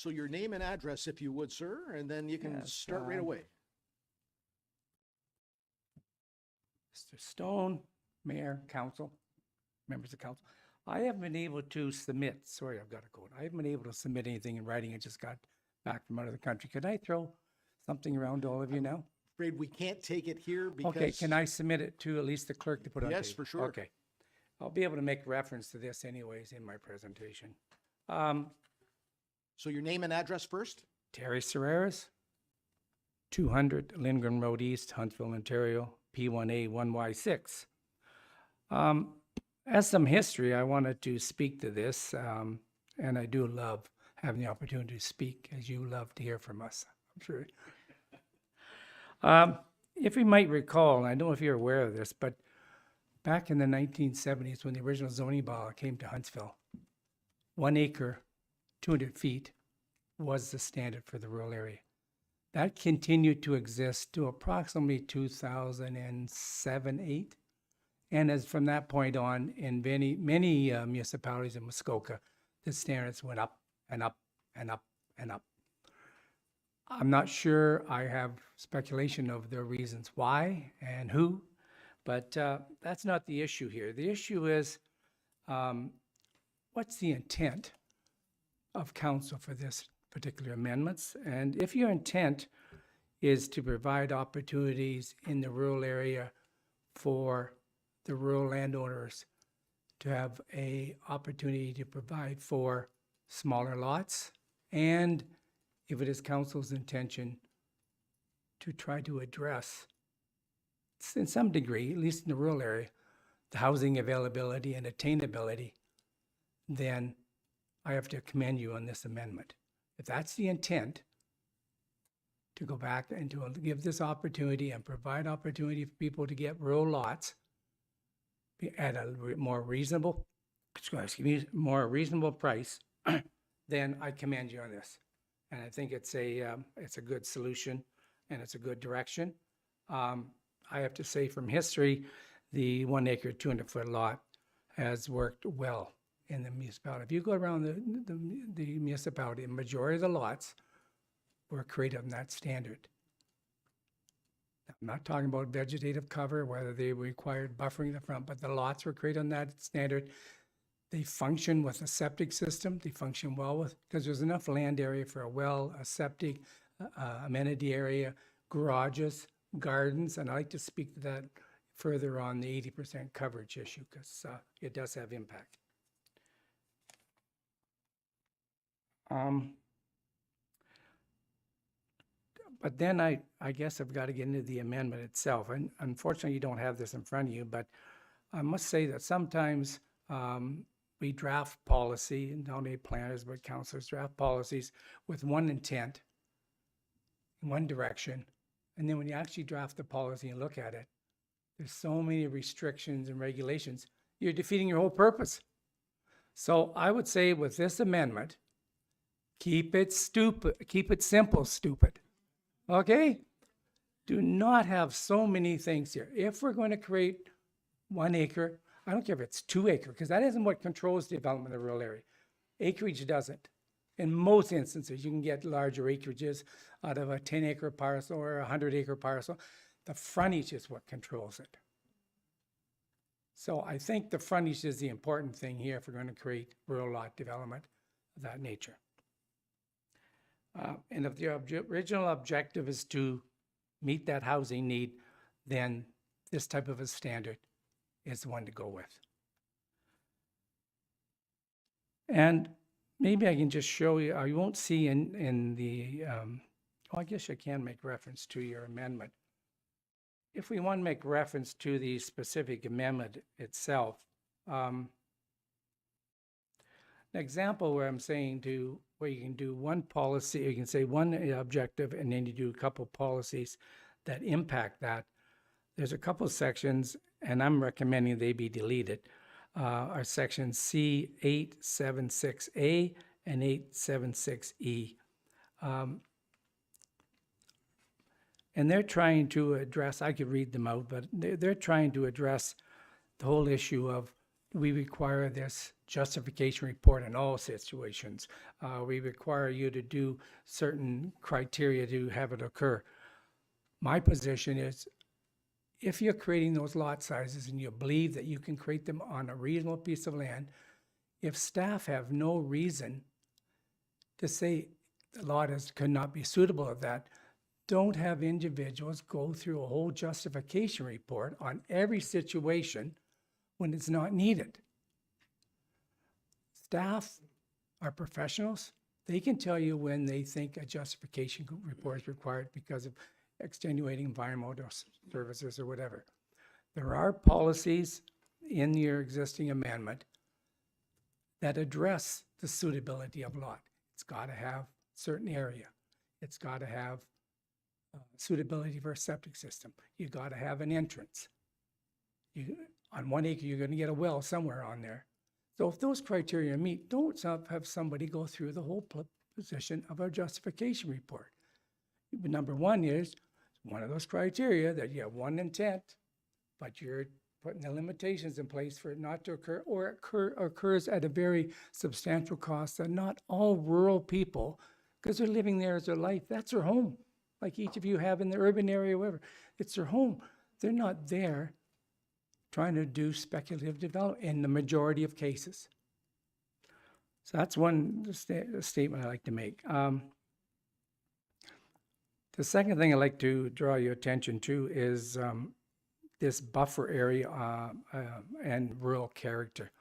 So your name and address, if you would, sir, and then you can Yes, start right away. Mr. Stone, Mayor, Council, members of council. I haven't been able to submit, sorry, I've got a code. I haven't been able to submit anything in writing. I just got back from out of the country. Could I throw something around to all of you now? Afraid we can't take it here because. Okay, can I submit it to at least the clerk to put on tape? Yes, for sure. Okay. I'll be able to make reference to this anyways in my presentation. So your name and address first? Terry Serreras, 200 Lindgren Road East, Huntsville, Ontario, P1A 1Y6. As some history, I wanted to speak to this, and I do love having the opportunity to speak, as you love to hear from us, I'm sure. If you might recall, and I don't know if you're aware of this, but back in the 1970s, when the original zoning bylaw came to Huntsville, 1 acre, 200 feet was the standard for the rural area. That continued to exist to approximately 2007-8. And as from that point on, in many municipalities in Muskoka, the standards went up and up and up and up. I'm not sure. I have speculation of the reasons why and who, but that's not the issue here. The issue is, what's the intent of council for this particular amendments? And if your intent is to provide opportunities in the rural area for the rural landowners to have a opportunity to provide for smaller lots, and if it is council's intention to try to address, in some degree, at least in the rural area, the housing availability and attainability, then I have to commend you on this amendment. If that's the intent, to go back and to give this opportunity and provide opportunity for people to get rural lots at a more reasonable price, then I commend you on this. And I think it's a good solution and it's a good direction. I have to say from history, the 1 acre, 200 foot lot has worked well in the municipality. If you go around the municipality, the majority of the lots were created on that standard. I'm not talking about vegetative cover, whether they required buffering in the front, but the lots were created on that standard. They function with a septic system. They function well with, because there's enough land area for a well, a septic, amenity area, garages, gardens, and I like to speak to that further on the 80% coverage issue, because it does have impact. But then I guess I've got to get into the amendment itself. And unfortunately, you don't have this in front of you, but I must say that sometimes we draft policy, and not only planners, but councilors draft policies with one intent, in one direction. And then when you actually draft the policy and look at it, there's so many restrictions and regulations, you're defeating your whole purpose. So I would say with this amendment, keep it simple, stupid. Okay? Do not have so many things here. If we're going to create 1 acre, I don't care if it's 2 acre, because that isn't what controls the development of the rural area. Acreage doesn't. In most instances, you can get larger acreages out of a 10 acre parcel or a 100 acre parcel. The frontage is what controls it. So I think the frontage is the important thing here if we're going to create rural lot development of that nature. And if the original objective is to meet that housing need, then this type of a standard is the one to go with. And maybe I can just show you, I won't see in the, well, I guess I can make reference to your amendment. If we want to make reference to the specific amendment itself, an example where I'm saying where you can do one policy, you can say one objective, and then you do a couple policies that impact that. There's a couple sections, and I'm recommending they be deleted, are sections C876A and 876E. And they're trying to address, I could read them out, but they're trying to address the whole issue of we require this justification report in all situations. We require you to do certain criteria to have it occur. My position is, if you're creating those lot sizes and you believe that you can create them on a reasonable piece of land, if staff have no reason to say the lot could not be suitable of that, don't have individuals go through a whole justification report on every situation when it's not needed. Staff are professionals. They can tell you when they think a justification report is required because of extenuating environmental services or whatever. There are policies in your existing amendment that address the suitability of lot. It's got to have certain area. It's got to have suitability for a septic system. You got to have an entrance. On 1 acre, you're going to get a well somewhere on there. So if those criteria meet, don't have somebody go through the whole position of a justification report. Number one is one of those criteria that you have one intent, but you're putting the limitations in place for it not to occur, or it occurs at a very substantial cost that not all rural people, because they're living there as their life, that's their home. Like each of you have in the urban area, wherever, it's their home. They're not there trying to do speculative development in the majority of cases. So that's one statement I like to make. The second thing I'd like to draw your attention to is this buffer area and rural character.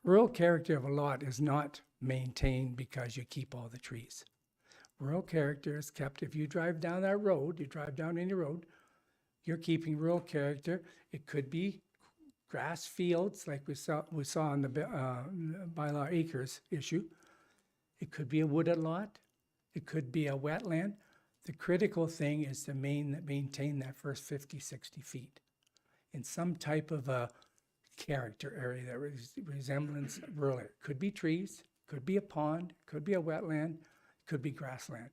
Rural character of a lot is not maintained because you keep all the trees. Rural character is kept, if you drive down that road, you drive down any road, you're keeping rural character. It could be grass fields like we saw on the bylaw acres issue. It could be a wooded lot. It could be a wetland. The critical thing is to maintain that first 50, 60 feet in some type of a character area that resemblance rural. It could be trees, could be a pond, could be a wetland, could be grassland.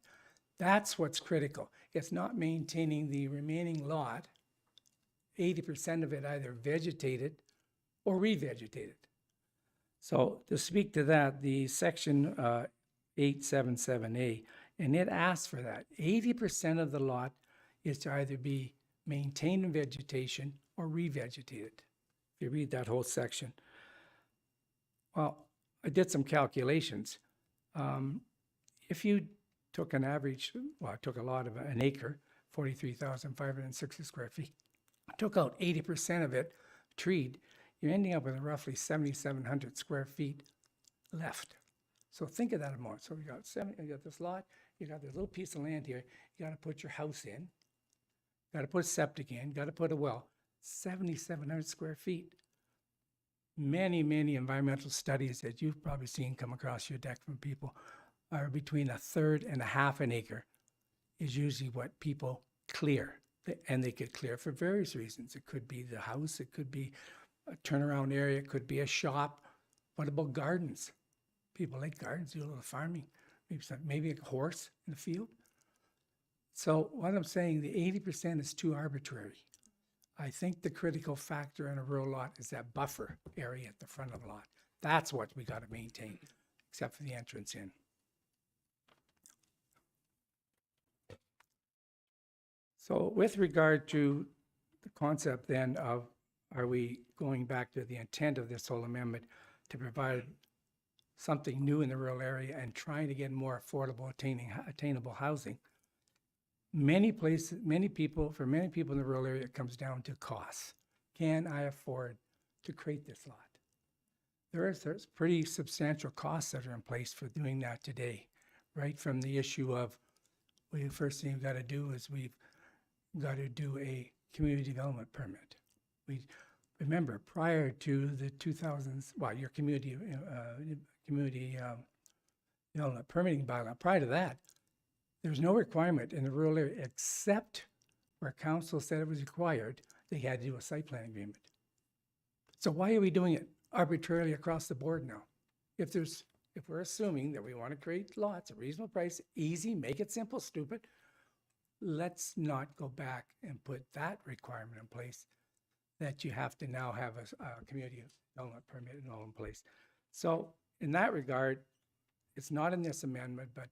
That's what's critical. It's not maintaining the remaining lot, 80% of it either vegetated or revegetated. So to speak to that, the section 877A, and it asks for that. 80% of the lot is to either be maintained in vegetation or revegetated. If you read that whole section. Well, I did some calculations. If you took an average, well, I took a lot of an acre, 43,560 square feet, took out 80% of it treed, you're ending up with roughly 7,700 square feet left. So think of that amount. So you got this lot, you got this little piece of land here, you got to put your house in, got to put septic in, got to put a well, 7,700 square feet. Many, many environmental studies that you've probably seen come across your deck from people are between a third and a half an acre is usually what people clear. And they could clear for various reasons. It could be the house, it could be a turnaround area, it could be a shop. What about gardens? People like gardens, do a little farming, maybe a horse in the field. So what I'm saying, the 80% is too arbitrary. I think the critical factor in a rural lot is that buffer area at the front of the lot. That's what we got to maintain, except for the entrance in. So with regard to the concept then of, are we going back to the intent of this whole amendment to provide something new in the rural area and trying to get more affordable, attainable housing? Many people in the rural area, it comes down to costs. Can I afford to create this lot? There's pretty substantial costs that are in place for doing that today, right from the issue of, well, the first thing we've got to do is we've got to do a community development permit. We remember prior to the 2000s, well, your community development permitting bylaw, prior to that, there's no requirement in the rural area except where council said it was required, they had to do a site plan agreement. So why are we doing it arbitrarily across the board now? If we're assuming that we want to create lots at reasonable price, easy, make it simple, stupid, let's not go back and put that requirement in place. that you have to now have a community development permit and all in place. So in that regard, it's not in this amendment, but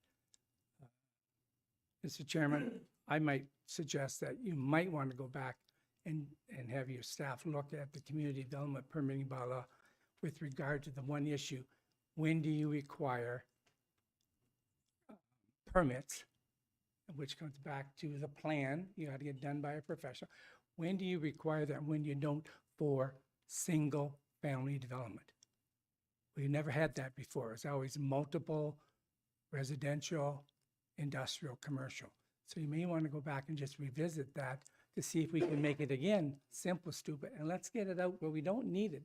Mr. Chairman, I might suggest that you might want to go back and have your staff look at the community development permitting bylaw with regard to the one issue. When do you require permits? Which comes back to the plan, you got to get done by a professional. When do you require that, when you don't, for single-family development? We never had that before. It's always multiple, residential, industrial, commercial. So you may want to go back and just revisit that to see if we can make it again, simple, stupid, and let's get it out where we don't need it.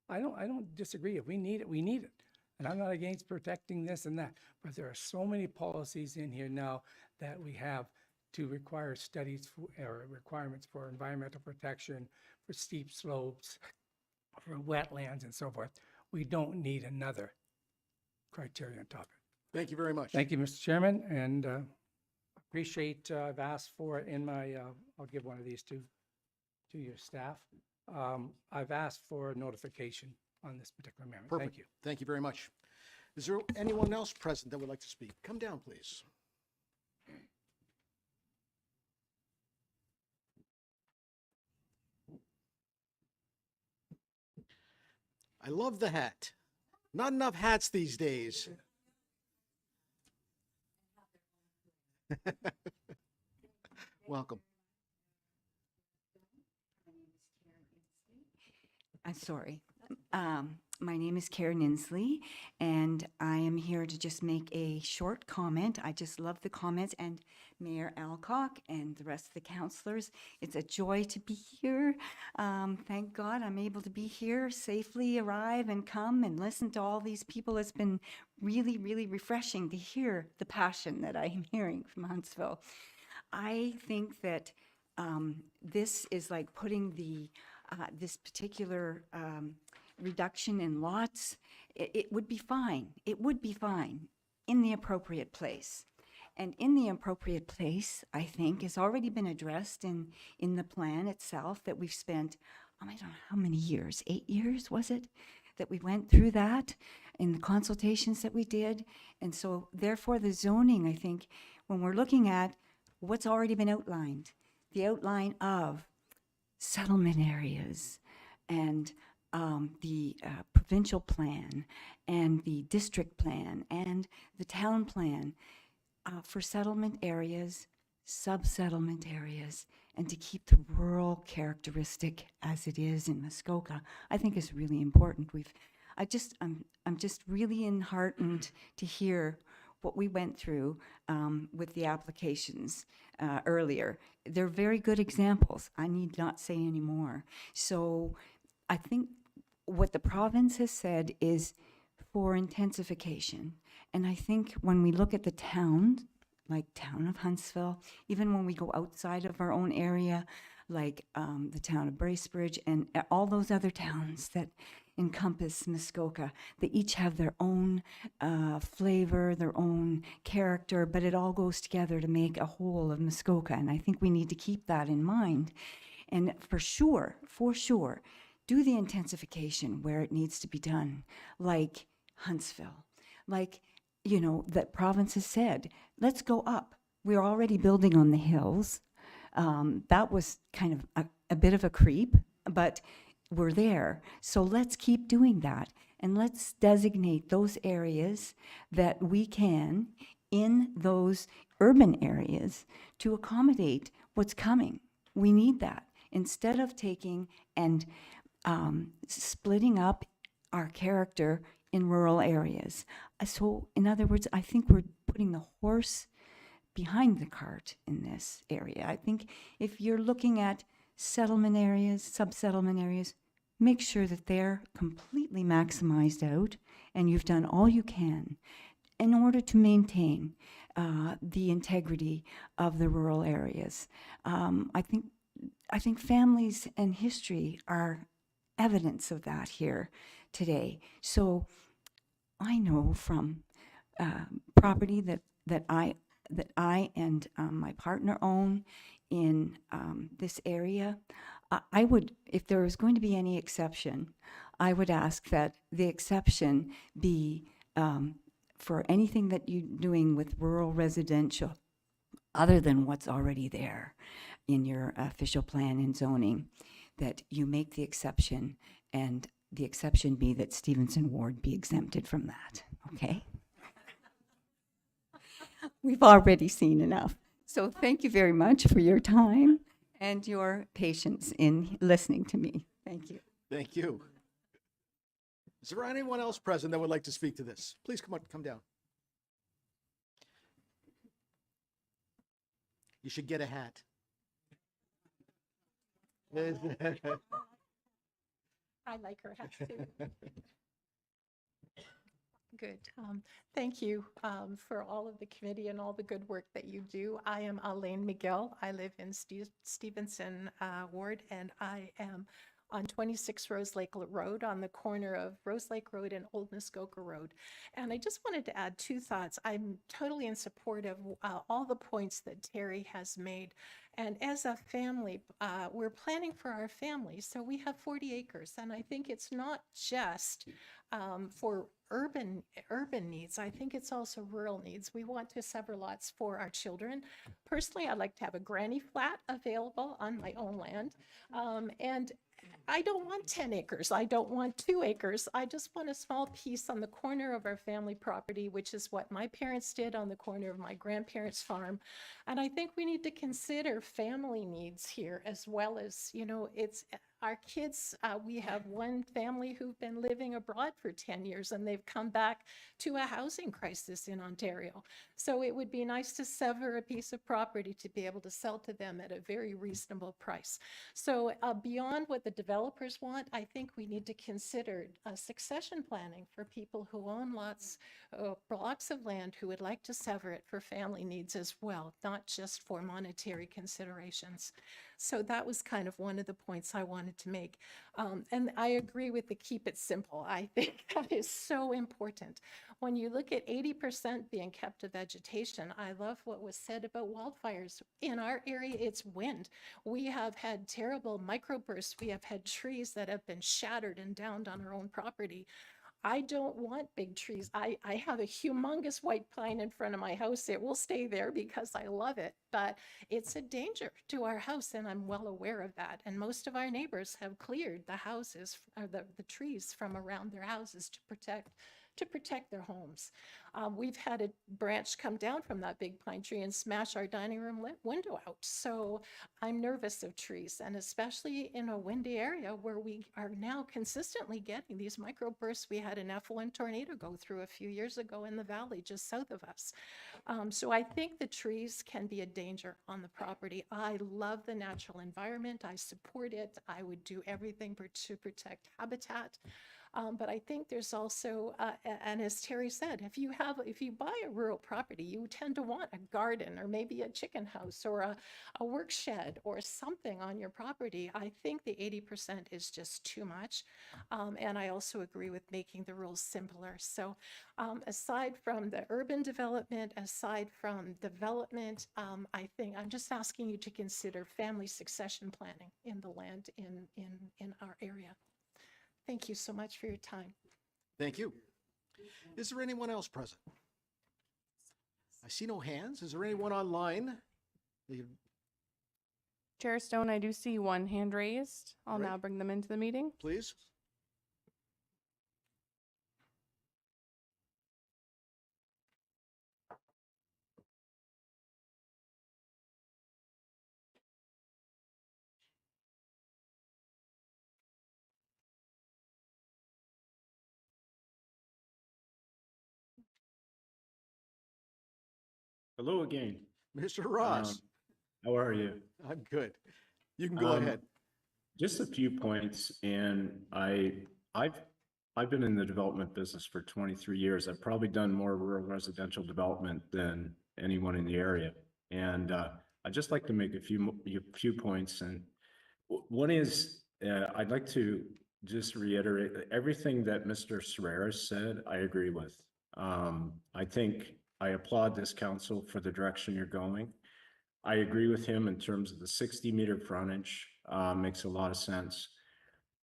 I don't disagree. If we need it, we need it. And I'm not against protecting this and that, but there are so many policies in here now that we have to require studies or requirements for environmental protection, for steep slopes, for wetlands and so forth. We don't need another criteria on top of it. Thank you very much. Thank you, Mr. Chairman, and appreciate, I've asked for it in my, I'll give one of these to your staff. I've asked for notification on this particular amendment. Perfect. Thank you. Thank you very much. Is there anyone else present that would like to speak? Come down, please. I love the hat. Not enough hats these days. Welcome. I'm sorry. My name is Karen Inslee, and I am here to just make a short comment. I just love the comments, and Mayor Alcock and the rest of the councilors. It's a joy to be here. Thank God I'm able to be here, safely arrive and come and listen to all these people. It's been really, really refreshing to hear the passion that I am hearing from Huntsville. I think that this is like putting this particular reduction in lots, it would be fine. It would be fine in the appropriate place. And in the appropriate place, I think, has already been addressed in the plan itself that we've spent, I don't know how many years, 8 years, was it? That we went through that in the consultations that we did. And so therefore the zoning, I think, when we're looking at what's already been outlined, the outline of settlement areas and the provincial plan and the district plan and the town plan for settlement areas, sub-settlement areas, and to keep the rural characteristic as it is in Muskoka, I think is really important. I'm just really enheartened to hear what we went through with the applications earlier. They're very good examples. I need not say any more. So I think what the province has said is for intensification. And I think when we look at the town, like town of Huntsville, even when we go outside of our own area, like the town of Bracebridge and all those other towns that encompass Muskoka, they each have their own flavor, their own character, but it all goes together to make a whole of Muskoka. And I think we need to keep that in mind. And for sure, do the intensification where it needs to be done, like Huntsville, like, you know, that province has said, let's go up. We're already building on the hills. That was kind of a bit of a creep, but we're there. So let's keep doing that. And let's designate those areas that we can in those urban areas to accommodate what's coming. We need that. Instead of taking and splitting up our character in rural areas. So in other words, I think we're putting the horse behind the cart in this area. I think if you're looking at settlement areas, sub-settlement areas, make sure that they're completely maximized out and you've done all you can in order to maintain the integrity of the rural areas. I think families and history are evidence of that here today. So I know from property that I and my partner own in this area, I would, if there was going to be any exception, I would ask that the exception be for anything that you're doing with rural residential, other than what's already there in your official plan and zoning, that you make the exception, and the exception be that Stevenson Ward be exempted from that, okay? We've already seen enough. So thank you very much for your time and your patience in listening to me. Thank you. Thank you. Is there anyone else present that would like to speak to this? Please come down. You should get a hat. I like her hat too. Good. Thank you for all of the committee and all the good work that you do. I am Elaine Miguel. I live in Stevenson Ward, and I am on 26 Rose Lake Road on the corner of Rose Lake Road and Old Muskoka Road. And I just wanted to add two thoughts. I'm totally in support of all the points that Terry has made. And as a family, we're planning for our family. So we have 40 acres. And I think it's not just for urban needs. I think it's also rural needs. We want to sever lots for our children. Personally, I'd like to have a granny flat available on my own land. And I don't want 10 acres. I don't want 2 acres. I just want a small piece on the corner of our family property, which is what my parents did on the corner of my grandparents' farm. And I think we need to consider family needs here as well as, you know, it's our kids. We have one family who've been living abroad for 10 years and they've come back to a housing crisis in Ontario. So it would be nice to sever a piece of property to be able to sell to them at a very reasonable price. So beyond what the developers want, I think we need to consider succession planning for people who own lots, blocks of land who would like to sever it for family needs as well, not just for monetary considerations. So that was kind of one of the points I wanted to make. And I agree with the keep it simple. I think that is so important. When you look at 80% being kept to vegetation, I love what was said about wildfires. In our area, it's wind. We have had terrible microbursts. We have had trees that have been shattered and downed on our own property. I don't want big trees. I have a humongous white pine in front of my house. It will stay there because I love it, but it's a danger to our house, and I'm well aware of that. And most of our neighbors have cleared the houses, or the trees from around their houses to protect their homes. We've had a branch come down from that big pine tree and smash our dining room window out. So I'm nervous of trees, and especially in a windy area where we are now consistently getting these microbursts. We had an F1 tornado go through a few years ago in the valley just south of us. So I think the trees can be a danger on the property. I love the natural environment. I support it. I would do everything to protect habitat. But I think there's also, and as Terry said, if you buy a rural property, you tend to want a garden or maybe a chicken house or a work shed or something on your property. I think the 80% is just too much. And I also agree with making the rules simpler. So aside from the urban development, aside from development, I think I'm just asking you to consider family succession planning in the land in our area. Thank you so much for your time. Thank you. Is there anyone else present? I see no hands. Is there anyone online? Chair Stone, I do see one hand raised. I'll Right. now bring them into the meeting. Please. Hello again. Mr. Ross. How are you? I'm good. You can go ahead. Just a few points, and I've been in the development business for 23 years. I've probably done more rural residential development than anyone in the area, and I'd just like to make a few points. And one is I'd like to just reiterate that everything that Mr. Serreras said, I agree with. I think I applaud this council for the direction you're going. I agree with him in terms of the 60-meter frontage. makes a lot of sense.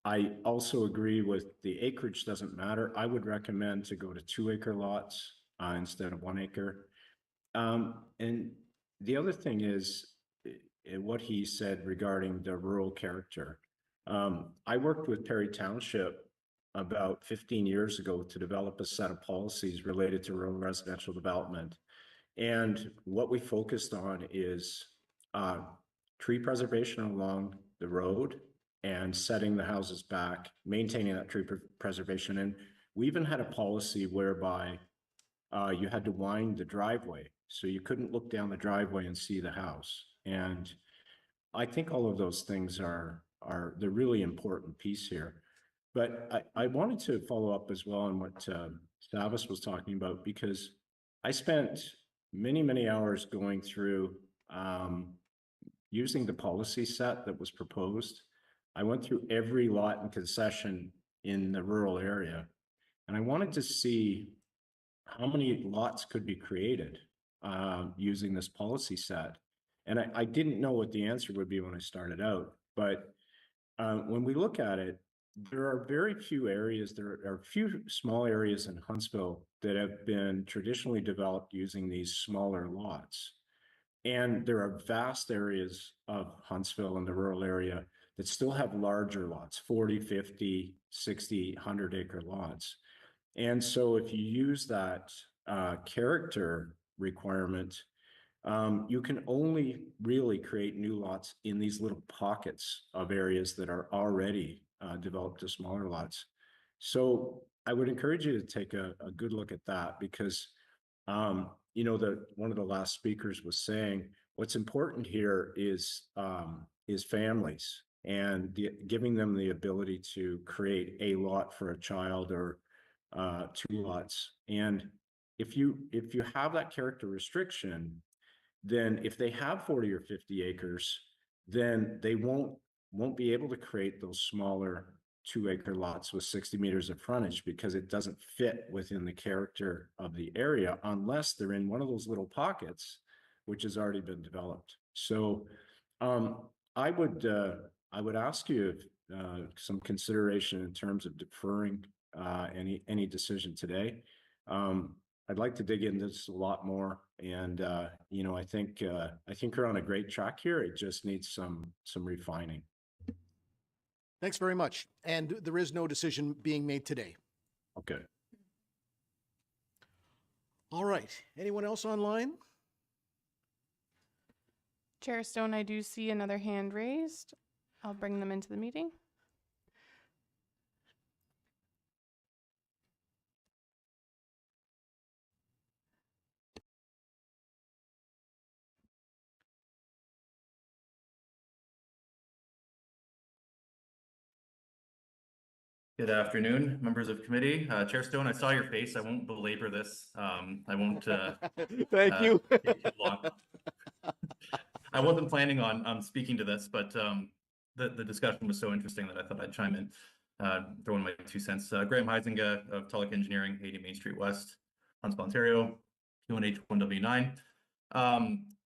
I also agree with the acreage doesn't matter. I would recommend to go to 2-acre lots instead of 1 acre. And the other thing is what he said regarding the rural character. I worked with Perry Township about 15 years ago to develop a set of policies related to rural residential development. And what we focused on is tree preservation along the road and setting the houses back, maintaining that tree preservation. And we even had a policy whereby you had to wind the driveway, so you couldn't look down the driveway and see the house. And I think all of those things are the really important piece here. But I wanted to follow up as well on what Savas was talking about, because I spent many hours going through using the policy set that was proposed. I went through every lot and concession in the rural area, and I wanted to see how many lots could be created using this policy set. And I didn't know what the answer would be when I started out, but when we look at it, there are very few areas, there are a few small areas in Huntsville that have been traditionally developed using these smaller lots. And there are vast areas of Huntsville and the rural area that still have larger lots, 40, 50, 60, 100-acre lots. And so if you use that character requirement, you can only really create new lots in these little pockets of areas that are already developed to smaller lots. So I would encourage you to take a good look at that, because you know, one of the last speakers was saying what's important here is families and giving them the ability to create a lot for a child or 2 lots. And if you have that character restriction, then if they have 40 or 50 acres, then they won't be able to create those smaller 2-acre lots with 60 meters of frontage, because it doesn't fit within the character of the area unless they're in one of those little pockets, which has already been developed. So I would ask you some consideration in terms of deferring any decision today. I'd like to dig into this a lot more, and you know, I think we're on a great track here. It just needs some refining. Thanks very much. And there is no decision being made today. Okay. All right. Anyone else online? Chair Stone, I do see another hand raised. I'll bring them into the meeting. Good afternoon, members of committee. Chair Stone, I saw your face. I won't belabor this. I won't. Thank you. Take too long. I wasn't planning on speaking to this, but the discussion was so interesting that I thought I'd chime in, throw in my 2 cents. Graham Heisinger of Tulloch Engineering, 80 Main Street West, Huntsville, Ontario, Q1H1W9.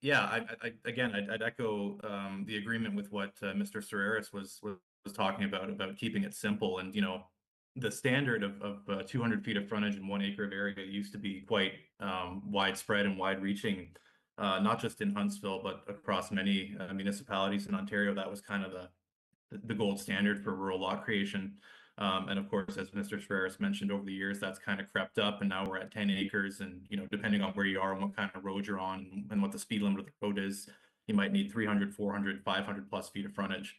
Yeah, I'd echo the agreement with what Mr. Serreris was talking about keeping it simple. And you know, the standard of 200 feet of frontage and 1 acre of area used to be quite widespread and wide-reaching, not just in Huntsville but across many municipalities in Ontario. That was kind of the gold standard for rural lot creation. And of course, as Mr. Serreris mentioned, over the years that's kind of crept up, and now we're at 10 acres. And you know, depending on where you are and what kind of road you're on and what the speed limit of the road is, you might need 300, 400, 500 plus feet of frontage,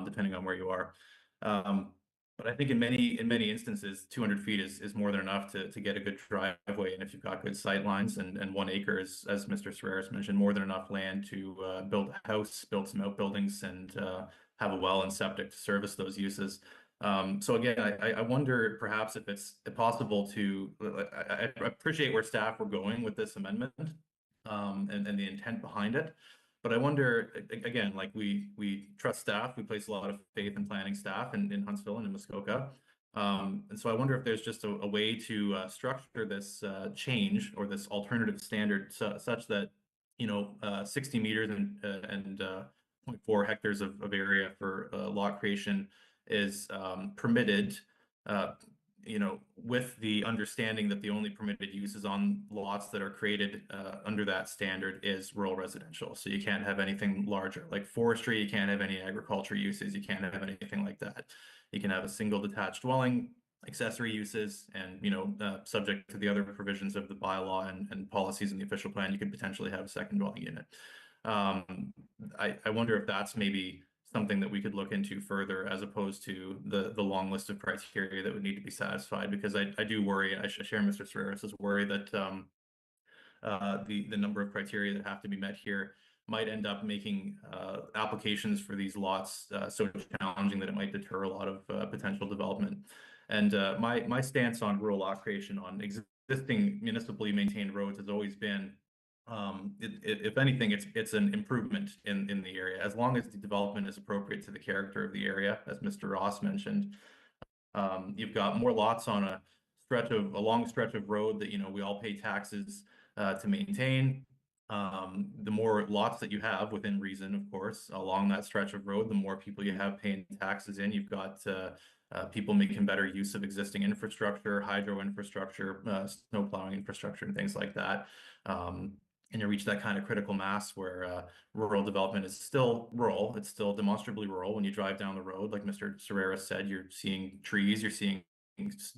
depending on where you are. But I think in many instances, 200 feet is more than enough to get a good driveway. And if you've got good sight lines, and 1 acre is, as Mr. Serreris mentioned, more than enough land to build a house, build some outbuildings, and have a well and septic to service those uses. So again, I wonder perhaps if it's possible to, I appreciate where staff were going with this amendment and the intent behind it. But I wonder, again, like we trust staff, we place a lot of faith in planning staff in Huntsville and in Muskoka. And so I wonder if there's just a way to structure this change or this alternative standard such that, you know, 60 meters and 0.4 hectares of area for lot creation is permitted, with the understanding that the only permitted uses on lots that are created under that standard is rural residential. So you can't have anything larger like forestry, you can't have any agriculture uses, you can't have anything like that. You can have a single detached dwelling, accessory uses, and subject to the other provisions of the bylaw and policies in the official plan, you could potentially have a second dwelling unit. I wonder if that's maybe something that we could look into further, as opposed to the long list of criteria that would need to be satisfied, because I do worry, I share Mr. Serraris's worry that the number of criteria that have to be met here might end up making applications for these lots so challenging that it might deter a lot of potential development. And my stance on rural lot creation on existing municipally maintained roads has always been, if anything, it's an improvement in the area, as long as the development is appropriate to the character of the area, as Mr. Ross mentioned. You've got more lots on a long stretch of road that we all pay taxes to maintain. The more lots that you have within reason, of course, along that stretch of road, the more people you have paying taxes in. You've got people making better use of existing infrastructure, hydro infrastructure, snow plowing infrastructure, and things like that. And you reach that kind of critical mass where rural development is still rural. It's still demonstrably rural. When you drive down the road, like Mr. Serraris said, you're seeing trees, you're seeing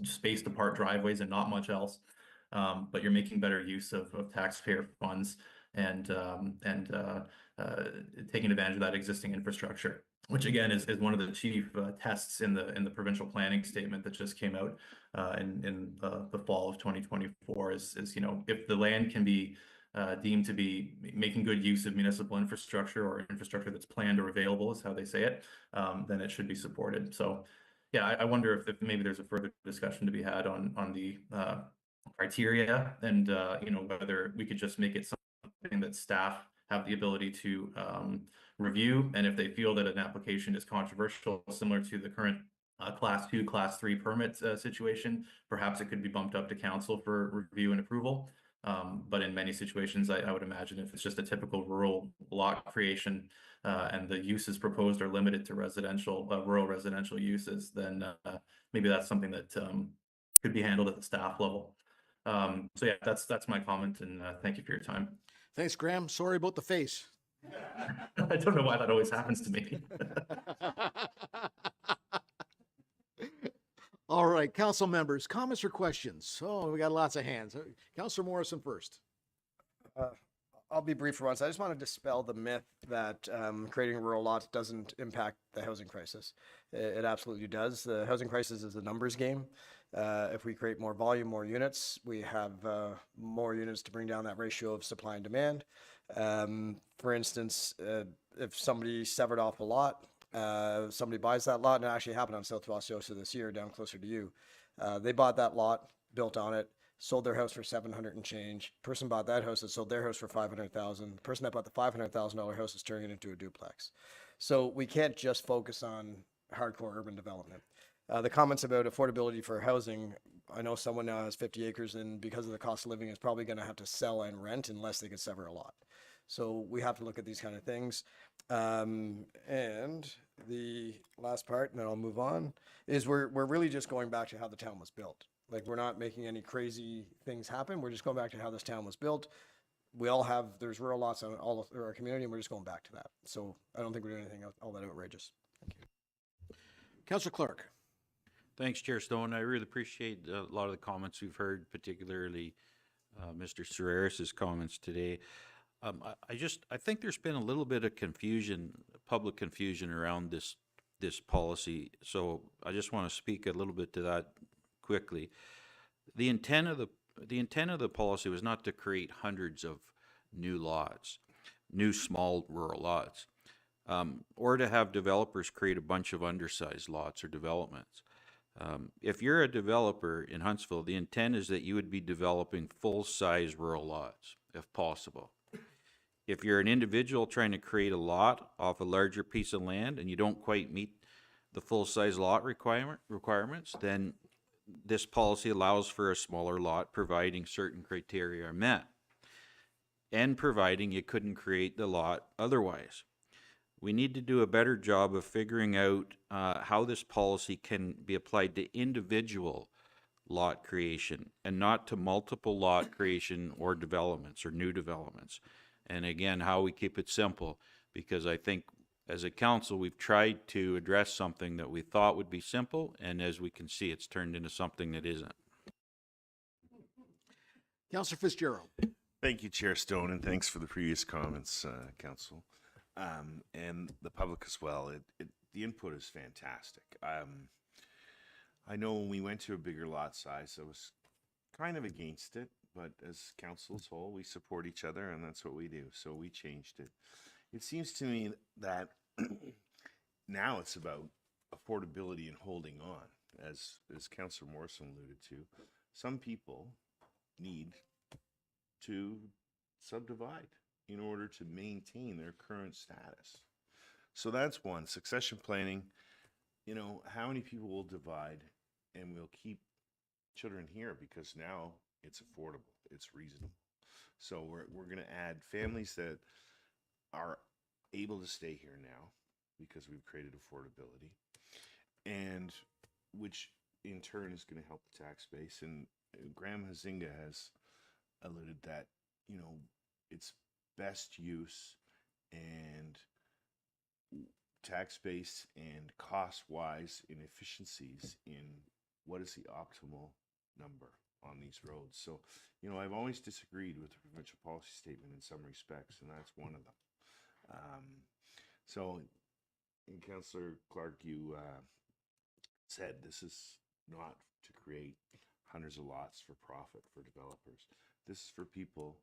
spaced apart driveways and not much else. But you're making better use of taxpayer funds and taking advantage of that existing infrastructure, which again is one of the chief tests in the provincial planning statement that just came out in the fall of 2024. Is if the land can be deemed to be making good use of municipal infrastructure, or infrastructure that's planned or available, is how they say it, then it should be supported. So yeah, I wonder if maybe there's a further discussion to be had on the criteria, and whether we could just make it something that staff have the ability to review, and if they feel that an application is controversial, similar to the current class 2, class 3 permit situation, perhaps it could be bumped up to council for review and approval. But in many situations, I would imagine if it's just a typical rural lot creation and the uses proposed are limited to rural residential uses, then maybe that's something that could be handled at the staff level. So yeah, that's my comment, and thank you for your time. Thanks, Graham. Sorry about the face. I don't know why that always happens to me. All right, council members, comments or questions? Oh, we got lots of hands. Councillor Morrison first. I'll be brief for once. I just want to dispel the myth that creating rural lots doesn't impact the housing crisis. It absolutely does. The housing crisis is a numbers game. If we create more volume, more units, we have more units to bring down that ratio of supply and demand. For instance, if somebody severed off a lot, somebody buys that lot, and it actually happened on South Wasiosa this year, down closer to you. They bought that lot, built on it, sold their house for $700 and change. Person bought that house and sold their house for $500,000. The person that bought the $500,000 house is turning it into a duplex. So we can't just focus on hardcore urban development. The comments about affordability for housing, I know someone now has 50 acres and because of the cost of living is probably going to have to sell and rent unless they can sever a lot. So we have to look at these kind of things. And the last part, and then I'll move on, is we're really just going back to how the town was built. Like, we're not making any crazy things happen. We're just going back to how this town was built. We all have, there's rural lots on all of our community, and we're just going back to that. So I don't think we're doing anything all that outrageous. Thank you. Councillor Clark. Thanks, Chair Stone. I really appreciate a lot of the comments we've heard, particularly Mr. Serraris's comments today. I think there's been a little bit of confusion, public confusion around this policy. So I just want to speak a little bit to that quickly. The intent of the policy was not to create hundreds of new lots, new small rural lots, or to have developers create a bunch of undersized lots or developments. If you're a developer in Huntsville, the intent is that you would be developing full-size rural lots, if possible. If you're an individual trying to create a lot off a larger piece of land and you don't quite meet the full-size lot requirements, then this policy allows for a smaller lot, providing certain criteria are met, and providing you couldn't create the lot otherwise. we need to do a better job of figuring out how this policy can be applied to individual lot creation and not to multiple lot creation or developments or new developments. And again, how we keep it simple, because I think as a council, we've tried to address something that we thought would be simple, and as we can see, it's turned into something that isn't. Councillor Fitzgerald. Thank you, Chair Stone, and thanks for the previous comments, Council, and the public as well. The input is fantastic. I know when we went to a bigger lot size, I was kind of against it, but as council as whole, we support each other, and that's what we do. So we changed it. It seems to me that now it's about affordability and holding on, as Councillor Morrison alluded to. Some people need to subdivide in order to maintain their current status. So that's one. Succession planning, you know, how many people will divide and will keep children here because now it's affordable, it's reasonable. So we're going to add families that are able to stay here now because we've created affordability, and which in turn is going to help the tax base. And Graham Huizenga has alluded that, you know, it's best use and tax base and cost wise in efficiencies in what is the optimal number on these roads. So, you know, I've always disagreed with the provincial policy statement in some respects, and that's one of them. So, and Councillor Clark, you said this is not to create hundreds of lots for profit for developers. This is for people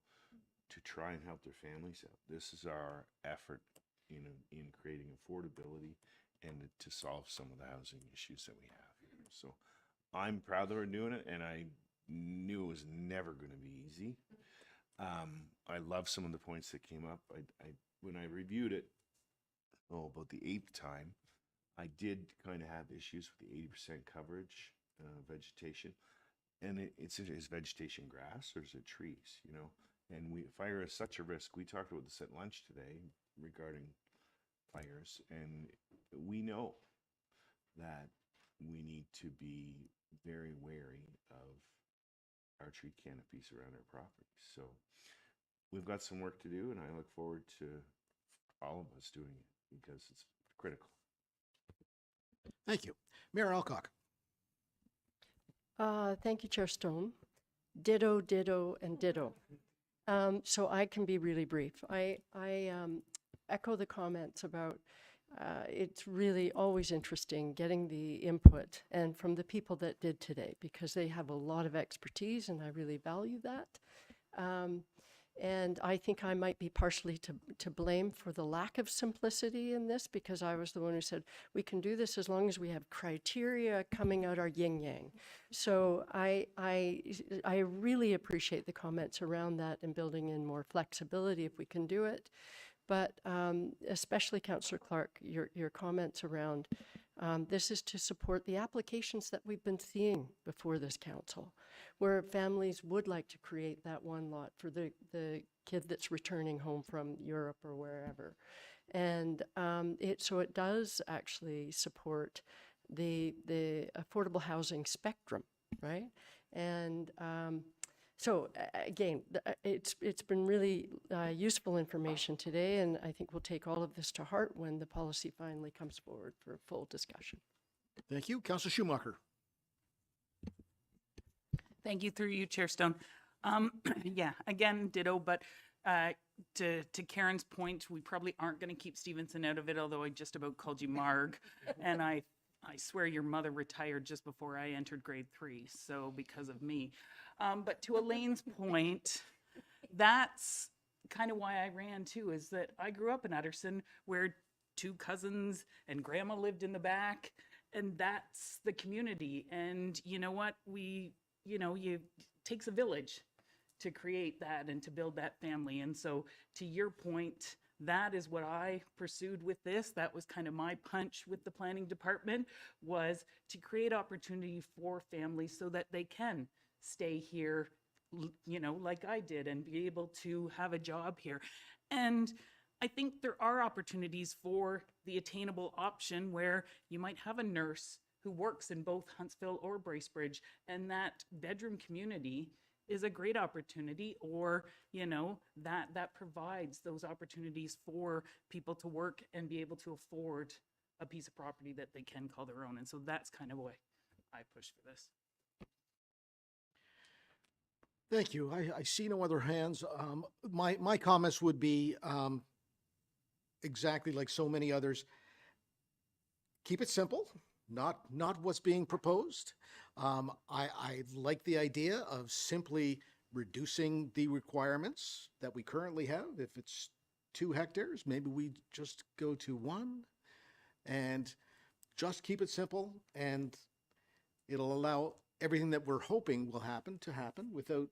to try and help their families out. This is our effort in creating affordability and to solve some of the housing issues that we have here. So I'm proud that we're doing it, and I knew it was never going to be easy. I love some of the points that came up. When I reviewed it, about the 8th time, I did kind of have issues with the 80% coverage vegetation. And is vegetation grass or is it trees, you know? And fire is such a risk. We talked about this at lunch today regarding fires, and we know that we need to be very wary of our tree canopies around our properties. So we've got some work to do, and I look forward to all of us doing it because it's critical. Thank you. Mayor Alcock. Thank you, Chair Stone. Ditto, ditto, and ditto. So I can be really brief. I echo the comments about it's really always interesting getting the input and from the people that did today, because they have a lot of expertise and I really value that. And I think I might be partially to blame for the lack of simplicity in this, because I was the one who said, we can do this as long as we have criteria coming out our yin-yang. So I really appreciate the comments around that and building in more flexibility if we can do it. But especially Councillor Clark, your comments around this is to support the applications that we've been seeing before this council, where families would like to create that one lot for the kid that's returning home from Europe or wherever. And so it does actually support the affordable housing spectrum, right? And so again, it's been really useful information today, and I think we'll take all of this to heart when the policy finally comes forward for full discussion. Thank you. Councillor Schumacher. Thank you, through you, Chair Stone. Yeah, again, ditto, but to Karen's point, we probably aren't going to keep Stevenson out of it, although I just about called you Marg. And I swear your mother retired just before I entered grade 3, so because of me. But to Elaine's point, that's kind of why I ran too, is that I grew up in Utterson where 2 cousins and grandma lived in the back, and that's the community. And you know what? It takes a village to create that and to build that family. And so to your point, that is what I pursued with this. That was kind of my punch with the planning department, was to create opportunity for families so that they can stay here, like I did, and be able to have a job here. And I think there are opportunities for the attainable option where you might have a nurse who works in both Huntsville or Bracebridge, and that bedroom community is a great opportunity, or, you know, that provides those opportunities for people to work and be able to afford a piece of property that they can call their own. And so that's kind of why I push for this. Thank you. I see no other hands. My comments would be exactly like so many others. Keep it simple, not what's being proposed. I like the idea of simply reducing the requirements that we currently have. If it's 2 hectares, maybe we just go to 1 and just keep it simple, and it'll allow everything that we're hoping will happen to happen without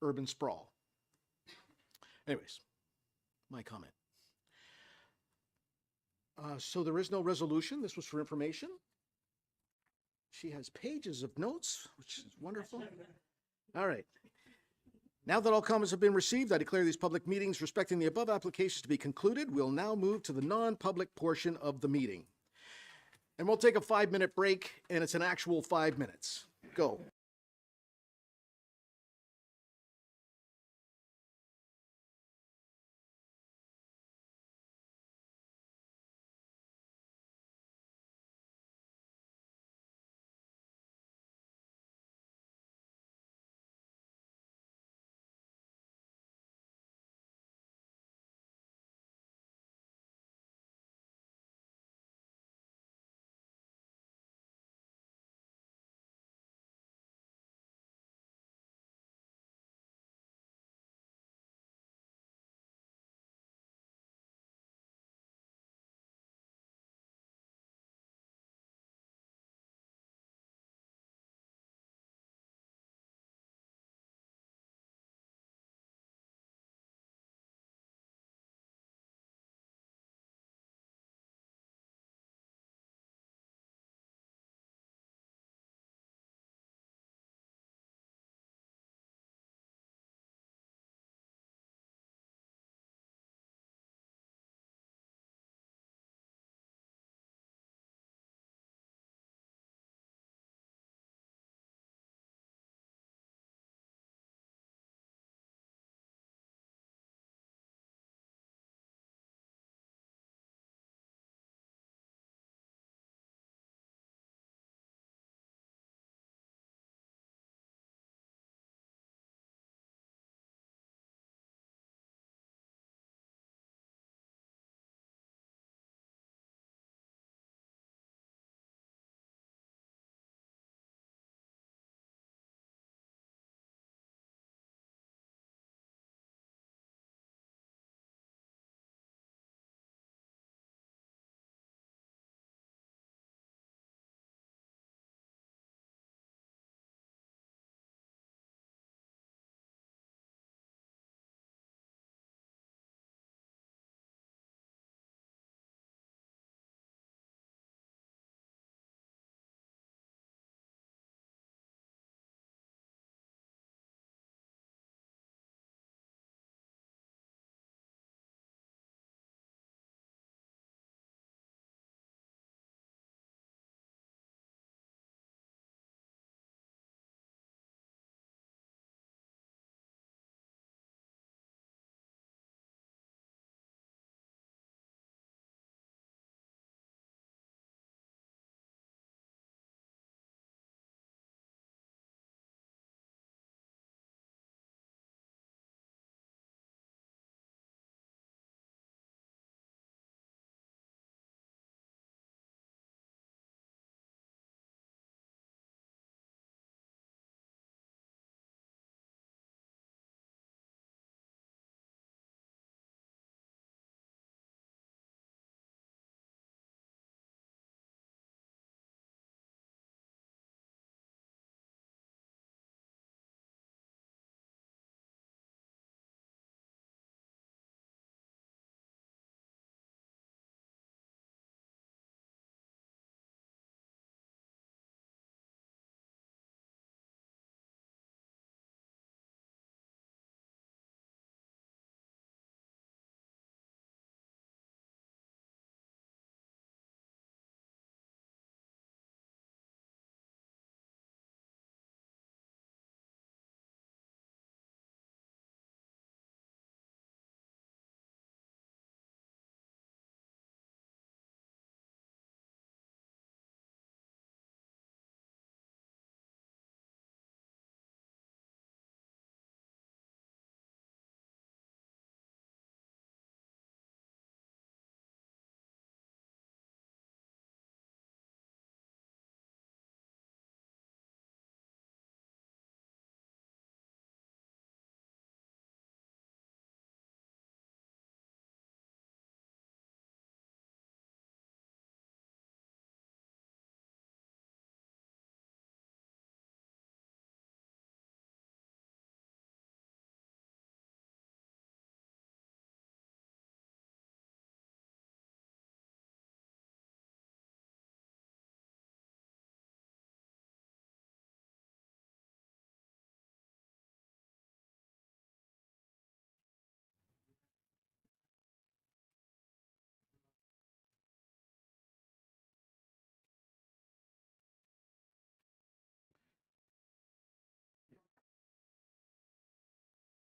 urban sprawl. Anyways, my comment. So there is no resolution. This was for information. She has pages of notes, which is wonderful. All right. Now that all comments have been received, I declare these public meetings respecting the above applications to be concluded. We'll now move to the non-public portion of the meeting. And we'll take a 5-minute break, and it's an actual 5 minutes. Go.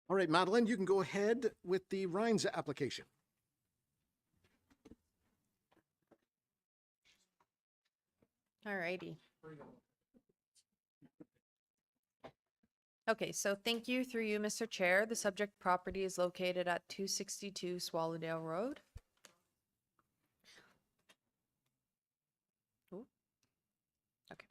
All right, Madeline, you can go ahead with the Rhines application. Alrighty. Okay, so thank you through you, Mr. Chair. The subject property is located at 262 Swallowdale Road. Ooh. Okay.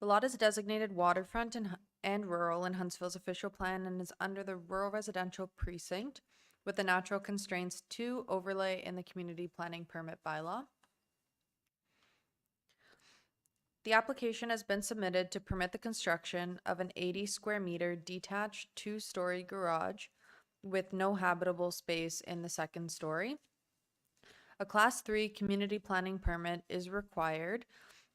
The lot is designated waterfront and rural in Huntsville's official plan and is under the rural residential precinct with the natural constraints 2 overlay in the community planning permit bylaw. The application has been submitted to permit the construction of an 80 square meter detached 2-story garage with no habitable space in the second story. A Class 3 community planning permit is required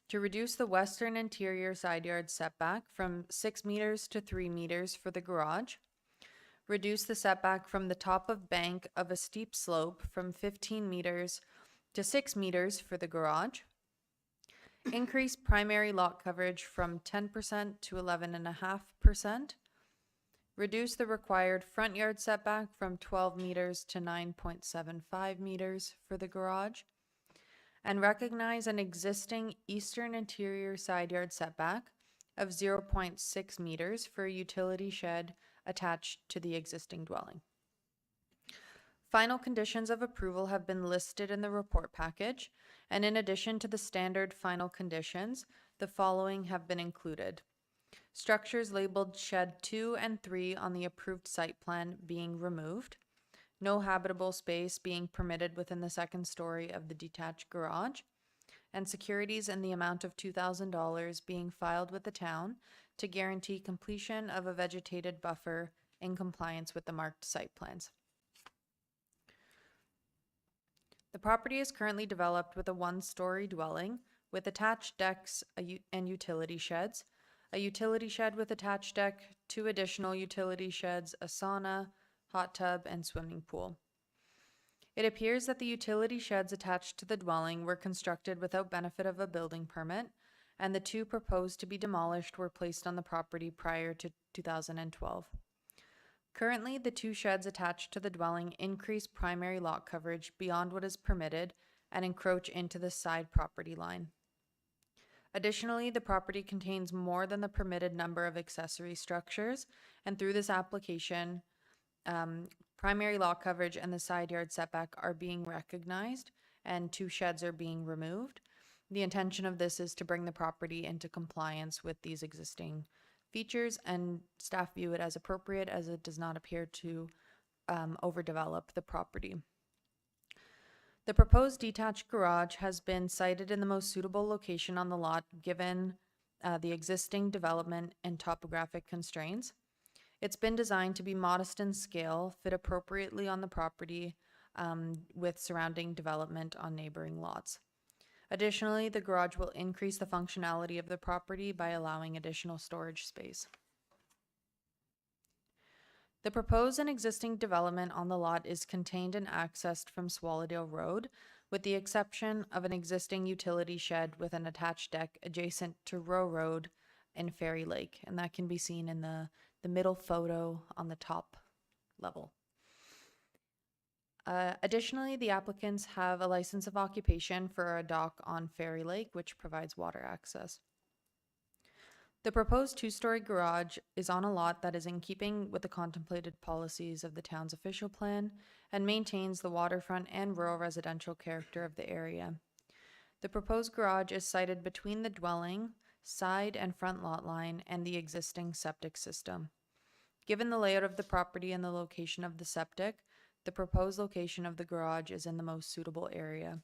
to reduce the western interior side yard setback from 6 meters to 3 meters for the garage, reduce the setback from the top of bank of a steep slope from 15 meters to 6 meters for the garage, increase primary lot coverage from 10% to 11.5%, reduce the required front yard setback from 12 meters to 9.75 meters for the garage, and recognize an existing eastern interior side yard setback of 0.6 meters for a utility shed attached to the existing dwelling. Final conditions of approval have been listed in the report package, and in addition to the standard final conditions, the following have been included. Structures labeled Shed 2 and 3 on the approved site plan being removed, no habitable space being permitted within the second story of the detached garage, and securities in the amount of $2,000 being filed with the town to guarantee completion of a vegetated buffer in compliance with the marked site plans. The property is currently developed with a 1-story dwelling with attached decks and utility sheds, a utility shed with attached deck, 2 additional utility sheds, a sauna, hot tub, and swimming pool. It appears that the utility sheds attached to the dwelling were constructed without benefit of a building permit, and the 2 proposed to be demolished were placed on the property prior to 2012. Currently, the 2 sheds attached to the dwelling increase primary lot coverage beyond what is permitted and encroach into the side property line. Additionally, the property contains more than the permitted number of accessory structures, and through this application, primary lot coverage and the side yard setback are being recognized and 2 sheds are being removed. The intention of this is to bring the property into compliance with these existing features, and staff view it as appropriate as it does not appear to overdevelop the property. The proposed detached garage has been sited in the most suitable location on the lot given the existing development and topographic constraints. It's been designed to be modest in scale, fit appropriately on the property with surrounding development on neighboring lots. Additionally, the garage will increase the functionality of the property by allowing additional storage space. The proposed and existing development on the lot is contained and accessed from Swallowdale Road, with the exception of an existing utility shed with an attached deck adjacent to Row Road and Fairy Lake, and that can be seen in the middle photo on the top level. Additionally, the applicants have a license of occupation for a dock on Fairy Lake, which provides water access. The proposed 2-story garage is on a lot that is in keeping with the contemplated policies of the town's official plan and maintains the waterfront and rural residential character of the area. The proposed garage is sited between the dwelling, side and front lot line, and the existing septic system. Given the layout of the property and the location of the septic, the proposed location of the garage is in the most suitable area.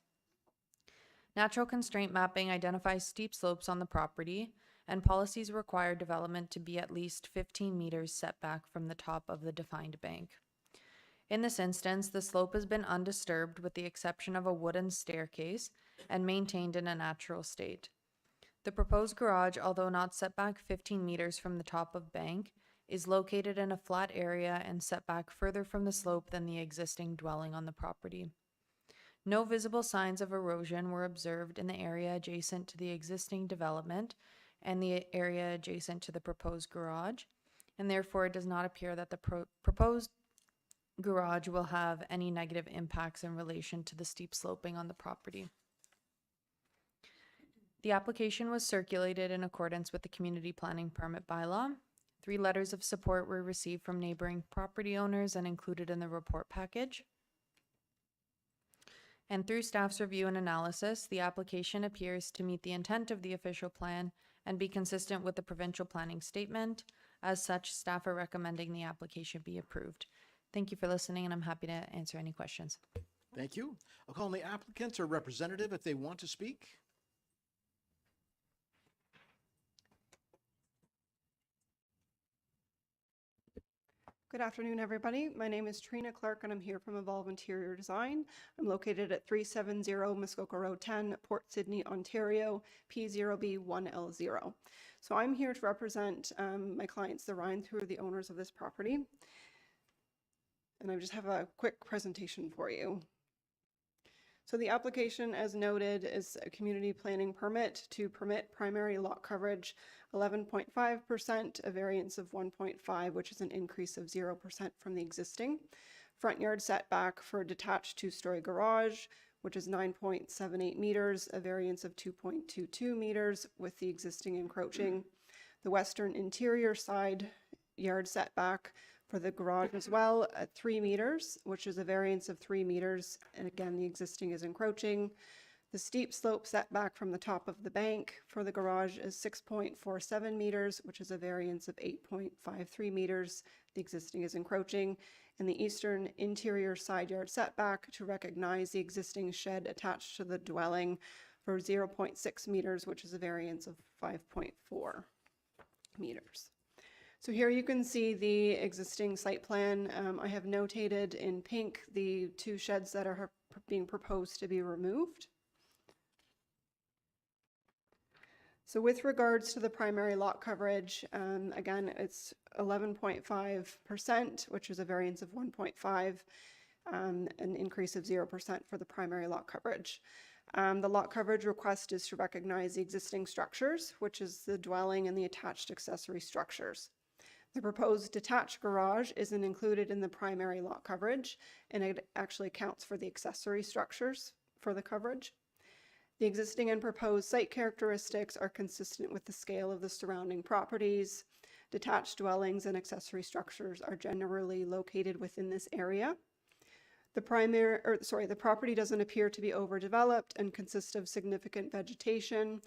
Natural constraint mapping identifies steep slopes on the property, and policies require development to be at least 15 meters setback from the top of the defined bank. In this instance, the slope has been undisturbed with the exception of a wooden staircase and maintained in a natural state. The proposed garage, although not set back 15 meters from the top of bank, is located in a flat area and set back further from the slope than the existing dwelling on the property. No visible signs of erosion were observed in the area adjacent to the existing development and the area adjacent to the proposed garage, and therefore it does not appear that the proposed garage will have any negative impacts in relation to the steep sloping on the property. The application was circulated in accordance with the community planning permit bylaw. 3 letters of support were received from neighboring property owners and included in the report package. And through staff's review and analysis, the application appears to meet the intent of the official plan and be consistent with the provincial planning statement. As such, staff are recommending the application be approved. Thank you for listening, and I'm happy to answer any questions. Thank you. I'll call on the applicant or representative if they want to speak. Good afternoon, everybody. My name is Trina Clark, and I'm here from Evolve Interior Design. I'm located at 370 Muskoka Road 10, Port Sydney, Ontario, P0B1L0. So I'm here to represent my clients, the Ryans, who are the owners of this property. And I just have a quick presentation for you. So the application, as noted, is a community planning permit to permit primary lot coverage 11.5%, a variance of 1.5, which is an increase of 0% from the existing. Front yard setback for a detached 2-story garage, which is 9.78 meters, a variance of 2.22 meters with the existing encroaching. The western interior side yard setback for the garage as well at 3 meters, which is a variance of 3 meters. And again, the existing is encroaching. The steep slope setback from the top of the bank for the garage is 6.47 meters, which is a variance of 8.53 meters. The existing is encroaching. And the eastern interior side yard setback to recognize the existing shed attached to the dwelling for 0.6 meters, which is a variance of 5.4 meters. So here you can see the existing site plan. I have notated in pink the 2 sheds that are being proposed to be removed. So with regards to the primary lot coverage, again, it's 11.5%, which is a variance of 1.5, an increase of 0% for the primary lot coverage. The lot coverage request is to recognize the existing structures, which is the dwelling and the attached accessory structures. The proposed detached garage isn't included in the primary lot coverage, and it actually counts for the accessory structures for the coverage. The existing and proposed site characteristics are consistent with the scale of the surrounding properties. Detached dwellings and accessory structures are generally located within this area. The property doesn't appear to be overdeveloped and consists of significant vegetation,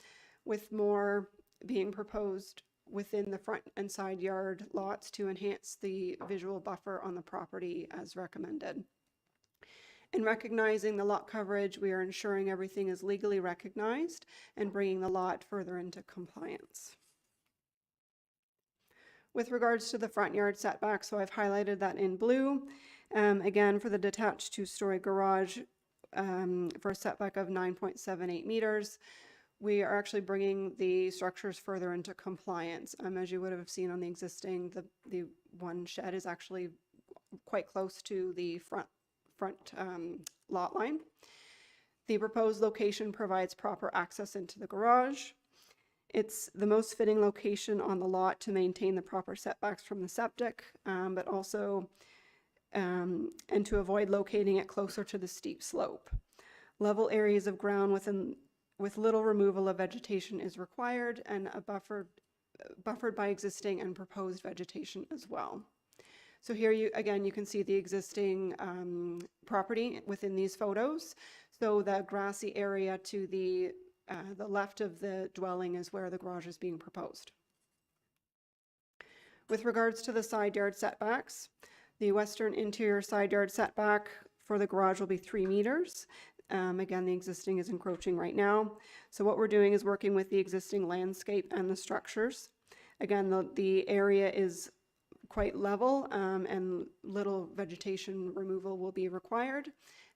with more being proposed within the front and side yard lots to enhance the visual buffer on the property as recommended. In recognizing the lot coverage, we are ensuring everything is legally recognized and bringing the lot further into compliance. With regards to the front yard setback, so I've highlighted that in blue. Again, for the detached 2-story garage, for a setback of 9.78 meters, we are actually bringing the structures further into compliance. As you would have seen on the existing, the one shed is actually quite close to the front lot line. The proposed location provides proper access into the garage. It's the most fitting location on the lot to maintain the proper setbacks from the septic, but also and to avoid locating it closer to the steep slope. Level areas of ground with little removal of vegetation is required, and buffered by existing and proposed vegetation as well. So here you can see the existing property within these photos. So the grassy area to the left of the dwelling is where the garage is being proposed. With regards to the side yard setbacks, the western interior side yard setback for the garage will be 3 meters. Again, the existing is encroaching right now. So what we're doing is working with the existing landscape and the structures. Again, the area is quite level and little vegetation removal will be required.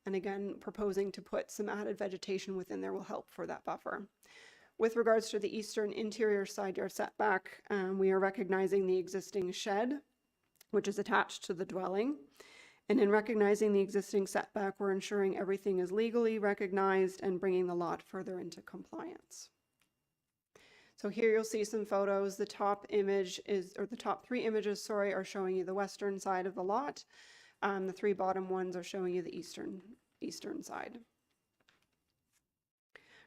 And again, proposing to put some added vegetation within there will help for that buffer. With regards to the eastern interior side yard setback, we are recognizing the existing shed, which is attached to the dwelling. And in recognizing the existing setback, we're ensuring everything is legally recognized and bringing the lot further into compliance. So here you'll see some photos. The top image is, or the top three images, sorry, are showing you the western side of the lot. The three bottom ones are showing you the eastern side.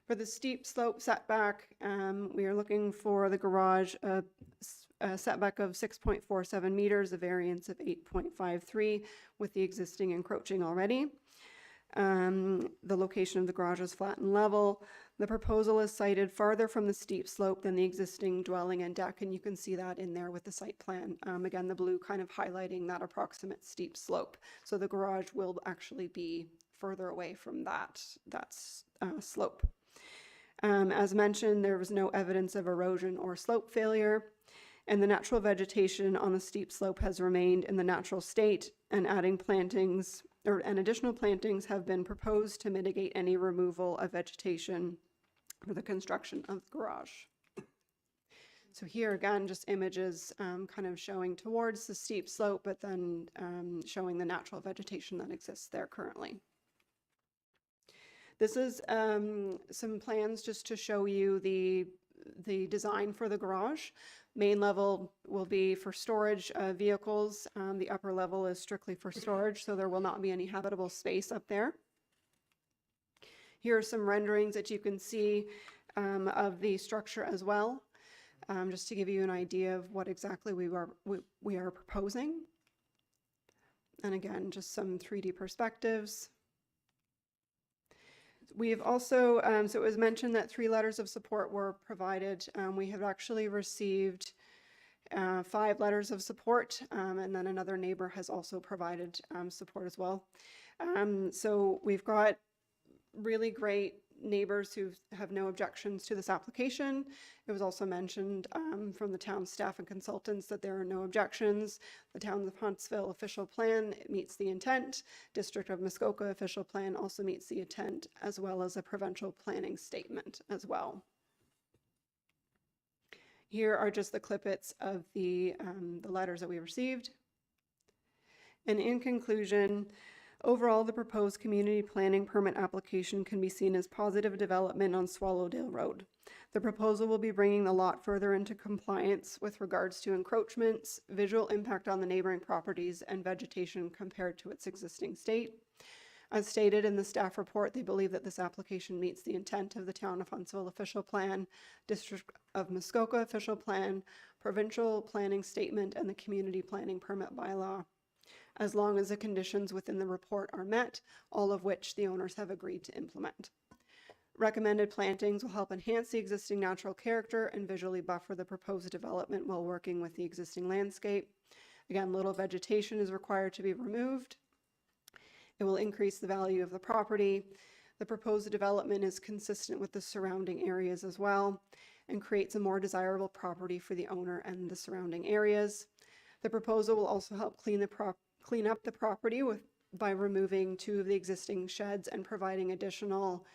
For the steep slope setback, we are looking for the garage a setback of 6.47 meters, a variance of 8.53 with the existing encroaching already. The location of the garage is flat and level. The proposal is sited farther from the steep slope than the existing dwelling and deck, and you can see that in there with the site plan. Again, the blue kind of highlighting that approximate steep slope. So the garage will actually be further away from that slope. As mentioned, there was no evidence of erosion or slope failure, and the natural vegetation on the steep slope has remained in the natural state, and adding plantings and additional plantings have been proposed to mitigate any removal of vegetation for the construction of the garage. So here again, just images kind of showing towards the steep slope, but then showing the natural vegetation that exists there currently. This is some plans just to show you the design for the garage. Main level will be for storage vehicles. The upper level is strictly for storage, so there will not be any habitable space up there. Here are some renderings that you can see of the structure as well, just to give you an idea of what exactly we are proposing. And again, just some 3D perspectives. We have also, so it was mentioned that 3 letters of support were provided. We have actually received 5 letters of support, and then another neighbor has also provided support as well. So we've got really great neighbors who have no objections to this application. It was also mentioned from the town staff and consultants that there are no objections. The Town of Huntsville official plan meets the intent. District of Muskoka official plan also meets the intent, as well as a provincial planning statement as well. Here are just the clippets of the letters that we received. And in conclusion, overall, the proposed community planning permit application can be seen as positive development on Swallowdale Road. The proposal will be bringing the lot further into compliance with regards to encroachments, visual impact on the neighboring properties, and vegetation compared to its existing state. As stated in the staff report, they believe that this application meets the intent of the Town of Huntsville official plan, District of Muskoka official plan, provincial planning statement, and the community planning permit bylaw, as long as the conditions within the report are met, all of which the owners have agreed to implement. Recommended plantings will help enhance the existing natural character and visually buffer the proposed development while working with the existing landscape. Again, little vegetation is required to be removed. It will increase the value of the property. The proposed development is consistent with the surrounding areas as well and creates a more desirable property for the owner and the surrounding areas. The proposal will also help clean up the property by removing 2 of the existing sheds and providing additional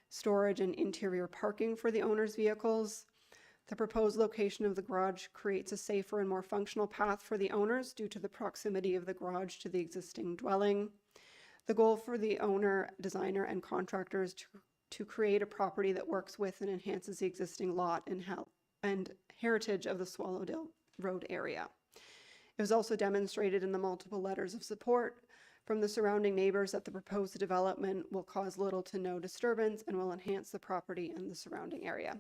storage and interior parking for the owner's vehicles. The proposed location of the garage creates a safer and more functional path for the owners due to the proximity of the garage to the existing dwelling. The goal for the owner, designer, and contractor is to create a property that works with and enhances the existing lot and heritage of the Swallowdale Road area. It was also demonstrated in the multiple letters of support from the surrounding neighbors that the proposed development will cause little to no disturbance and will enhance the property and the surrounding area.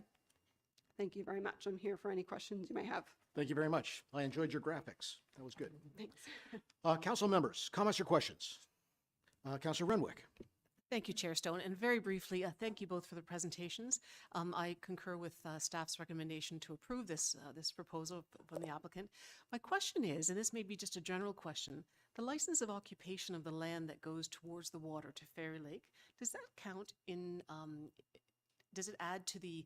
Thank you very much. I'm here for any questions you may have. Thank you very much. I enjoyed your graphics. That was good. Thanks. Council members, comments or questions? Councilor Renwick. Thank you, Chair Stone. And very briefly, thank you both for the presentations. I concur with staff's recommendation to approve this proposal from the applicant. My question is, and this may be just a general question, the license of occupation of the land that goes towards the water to Fairy Lake, does that count in, does it add to the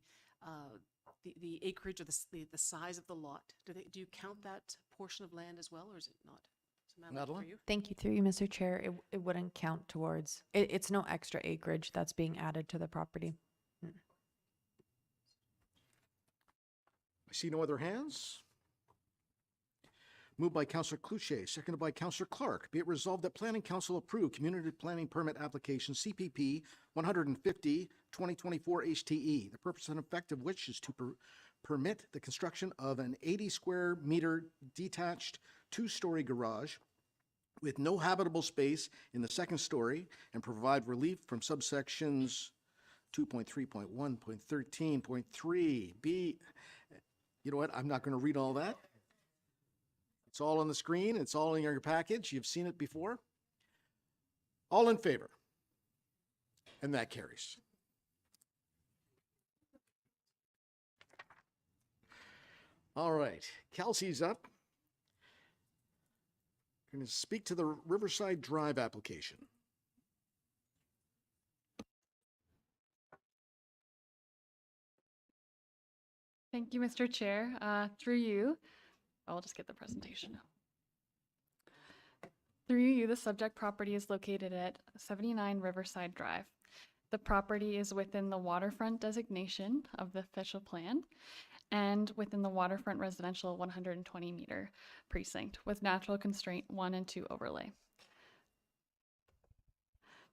acreage or the size of the lot? Do you count that portion of land as well, or is it not? Madeline? Thank you. Through you, Mr. Chair. It wouldn't count towards, it's no extra acreage that's being added to the property. I see no other hands. Moved by Councilor Cluche, seconded by Councilor Clark. Be it resolved that Planning Council approve Community Planning Permit Application CPP 150 2024 HTE, the purpose and effect of which is to permit the construction of an 80 square meter detached two-story garage with no habitable space in the second story and provide relief from subsections 2.3.1.13.3 B. You know what? I'm not going to read all that. It's all on the screen. It's all in your package. You've seen it before. All in favor? And that carries. All right, Kelsey's up. Going to speak to the Riverside Drive application. Thank you, Mr. Chair. Through you, I'll just get the presentation now. Through you, the subject property is located at 79 Riverside Drive. The property is within the waterfront designation of the official plan and within the waterfront residential 120-meter precinct with natural constraint 1 and 2 overlay.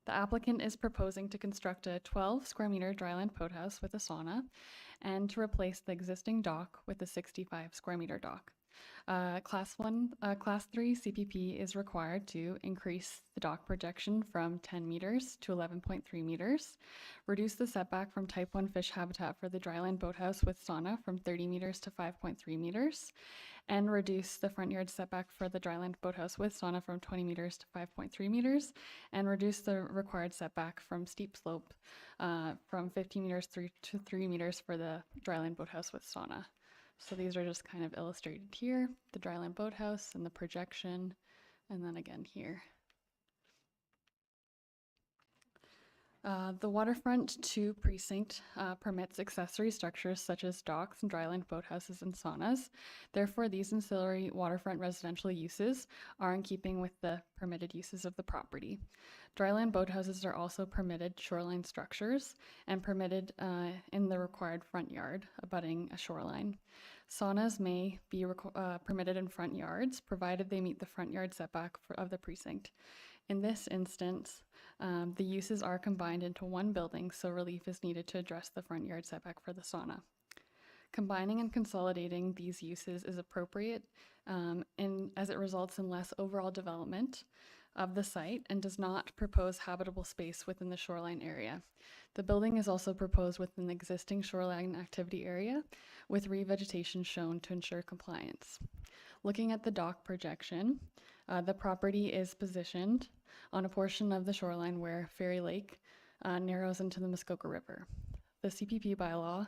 The applicant is proposing to construct a 12 square meter dryland boathouse with a sauna and to replace the existing dock with a 65 square meter dock. Class 3 CPP is required to increase the dock projection from 10 meters to 11.3 meters, reduce the setback from type 1 fish habitat for the dryland boathouse with sauna from 30 meters to 5.3 meters, and reduce the front yard setback for the dryland boathouse with sauna from 20 meters to 5.3 meters, and reduce the required setback from steep slope from 15 meters to 3 meters for the dryland boathouse with sauna. So these are just kind of illustrated here, the dryland boathouse and the projection, and then again here. The waterfront 2 precinct permits accessory structures such as docks and dryland boathouses and saunas. Therefore, these ancillary waterfront residential uses are in keeping with the permitted uses of the property. Dryland boathouses are also permitted shoreline structures and permitted in the required front yard abutting a shoreline. Saunas may be permitted in front yards provided they meet the front yard setback of the precinct. In this instance, the uses are combined into one building, so relief is needed to address the front yard setback for the sauna. Combining and consolidating these uses is appropriate as it results in less overall development of the site and does not propose habitable space within the shoreline area. The building is also proposed within the existing shoreline activity area with revegetation shown to ensure compliance. Looking at the dock projection, the property is positioned on a portion of the shoreline where Fairy Lake narrows into the Muskoka River. The CPP bylaw,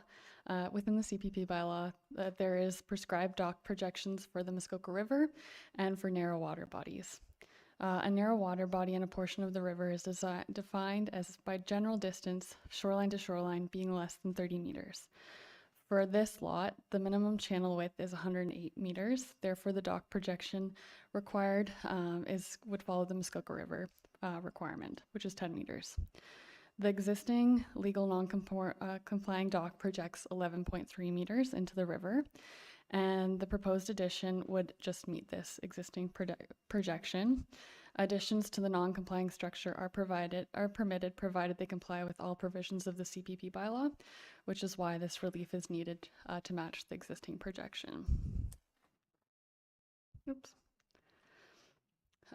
within the CPP bylaw, there is prescribed dock projections for the Muskoka River and for narrow water bodies. A narrow water body in a portion of the river is defined as by general distance, shoreline to shoreline, being less than 30 meters. For this lot, the minimum channel width is 108 meters. Therefore, the dock projection required would follow the Muskoka River requirement, which is 10 meters. The existing legal non-complying dock projects 11.3 meters into the river, and the proposed addition would just meet this existing projection. Additions to the non-complying structure are permitted provided they comply with all provisions of the CPP bylaw, which is why this relief is needed to match the existing projection. Oops.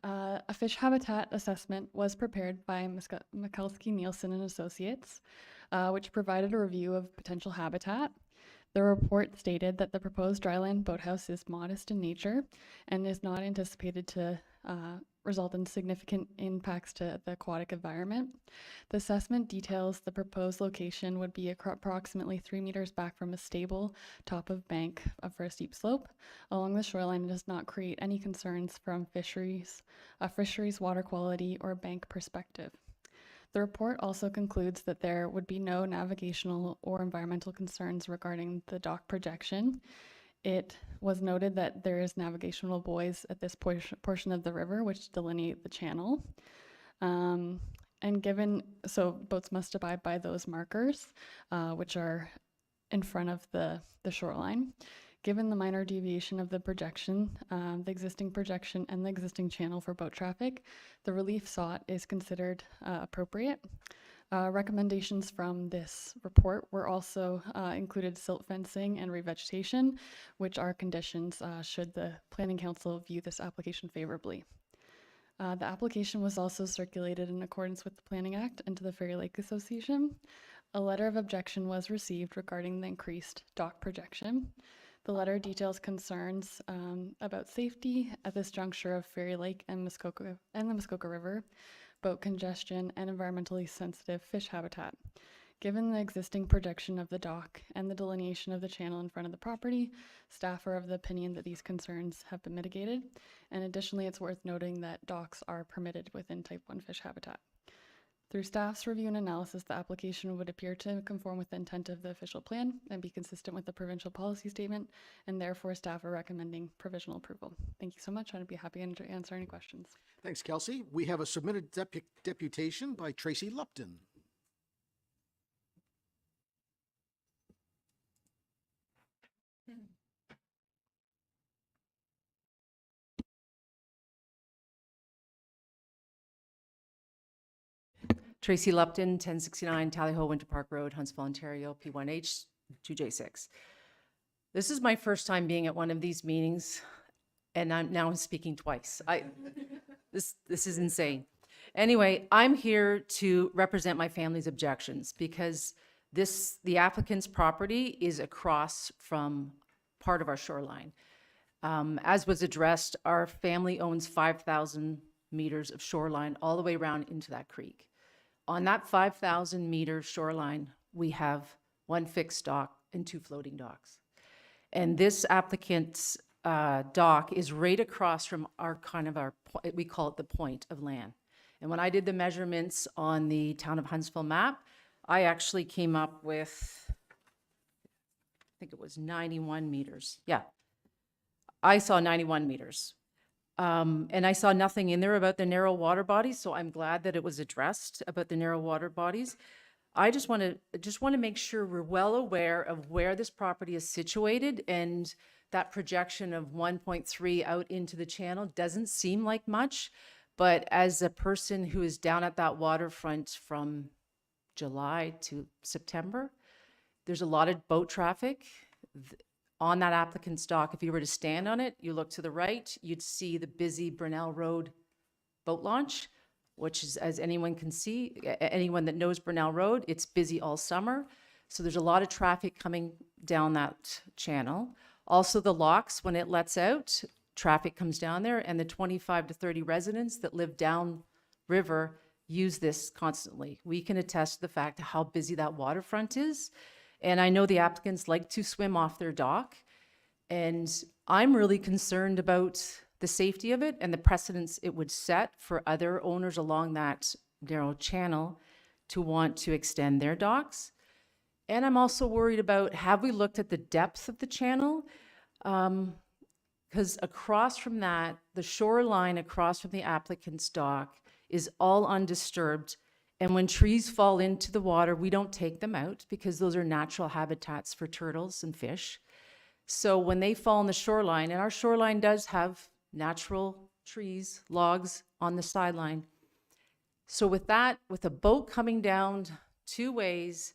A fish habitat assessment was prepared by Mikulski Nielsen and Associates, which provided a review of potential habitat. The report stated that the proposed dryland boathouse is modest in nature and is not anticipated to result in significant impacts to the aquatic environment. The assessment details the proposed location would be approximately 3 meters back from a stable top of bank for a steep slope along the shoreline and does not create any concerns from fisheries water quality or bank perspective. The report also concludes that there would be no navigational or environmental concerns regarding the dock projection. It was noted that there is navigational buoys at this portion of the river which delineate the channel. So boats must abide by those markers, which are in front of the shoreline. Given the minor deviation of the projection, the existing projection and the existing channel for boat traffic, the relief sought is considered appropriate. Recommendations from this report were also included silt fencing and revegetation, which are conditions should the Planning Council view this application favorably. The application was also circulated in accordance with the Planning Act and to the Fairy Lake Association. A letter of objection was received regarding the increased dock projection. The letter details concerns about safety at this juncture of Fairy Lake and the Muskoka River, boat congestion, and environmentally sensitive fish habitat. Given the existing projection of the dock and the delineation of the channel in front of the property, staff are of the opinion that these concerns have been mitigated. And additionally, it's worth noting that docks are permitted within Type 1 fish habitat. Through staff's review and analysis, the application would appear to conform with the intent of the official plan and be consistent with the provincial policy statement, and therefore staff are recommending provisional approval. Thank you so much. I'd be happy to answer any questions. Thanks, Kelsey. We have a submitted deputation by Tracy Lupton. Tracy Lupton, 1069 Tally Ho Winter Park Road, Huntsville, Ontario, P1H 2J6. This is my first time being at one of these meetings, and I'm speaking twice. This is insane. Anyway, I'm here to represent my family's objections because the applicant's property is across from part of our shoreline. As was addressed, our family owns 5,000 meters of shoreline all the way around into that creek. On that 5,000 meter shoreline, we have one fixed dock and two floating docks. And this applicant's dock is right across from we call it the point of land. And when I did the measurements on the Town of Huntsville map, I actually came up with, I think it was 91 meters. Yeah, I saw 91 meters. And I saw nothing in there about the narrow water bodies, so I'm glad that it was addressed about the narrow water bodies. I just want to make sure we're well aware of where this property is situated, and that projection of 1.3 out into the channel doesn't seem like much, but as a person who is down at that waterfront from July to September, there's a lot of boat traffic on that applicant's dock. If you were to stand on it, you look to the right, you'd see the busy Brunel Road boat launch, which is, as anyone can see, anyone that knows Brunel Road, it's busy all summer. So there's a lot of traffic coming down that channel. Also the locks, when it lets out, traffic comes down there, and the 25 to 30 residents that live down river use this constantly. We can attest to the fact of how busy that waterfront is. And I know the applicants like to swim off their dock, and I'm really concerned about the safety of it and the precedents it would set for other owners along that narrow channel to want to extend their docks. And I'm also worried about, have we looked at the depth of the channel? Because across from that, the shoreline across from the applicant's dock is all undisturbed. And when trees fall into the water, we don't take them out because those are natural habitats for turtles and fish. So when they fall on the shoreline, and our shoreline does have natural trees, logs on the sideline. So with that, with a boat coming down two ways,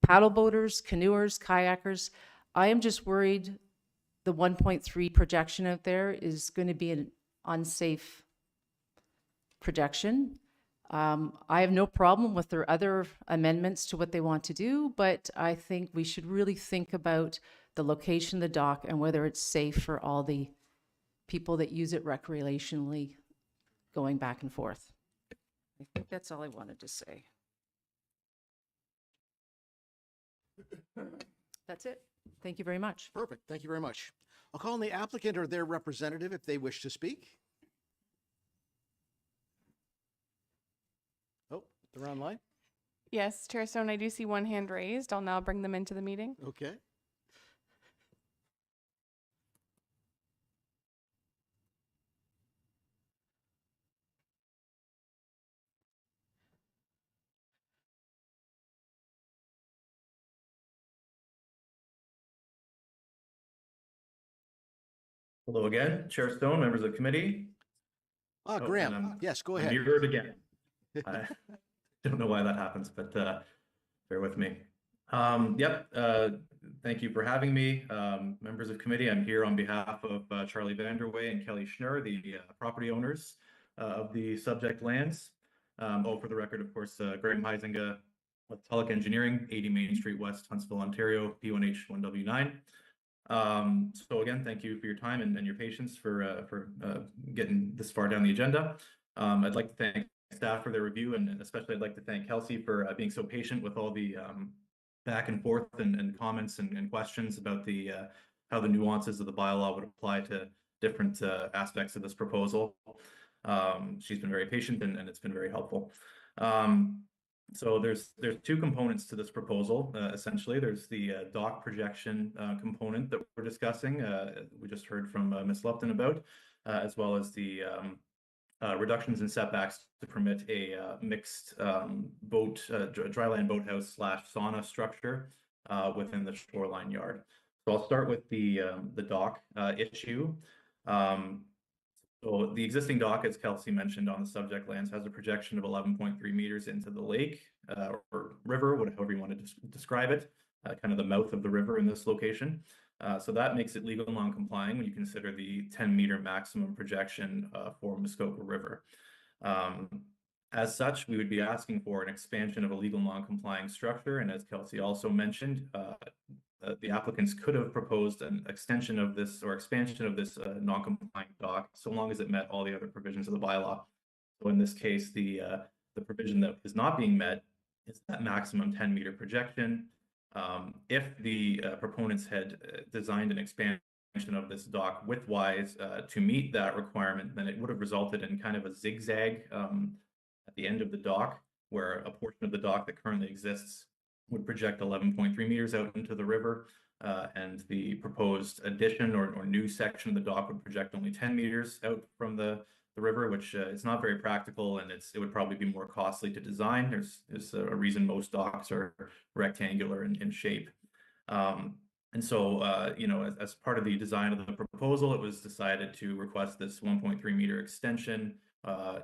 paddle boaters, canoers, kayakers, I am just worried the 1.3 projection out there is going to be an unsafe projection. I have no problem with their other amendments to what they want to do, but I think we should really think about the location of the dock and whether it's safe for all the people that use it recreationally going back and forth. I think that's all I wanted to say. That's it. Thank you very much. Perfect. Thank you very much. I'll call on the applicant or their representative if they wish to speak. Oh, they're online? Yes, Chair Stone, I do see one hand raised. I'll now bring them into the meeting. Okay. Hello again, Chair Stone, members of the committee. Graham, yes, go ahead. You heard again. don't know why that happens, but bear with me. Thank you for having me. Members of committee, I'm here on behalf of Charlie Vanderway and Kelly Schnurr, the property owners of the subject lands. For the record, of course, Graham Huizinga with Tulloch Engineering, 80 Main Street West, Huntsville, Ontario, P1H1W9. So again, thank you for your time and your patience for getting this far down the agenda. I'd like to thank staff for their review, and especially I'd like to thank Kelsey for being so patient with all the back and forth and comments and questions about the how the nuances of the bylaw would apply to different aspects of this proposal. She's been very patient and it's been very helpful. So there's two components to this proposal. Essentially, there's the dock projection component that we're discussing. We just heard from Ms. Lupton about, as well as the reductions in setbacks to permit a mixed dryland boathouse / sauna structure within the shoreline yard. So I'll start with the dock issue. So the existing dock, as Kelsey mentioned on the subject lands, has a projection of 11.3 meters into the lake or river, however you want to describe it, kind of the mouth of the river in this location. So that makes it legal non-complying when you consider the 10-meter maximum projection for Muskoka River. As such, we would be asking for an expansion of a legal non-complying structure, and as Kelsey also mentioned, the applicants could have proposed an extension of this or expansion of this non-compliant dock, so long as it met all the other provisions of the bylaw. So in this case, the provision that is not being met is that maximum 10-meter projection. If the proponents had designed an expansion of this dock widthwise to meet that requirement, then it would have resulted in kind of a zigzag at the end of the dock, where a portion of the dock that currently exists would project 11.3 meters out into the river, and the proposed addition or new section of the dock would project only 10 meters out from the river, which is not very practical, and it would probably be more costly to design. There's a reason most docks are rectangular in shape. And so, you know, as part of the design of the proposal, it was decided to request this 1.3 meter extension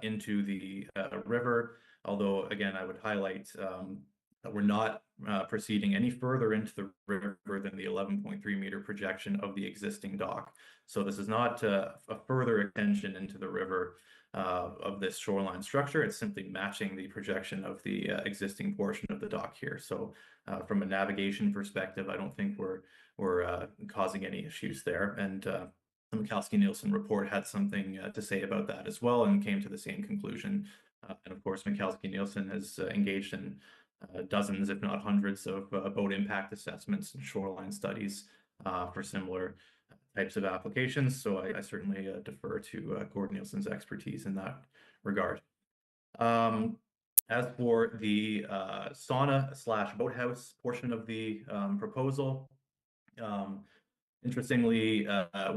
into the river. Although, again, I would highlight that we're not proceeding any further into the river than the 11.3 meter projection of the existing dock. So this is not a further extension into the river of this shoreline structure. It's simply matching the projection of the existing portion of the dock here. So from a navigation perspective, I don't think we're causing any issues there. And the Michalski-Nielsen report had something to say about that as well, and came to the same conclusion. And of course, Michalski-Nielsen has engaged in dozens, if not hundreds, of boat impact assessments and shoreline studies for similar types of applications. So I certainly defer to Gordon Nielsen's expertise in that regard. As for the sauna / boathouse portion of the proposal, interestingly,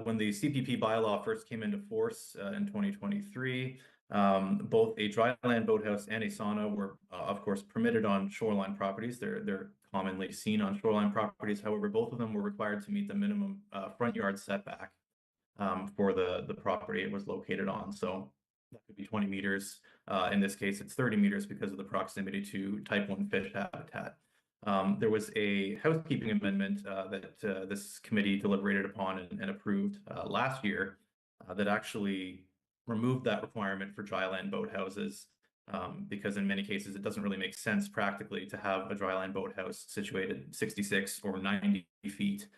when the CPP bylaw first came into force in 2023, both a dryland boathouse and a sauna were, of course, permitted on shoreline properties. They're commonly seen on shoreline properties. However, both of them were required to meet the minimum front yard setback for the property it was located on. So that could be 20 meters. In this case, it's 30 meters because of the proximity to Type 1 fish habitat. There was a housekeeping amendment that this committee deliberated upon and approved last year that actually removed that requirement for dryland boathouses, because in many cases it doesn't really make sense practically to have a dryland boathouse situated 66 or 90 feet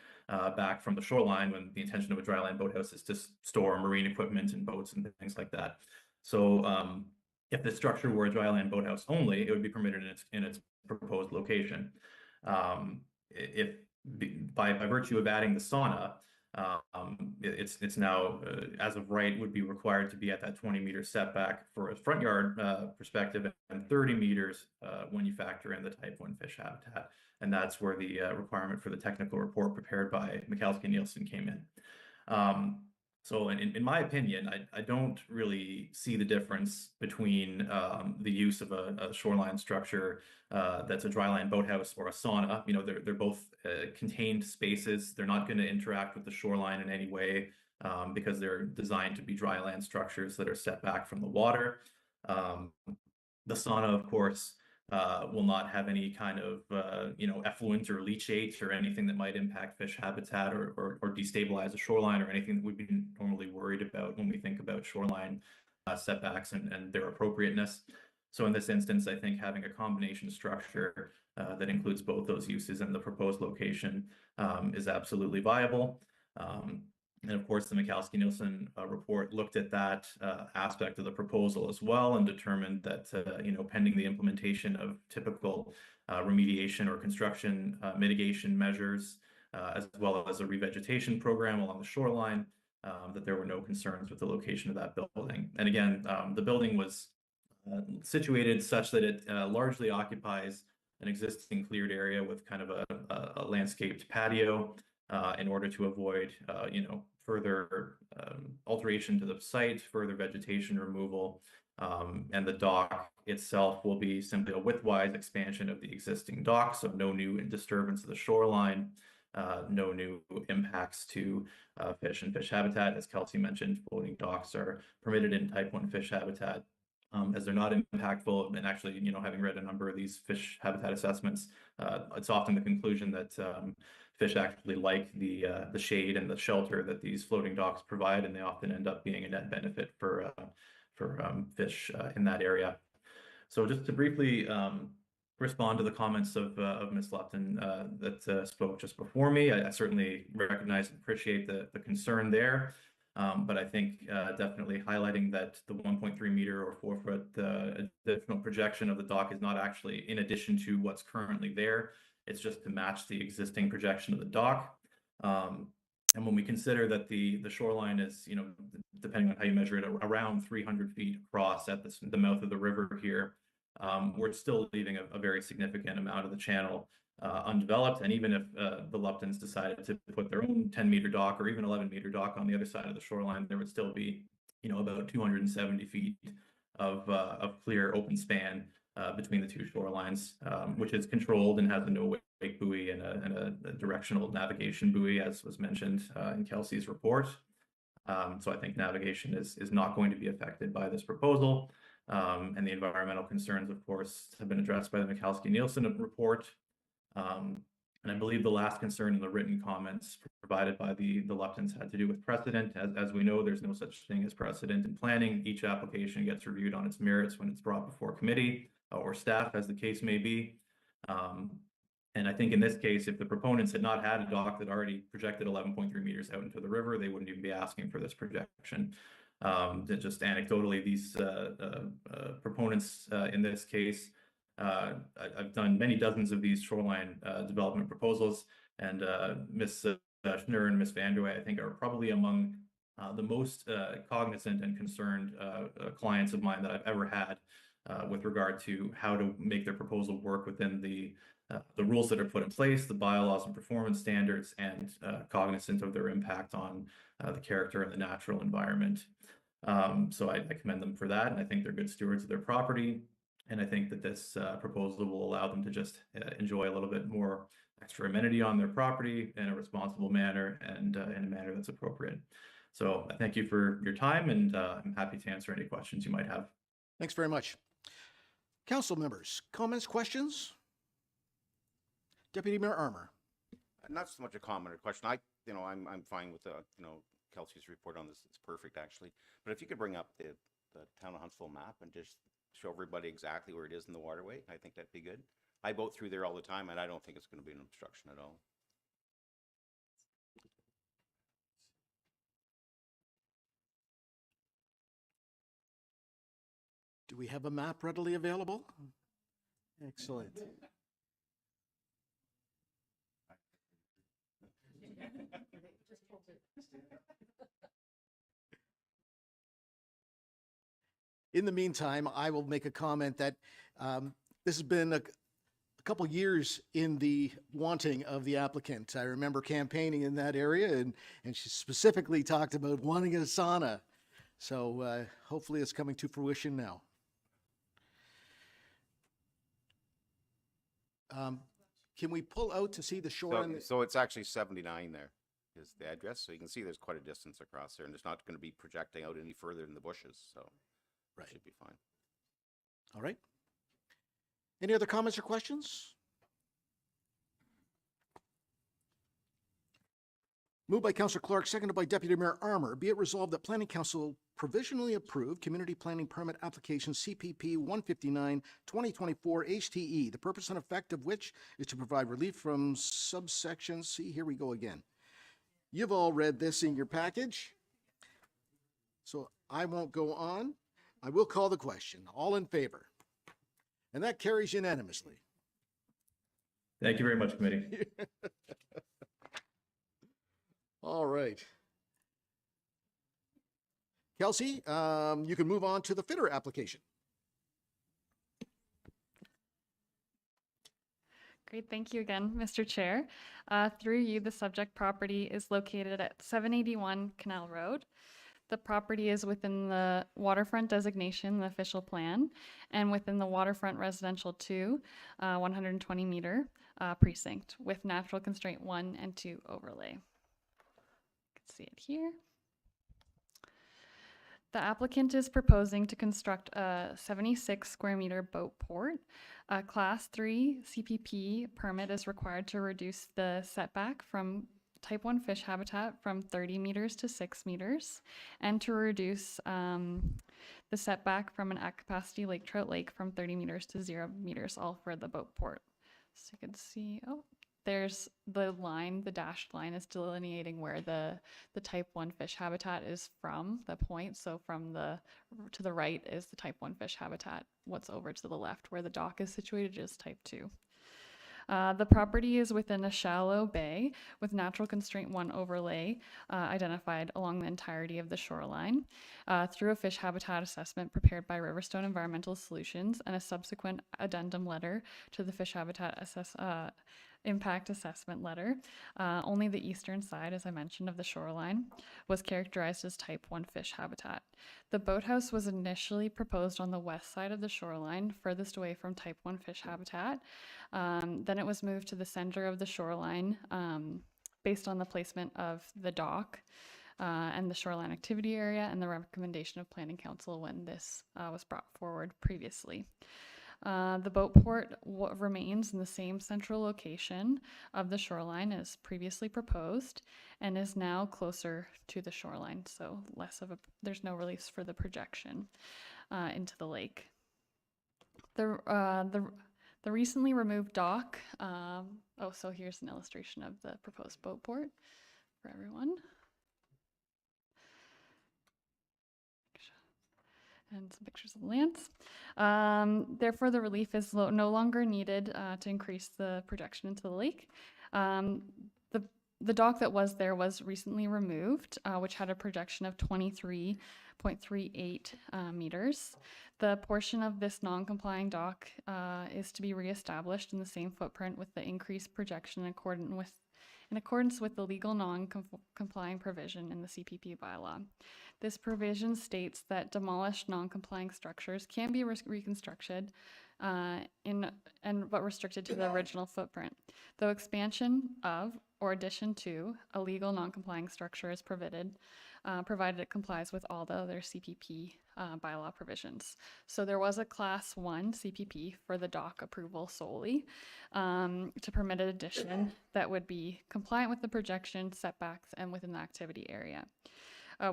back from the shoreline, when the intention of a dryland boathouse is to store marine equipment and boats and things like that. So if the structure were a dryland boathouse only, it would be permitted in its proposed location. By virtue of adding the sauna, it's now, as of right, would be required to be at that 20 meter setback for a front yard perspective, and 30 meters when you factor in the Type 1 fish habitat. And that's where the requirement for the technical report prepared by Michalski-Nielsen came in. So in my opinion, I don't really see the difference between the use of a shoreline structure that's a dryland boathouse or a sauna. You know, they're both contained spaces. They're not going to interact with the shoreline in any way because they're designed to be dryland structures that are set back from the water. The sauna, of course, will not have any kind of, effluent or leachate or anything that might impact fish habitat or destabilize the shoreline or anything that we'd be normally worried about when we think about shoreline setbacks and their appropriateness. So in this instance, I think having a combination structure that includes both those uses in the proposed location is absolutely viable. And of course, the Michalski-Nielsen report looked at that aspect of the proposal as well and determined that, pending the implementation of typical remediation or construction mitigation measures, as well as a revegetation program along the shoreline, that there were no concerns with the location of that building. And again, the building was situated such that it largely occupies an existing cleared area with kind of a landscaped patio in order to avoid, further alteration to the site, further vegetation removal, and the dock itself will be simply a widthwise expansion of the existing dock, so no new disturbance of the shoreline, no new impacts to fish and fish habitat. As Kelsey mentioned, floating docks are permitted in Type 1 fish habitat. As they're not impactful, and actually, having read a number of these fish habitat assessments, it's often the conclusion that fish actually like the shade and the shelter that these floating docks provide, and they often end up being a net benefit for fish in that area. So just to briefly respond to the comments of Ms. Lupton that spoke just before me, I certainly recognize and appreciate the concern there. But I think definitely highlighting that the 1.3 meter or 4 foot additional projection of the dock is not actually in addition to what's currently there. It's just to match the existing projection of the dock. And when we consider that the shoreline is, depending on how you measure it, around 300 feet across at the mouth of the river here, we're still leaving a very significant amount of the channel undeveloped. And even if the Luptons decided to put their own 10-meter dock or even 11-meter dock on the other side of the shoreline, there would still be, about 270 feet of clear open span between the two shorelines, which is controlled and has a no-wake buoy and a directional navigation buoy, as was mentioned in Kelsey's report. So I think navigation is not going to be affected by this proposal. And the environmental concerns, of course, have been addressed by the Michalski-Nielsen report. And I believe the last concern in the written comments provided by the Luptons had to do with precedent. As we know, there's no such thing as precedent in planning. Each application gets reviewed on its merits when it's brought before committee or staff, as the case may be. And I think in this case, if the proponents had not had a dock that already projected 11.3 meters out into the river, they wouldn't even be asking for this projection. Just anecdotally, these proponents in this case, I've done many dozens of these shoreline development proposals, and Ms. Schnur and Ms. Vanderway, I think, are probably among the most cognizant and concerned clients of mine that I've ever had with regard to how to make their proposal work within the rules that are put in place, the bylaws and performance standards, and cognizant of their impact on the character and the natural environment. So I commend them for that, and I think they're good stewards of their property. And I think that this proposal will allow them to just enjoy a little bit more extra amenity on their property in a responsible manner and in a manner that's appropriate. So I thank you for your time, and I'm happy to answer any questions you might have. Thanks very much. Council members, comments, questions? Deputy Mayor Armour. Not so much a comment or question. I'm fine with Kelsey's report on this. It's perfect, actually. But if you could bring up the town of Huntsville map and just show everybody exactly where it is in the waterway, I think that'd be good. I boat through there all the time, and I don't think it's going to be an obstruction at all. Do we have a map readily available? Excellent. In the meantime, I will make a comment that this has been a couple years in the wanting of the applicant. I remember campaigning in that area, and she specifically talked about wanting a sauna. So hopefully it's coming to fruition now. Can we pull out to see the shore? So it's actually 79 there is the address. So you can see there's quite a distance across there, and it's not going to be projecting out any further in the bushes. So it should be fine. All right. Any other comments or questions? Moved by Councillor Clark, seconded by Deputy Mayor Armour. Be it resolved that Planning Council provisionally approve Community Planning Permit Application CPP 159 2024 HTE, the purpose and effect of which is to provide relief from subsection C. Here we go again. You've all read this in your package, so I won't go on. I will call the question. All in favor? And that carries unanimously. Thank you very much, committee. All right. Kelsey, you can move on to the fitter application. Great, thank you again, Mr. Chair. Through you, the subject property is located at 781 Canal Road. The property is within the waterfront designation, the official plan, and within the waterfront residential 2, 120 meter precinct with natural constraint 1 and 2 overlay. You can see it here. The applicant is proposing to construct a 76 square meter boat port. A Class 3 CPP permit is required to reduce the setback from Type 1 fish habitat from 30 meters to 6 meters, and to reduce the setback from an at-capacity lake trout lake from 30 meters to 0 meters, all for the boat port. So you can see, oh, there's the line, the dashed line is delineating where the Type 1 fish habitat is from, the point. So from to the right is the Type 1 fish habitat. What's over to the left where the dock is situated is Type 2. The property is within a shallow bay with natural constraint 1 overlay identified along the entirety of the shoreline through a fish habitat assessment prepared by Riverstone Environmental Solutions and a subsequent addendum letter to the fish habitat impact assessment letter. Only the eastern side, as I mentioned, of the shoreline was characterized as Type 1 fish habitat. The boathouse was initially proposed on the west side of the shoreline, furthest away from Type 1 fish habitat. Then it was moved to the center of the shoreline based on the placement of the dock and the shoreline activity area and the recommendation of Planning Council when this was brought forward previously. The boat port remains in the same central location of the shoreline as previously proposed and is now closer to the shoreline, so there's no release for the projection into the lake. The recently removed dock, so here's an illustration of the proposed boat port for everyone. And some pictures of the lands. Therefore, the relief is no longer needed to increase the projection into the lake. The dock that was there was recently removed, which had a projection of 23.38 meters. The portion of this non-complying dock is to be reestablished in the same footprint with the increased projection in accordance with the legal non-complying provision in the CPP bylaw. This provision states that demolished non-complying structures can be reconstructed but restricted to the original footprint. Though expansion of or addition to a legal non-complying structure is provided it complies with all the other CPP bylaw provisions. So there was a Class 1 CPP for the dock approval solely to permit an addition that would be compliant with the projection, setbacks, and within the activity area.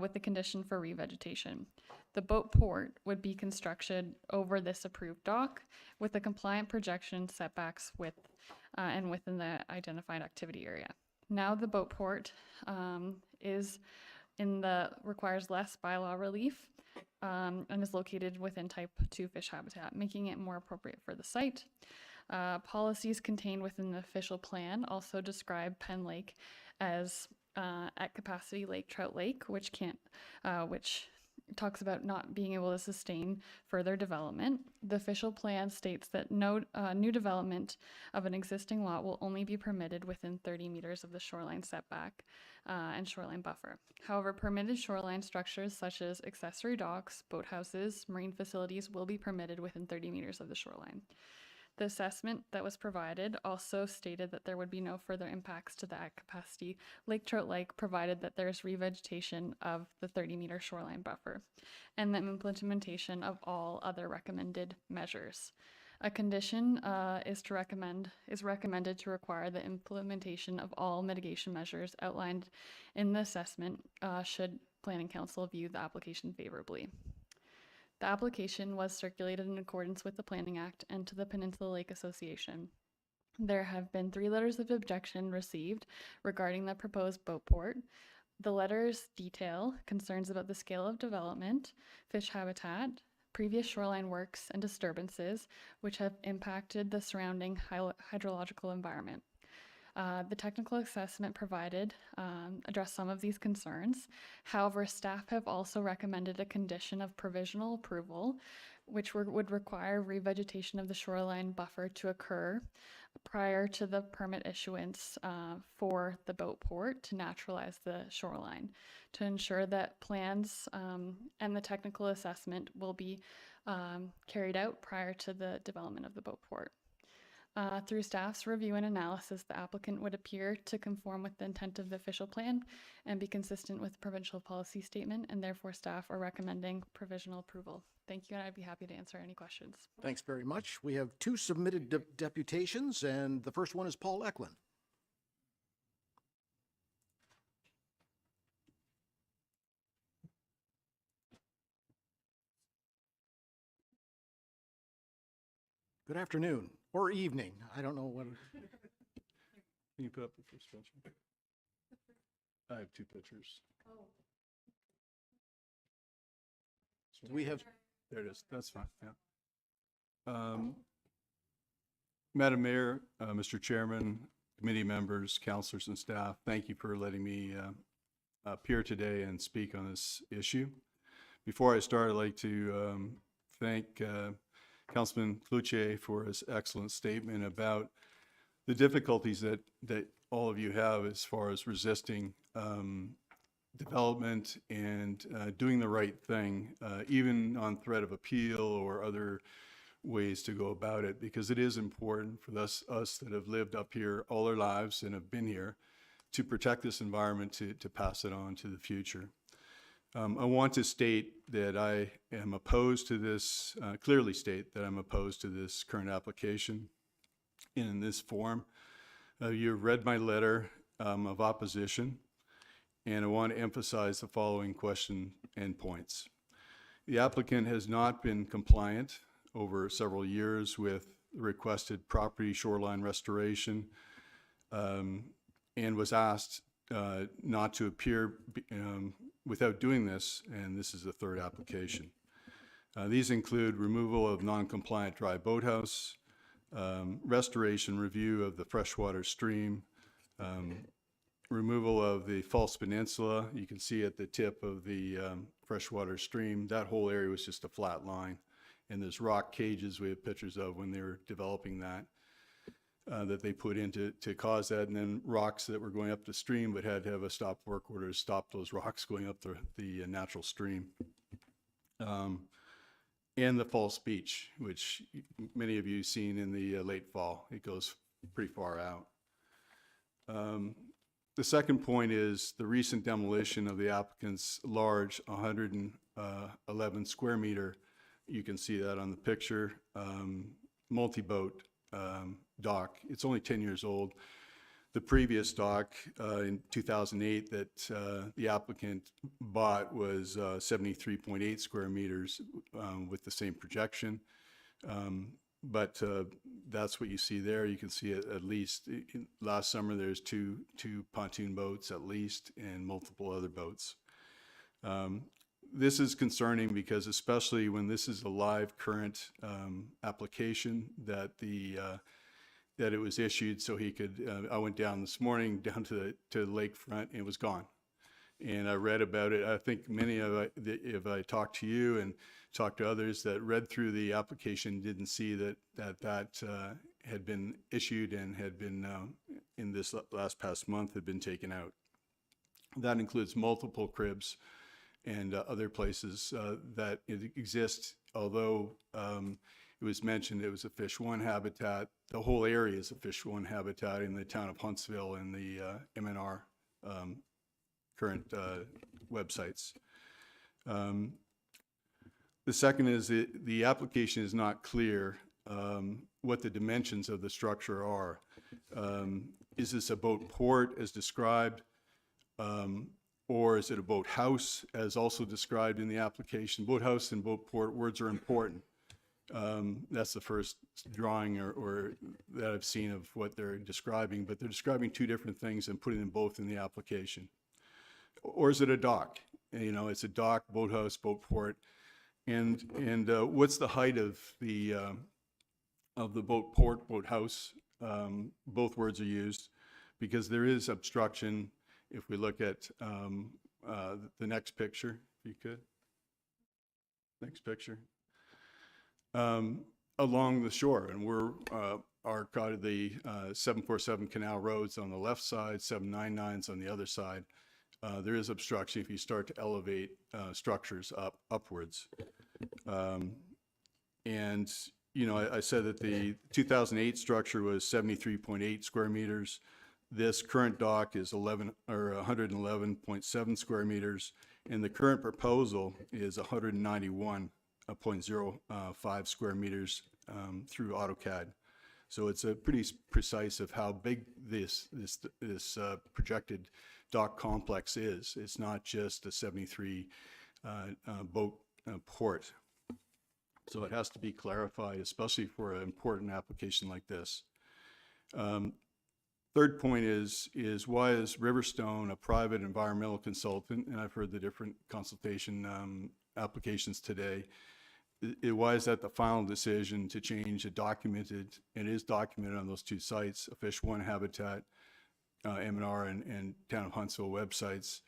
With the condition for revegetation. The boat port would be constructed over this approved dock with the compliant projection, setbacks and within the identified activity area. Now the boat port requires less bylaw relief and is located within Type 2 fish habitat, making it more appropriate for the site. Policies contained within the official plan also describe Penn Lake as at capacity lake trout lake, which talks about not being able to sustain further development. The official plan states that no new development of an existing lot will only be permitted within 30 meters of the shoreline setback and shoreline buffer. However, permitted shoreline structures such as accessory docks, boathouses, marine facilities will be permitted within 30 meters of the shoreline. The assessment that was provided also stated that there would be no further impacts to the at-capacity lake trout lake provided that there is revegetation of the 30-meter shoreline buffer and the implementation of all other recommended measures. A condition is recommended to require the implementation of all mitigation measures outlined in the assessment should Planning Council view the application favorably. The application was circulated in accordance with the Planning Act and to the Peninsula Lake Association. There have been 3 letters of objection received regarding the proposed boat port. The letters detail concerns about the scale of development, fish habitat, previous shoreline works, and disturbances which have impacted the surrounding hydrological environment. The technical assessment provided addressed some of these concerns. However, staff have also recommended a condition of provisional approval, which would require revegetation of the shoreline buffer to occur prior to the permit issuance for the boat port to naturalize the shoreline, to ensure that plans and the technical assessment will be carried out prior to the development of the boat port. Through staff's review and analysis, the applicant would appear to conform with the intent of the official plan and be consistent with the provincial policy statement, and therefore staff are recommending provisional approval. Thank you, and I'd be happy to answer any questions. Thanks very much. We have 2 submitted deputations, and the first one is Paul Eklund. Good afternoon, or evening. I don't know what. Can you put up the first picture? I have 2 pictures. We have. There it is. That's fine. Yeah. Madam Mayor, Mr. Chairman, committee members, councilors, and staff, thank you for letting me appear today and speak on this issue. Before I start, I'd like to thank Councilman Cloutier for his excellent statement about the difficulties that all of you have as far as resisting development and doing the right thing, even on threat of appeal or other ways to go about it, because it is important for us that have lived up here all our lives and have been here to protect this environment, to pass it on to the future. I want to state that I am opposed to this, clearly state that I'm opposed to this current application in this form. You've read my letter of opposition, and I want to emphasize the following question and points. The applicant has not been compliant over several years with requested property shoreline restoration and was asked not to appear without doing this, and this is the 3rd application. These include removal of non-compliant dry boathouse, restoration review of the freshwater stream, removal of the false peninsula. You can see at the tip of the freshwater stream, that whole area was just a flat line. And there's rock cages we have pictures of when they were developing that, that they put in to cause that, and then rocks that were going up the stream but had to have a stop work order to stop those rocks going up the natural stream. And the false beach, which many of you seen in the late fall. It goes pretty far out. The second point is the recent demolition of the applicant's large 111 square meter, you can see that on the picture, multi-boat dock. It's only 10 years old. The previous dock in 2008 that the applicant bought was 73.8 square meters with the same projection. But that's what you see there. You can see at least last summer there's two pontoon boats at least and multiple other boats. This is concerning because especially when this is a live current application that that it was issued so he could, I went down this morning down to the lakefront and it was gone. And I read about it. I think many of if I talked to you and talked to others that read through the application didn't see that had been issued and had been in this last past month had been taken out. That includes multiple cribs and other places that exist, although it was mentioned it was a Fish One habitat. The whole area is a Fish One habitat in the town of Huntsville and the MNR current websites. The second is the application is not clear what the dimensions of the structure are. Is this a boat port as described? Or is it a boathouse as also described in the application? Boathouse and boat port words are important. That's the first drawing or that I've seen of what they're describing, but they're describing two different things and putting them both in the application. Or is it a dock? You know, it's a dock, boathouse, boat port. And what's the height of the boat port, boathouse? Both words are used because there is obstruction. If we look at the next picture, if you could. Next picture. Along the shore, and we're got the 747 canal roads on the left side, 799s on the other side. There is obstruction if you start to elevate structures upwards. And, you know, I said that the 2008 structure was 73.8 square meters. This current dock is 111.7 square meters, and the current proposal is 191.05 square meters through AutoCAD. So it's a pretty precise of how big this projected dock complex is. It's not just a 73 boat port. So it has to be clarified, especially for an important application like this. Third point is why is Riverstone a private environmental consultant? And I've heard the different consultation applications today. Why is that the final decision to change a documented, and it is documented on those two sites, a Fish One Habitat, M&R and Town of Huntsville websites?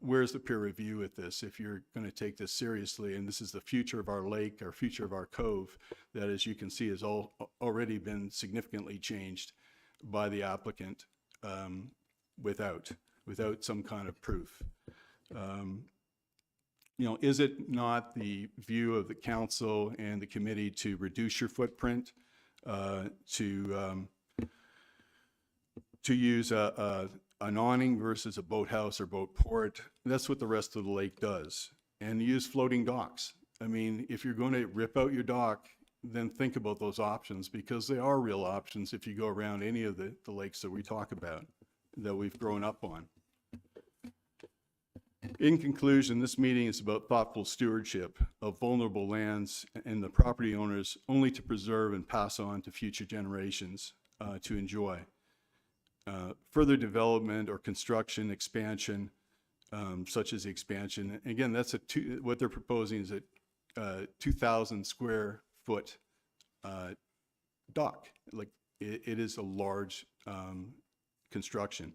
Where's the peer review with this? If you're going to take this seriously, and this is the future of our lake, our future of our cove, that as you can see has already been significantly changed by the applicant without some kind of proof. You know, is it not the view of the council and the committee to reduce your footprint, to use an awning versus a boathouse or boat port? That's what the rest of the lake does. And use floating docks. I mean, if you're going to rip out your dock, then think about those options, because they are real options if you go around any of the lakes that we talk about, that we've grown up on. In conclusion, this meeting is about thoughtful stewardship of vulnerable lands and the property owners, only to preserve and pass on to future generations to enjoy. Further development or construction, expansion, such as the expansion. Again, that's what they're proposing is a 2,000 square foot dock. Like it is a large construction.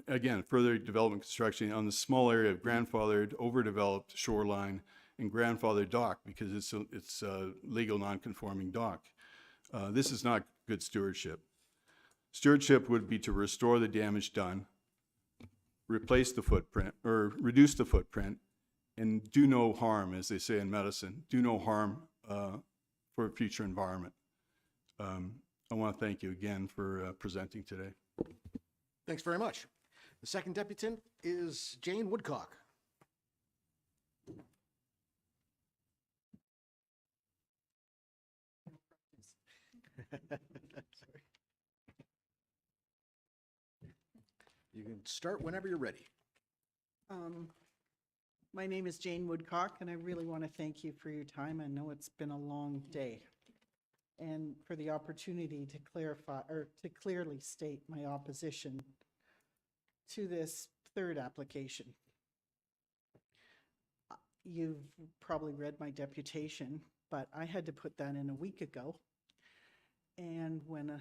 Again, further development construction on the small area of grandfathered, overdeveloped shoreline and grandfathered dock, because it's a legal non-conforming dock. This is not good stewardship. Stewardship would be to restore the damage done, replace the footprint or reduce the footprint, and do no harm, as they say in medicine, do no harm for a future environment. I want to thank you again for presenting today. Thanks very much. The second deputant is Jane Woodcock. Sorry. You can start whenever you're ready. My name is Jane Woodcock, and I really want to thank you for your time. I know it's been a long day, and for the opportunity to clarify or to clearly state my opposition to this third application. You've probably read my deputation, but I had to put that in a week ago. And when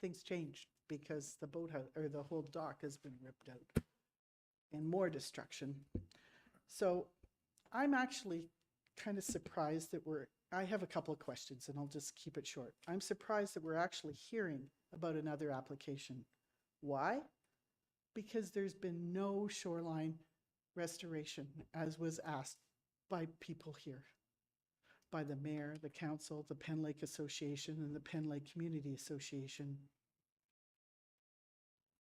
things changed, because the boathouse or the whole dock has been ripped out and more destruction. So I'm actually kind of surprised that I have a couple of questions and I'll just keep it short. I'm surprised that we're actually hearing about another application. Why? Because there's been no shoreline restoration as was asked by people here, by the mayor, the council, the Penn Lake Association, and the Penn Lake Community Association.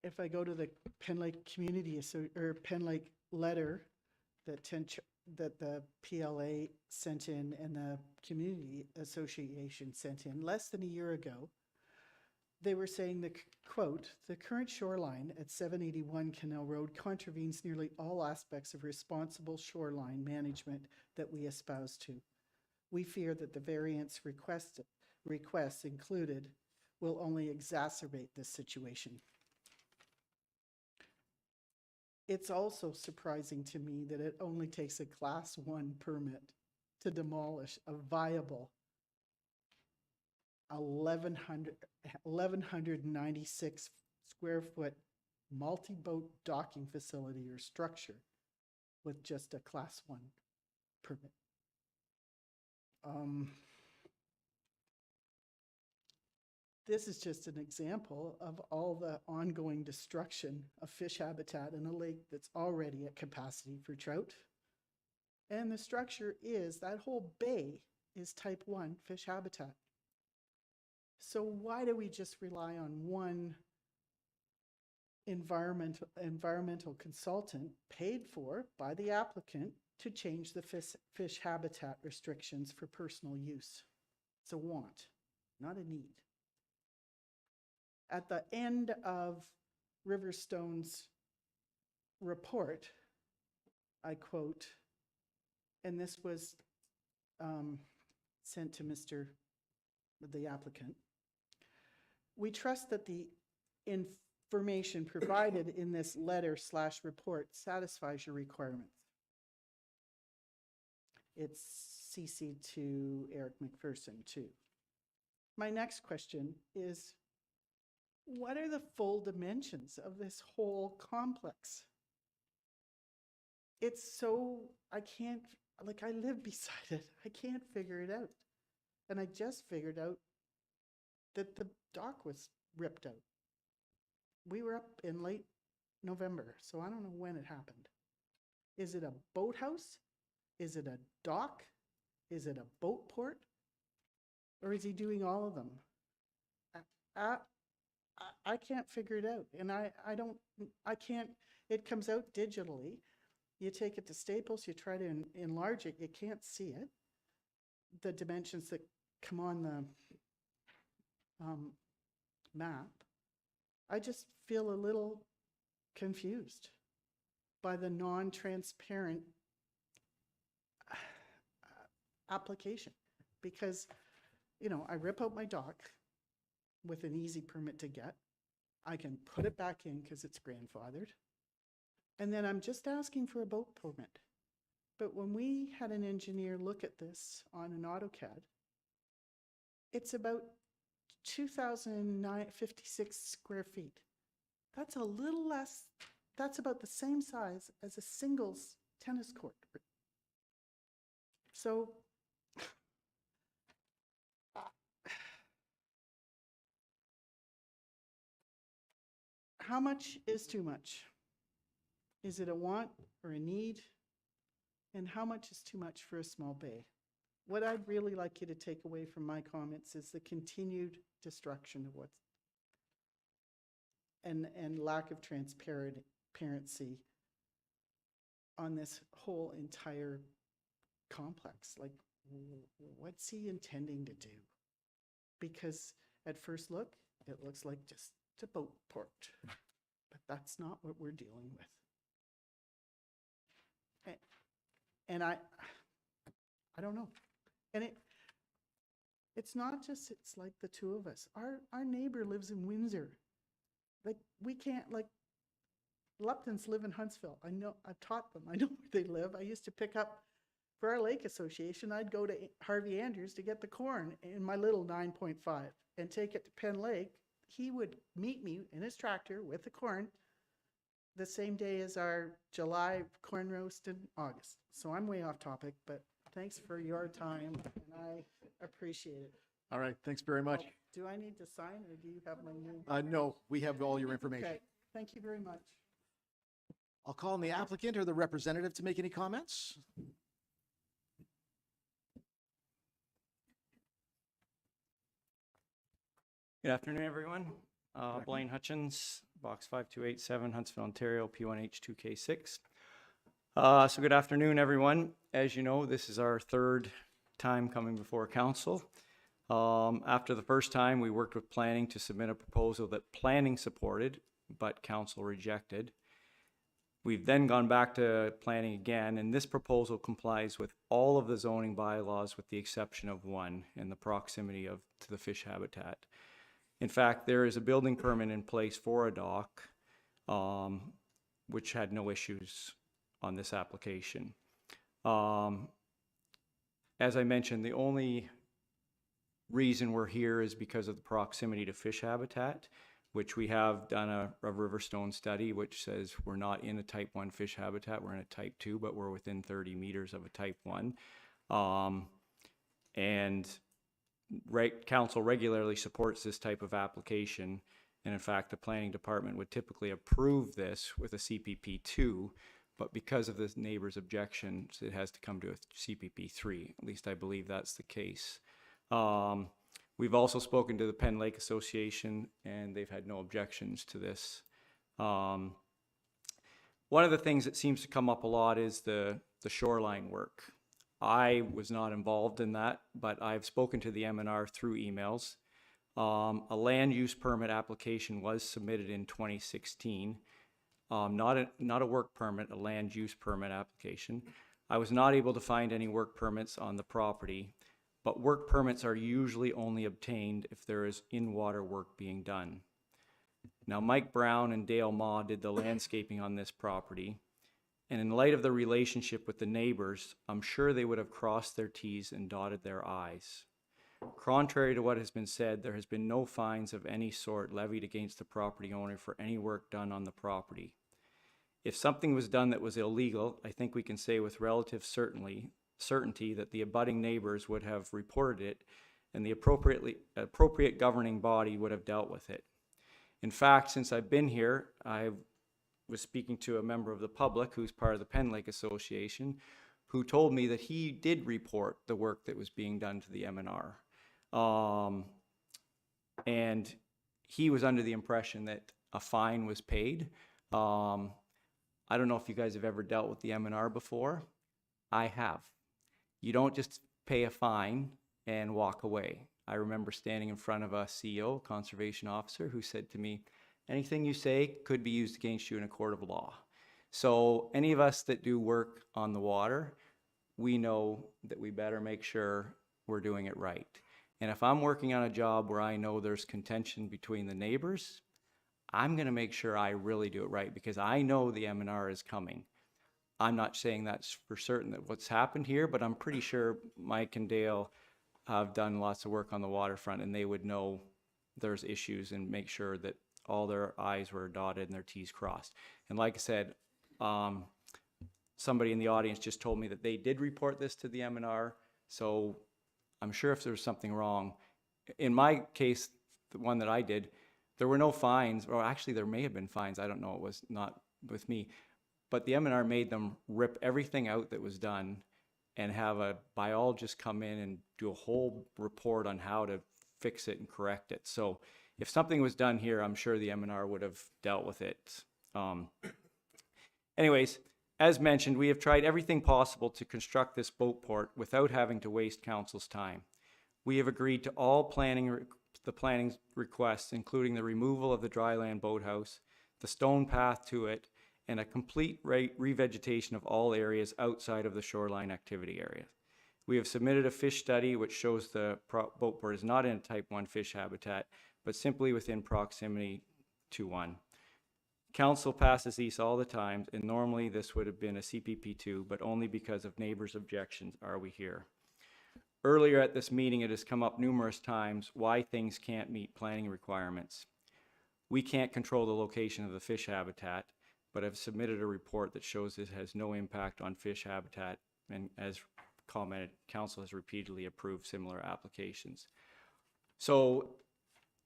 If I go to the Penn Lake Penn Lake letter that that the PLA sent in and the Community Association sent in less than a year ago. They were saying the quote, "The current shoreline at 781 Canal Road contravenes nearly all aspects of responsible shoreline management that we espouse to. We fear that the variance requests included will only exacerbate this situation." It's also surprising to me that it only takes a Class 1 permit to demolish a viable 1,196 square foot multi-boat docking facility or structure with just a Class 1 permit. This is just an example of all the ongoing destruction of fish habitat in a lake that's already at capacity for trout. And the structure is, that whole bay is type 1 fish habitat. So why do we just rely on one environmental consultant paid for by the applicant to change the fish habitat restrictions for personal use? It's a want, not a need. At the end of Riverstone's report, I quote, and this was sent to the applicant, "We trust that the information provided in this letter/report satisfies your requirements." It's CC to Eric McPherson too. My next question is, what are the full dimensions of this whole complex? It's so, I can't, like, I live beside it. I can't figure it out. And I just figured out that the dock was ripped out. We were up in late November, so I don't know when it happened. Is it a boathouse? Is it a dock? Is it a boat port? Or is he doing all of them? I can't figure it out. And I can't, it comes out digitally. You take it to Staples, you try to enlarge it, you can't see it. The dimensions that come on the map. I just feel a little confused by the non-transparent application, because, I rip out my dock with an easy permit to get. I can put it back in because it's grandfathered. And then I'm just asking for a boat permit. But when we had an engineer look at this on an AutoCAD, it's about 2,056 square feet. That's a little less, that's about the same size as a singles tennis court. So how much is too much? Is it a want or a need? And how much is too much for a small bay? What I'd really like you to take away from my comments is the continued destruction of what's and lack of transparency on this whole entire complex. Like, what's he intending to do? Because at first look, it looks like just a boat port, but that's not what we're dealing with. And I don't know. And it's not just, it's like the two of us. Our neighbor lives in Windsor. Like, we can't, like, Luptons live in Huntsville. I know, I've taught them. I know where they live. I used to pick up, for our lake association, I'd go to Harvey Andrews to get the corn in my little 9.5 and take it to Penn Lake. He would meet me in his tractor with the corn the same day as our July corn roast in August. So I'm way off topic, but thanks for your time, and I appreciate it. All right, thanks very much. Do I need to sign, or do you have my name? No, we have all your information. Okay, thank you very much. I'll call on the applicant or the representative to make any comments. Good afternoon, everyone. Blaine Hutchins, Box 5287, Huntsville, Ontario, P1H2K6. So good afternoon, everyone. As you know, this is our third time coming before council. After the first time, we worked with planning to submit a proposal that planning supported, but council rejected. We've then gone back to planning again, and this proposal complies with all of the zoning bylaws with the exception of one, and the proximity to the fish habitat. In fact, there is a building permit in place for a dock, which had no issues on this application. As I mentioned, the only reason we're here is because of the proximity to fish habitat, which we have done a Riverstone study, which says we're not in a type 1 fish habitat, we're in a type 2, but we're within 30 meters of a type 1. Council regularly supports this type of application, and in fact, the planning department would typically approve this with a CPP 2, but because of the neighbor's objections, it has to come to a CPP 3. At least I believe that's the case. We've also spoken to the Penn Lake Association, and they've had no objections to this. One of the things that seems to come up a lot is the shoreline work. I was not involved in that, but I've spoken to the M&R through emails. A land use permit application was submitted in 2016. Not a work permit, a land use permit application. I was not able to find any work permits on the property, but work permits are usually only obtained if there is in-water work being done. Now, Mike Brown and Dale Ma did the landscaping on this property, and in light of the relationship with the neighbors, I'm sure they would have crossed their T's and dotted their I's. Contrary to what has been said, there has been no fines of any sort levied against the property owner for any work done on the property. If something was done that was illegal, I think we can say with relative certainty that the abutting neighbors would have reported it, and the appropriate governing body would have dealt with it. In fact, since I've been here, I was speaking to a member of the public who's part of the Penn Lake Association, who told me that he did report the work that was being done to the M&R. And he was under the impression that a fine was paid. I don't know if you guys have ever dealt with the M&R before. I have. You don't just pay a fine and walk away. I remember standing in front of a CEO, conservation officer, who said to me, anything you say could be used against you in a court of law. So any of us that do work on the water, we know that we better make sure we're doing it right. And if I'm working on a job where I know there's contention between the neighbors, I'm going to make sure I really do it right, because I know the M&R is coming. I'm not saying that's for certain that what's happened here, but I'm pretty sure Mike and Dale have done lots of work on the waterfront, and they would know there's issues and make sure that all their I's were dotted and their T's crossed. And like I said, somebody in the audience just told me that they did report this to the M&R, so I'm sure if there was something wrong. In my case, the one that I did, there were no fines, or actually there may have been fines, I don't know, it was not with me. But the M&R made them rip everything out that was done and have a biologist come in and do a whole report on how to fix it and correct it. So if something was done here, I'm sure the M&R would have dealt with it. Anyways, as mentioned, we have tried everything possible to construct this boat port without having to waste council's time. We have agreed to all the planning requests, including the removal of the dryland boathouse, the stone path to it, and a complete revegetation of all areas outside of the shoreline activity area. We have submitted a fish study which shows the boat port is not in a type 1 fish habitat, but simply within proximity to one. Council passes these all the time, and normally this would have been a CPP2, but only because of neighbors' objections are we here. Earlier at this meeting, it has come up numerous times why things can't meet planning requirements. We can't control the location of the fish habitat, but have submitted a report that shows this has no impact on fish habitat, and as commented, council has repeatedly approved similar applications. So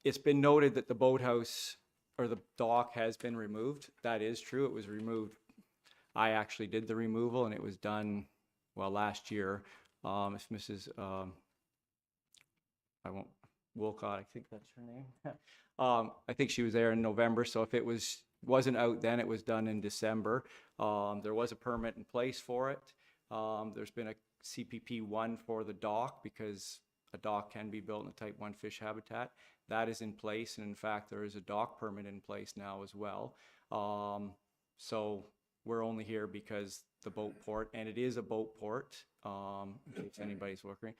it's been noted that the boathouse or the dock has been removed. That is true, it was removed. I actually did the removal, and it was done, well, last year. If Mrs. Wolcott, I think that's her name. I think she was there in November, so if it was wasn't out then, it was done in December. There was a permit in place for it. There's been a CPP 1 for the dock because a dock can be built in a type 1 fish habitat. That is in place, and in fact, there is a dock permit in place now as well. So we're only here because the boat port, and it is a boat port, in case anybody's looking.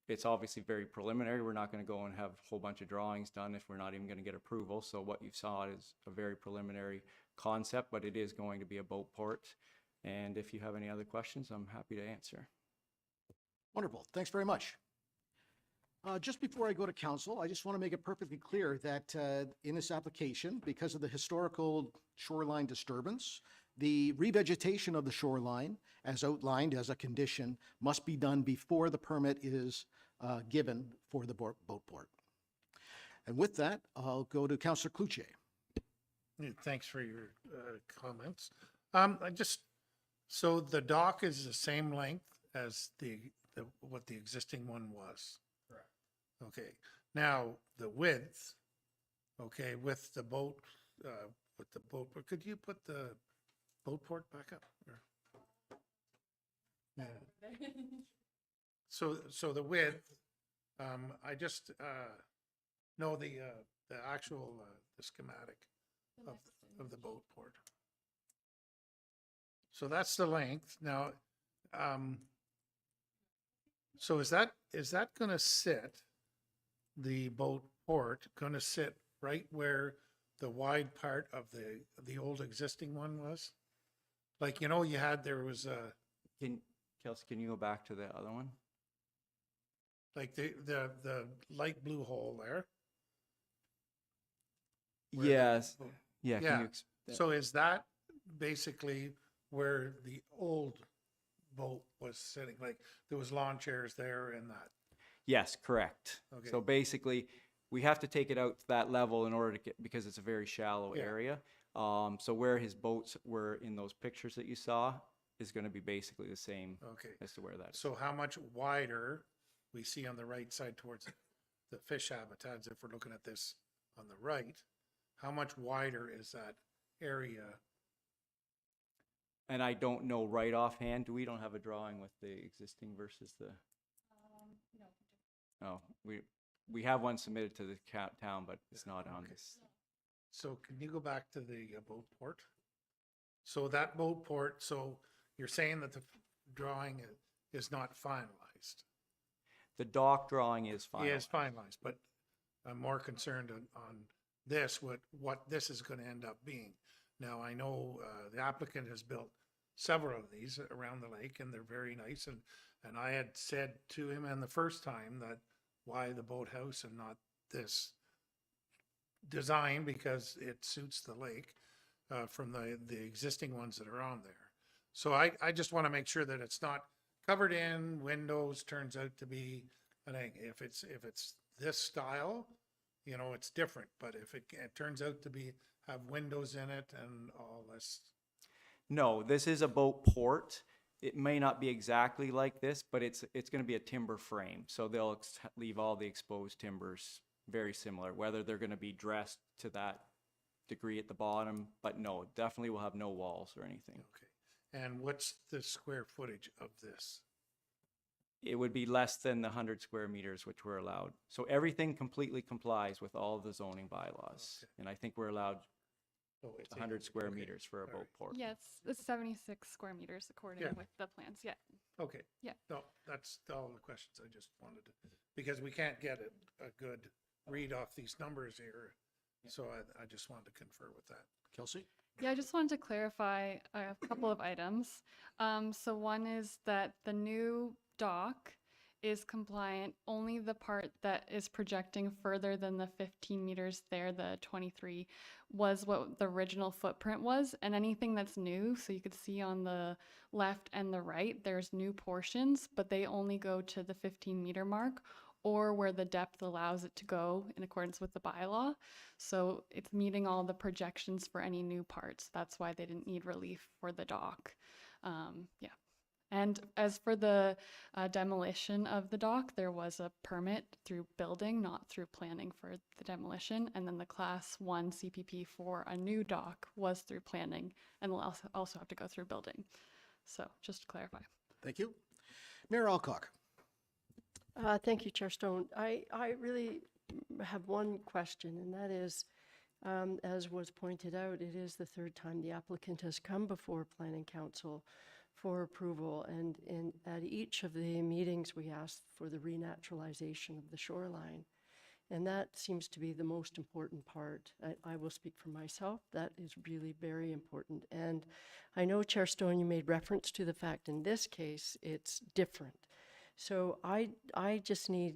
It's obviously very preliminary. We're not going to go and have a whole bunch of drawings done if we're not even going to get approval. So what you saw is a very preliminary concept, but it is going to be a boat port. And if you have any other questions, I'm happy to answer. Wonderful. Thanks very much. Just before I go to council, I just want to make it perfectly clear that in this application, because of the historical shoreline disturbance, the revegetation of the shoreline, as outlined as a condition, must be done before the permit is given for the boat port. And with that, I'll go to Councillor Cloutier. Yeah, thanks for your comments. So the dock is the same length as what the existing one was? Correct. Okay, now the width, okay, with the boat, could you put the boat port back up? Or? Yeah. So the width, I just know the actual the schematic of the boat port. So that's the length. Now, so is that going to sit, the boat port going to sit right where the wide part of the old existing one was? Like, you know, there was a... Kelsey, can you go back to the other one? Like the light blue hole there? Yes. Yeah. Yeah. Can you So is that basically where the old boat was sitting? Like there was lawn chairs there and that? Yes, correct. Okay. So basically, we have to take it out to that level in order to get, because it's a very shallow Yeah. area. So where his boats were in those pictures that you saw is going to be basically the same Okay. as to where that is. So how much wider we see on the right side towards the fish habitats, if we're looking at this on the right, how much wider is that area? And I don't know right offhand. We don't have a drawing with the existing versus the. No. Oh, we have one submitted to the town, but it's not on this. So can you go back to the boat port? So that boat port, so you're saying that the drawing is not finalized? The dock drawing is finalized. Yeah, it's finalized, but I'm more concerned on this, what this is going to end up being. Now, I know the applicant has built several of these around the lake, and they're very nice. And I had said to him and the first time that why the boathouse and not this design, because it suits the lake from the existing ones that are on there. So I just want to make sure that it's not covered in windows, turns out to be, and if it's this style, you know, it's different. But if it turns out to have windows in it and all this. No, this is a boat port. It may not be exactly like this, but it's going to be a timber frame. So they'll leave all the exposed timbers very similar, whether they're going to be dressed to that degree at the bottom, but no, definitely will have no walls or anything. Okay. And what's the square footage of this? It would be less than the 100 square meters, which we're allowed. So everything completely complies with all of the zoning bylaws. Okay. And I think we're allowed Oh, it's 100 square okay. meters for a All boat right. port. Yeah, it's 76 square meters according Yeah. with the plans. Yeah. Okay. Yeah. No, that's all the questions I just wanted to, because we can't get a good read off these numbers here. So I just wanted to confer with that. Kelsey? Yeah, I just wanted to clarify a couple of items. So one is that the new dock is compliant, only the part that is projecting further than the 15 meters there, the 23, was what the original footprint was. And anything that's new, so you could see on the left and the right, there's new portions, but they only go to the 15-meter mark or where the depth allows it to go in accordance with the bylaw. So it's meeting all the projections for any new parts. That's why they didn't need relief for the dock. Yeah. And as for the demolition of the dock, there was a permit through building, not through planning for the demolition. And then the Class 1 CPP for a new dock was through planning and will also have to go through building. So just to clarify. Thank you. Mayor Alcock. Thank you, Chair Stone. I really have one question, and that is, as was pointed out, it is the third time the applicant has come before Planning Council for approval, and at each of the meetings we asked for the renaturalization of the shoreline. And that seems to be the most important part. I will speak for myself. That is really very important. And I know, Chair Stone, you made reference to the fact in this case it's different. So I just need,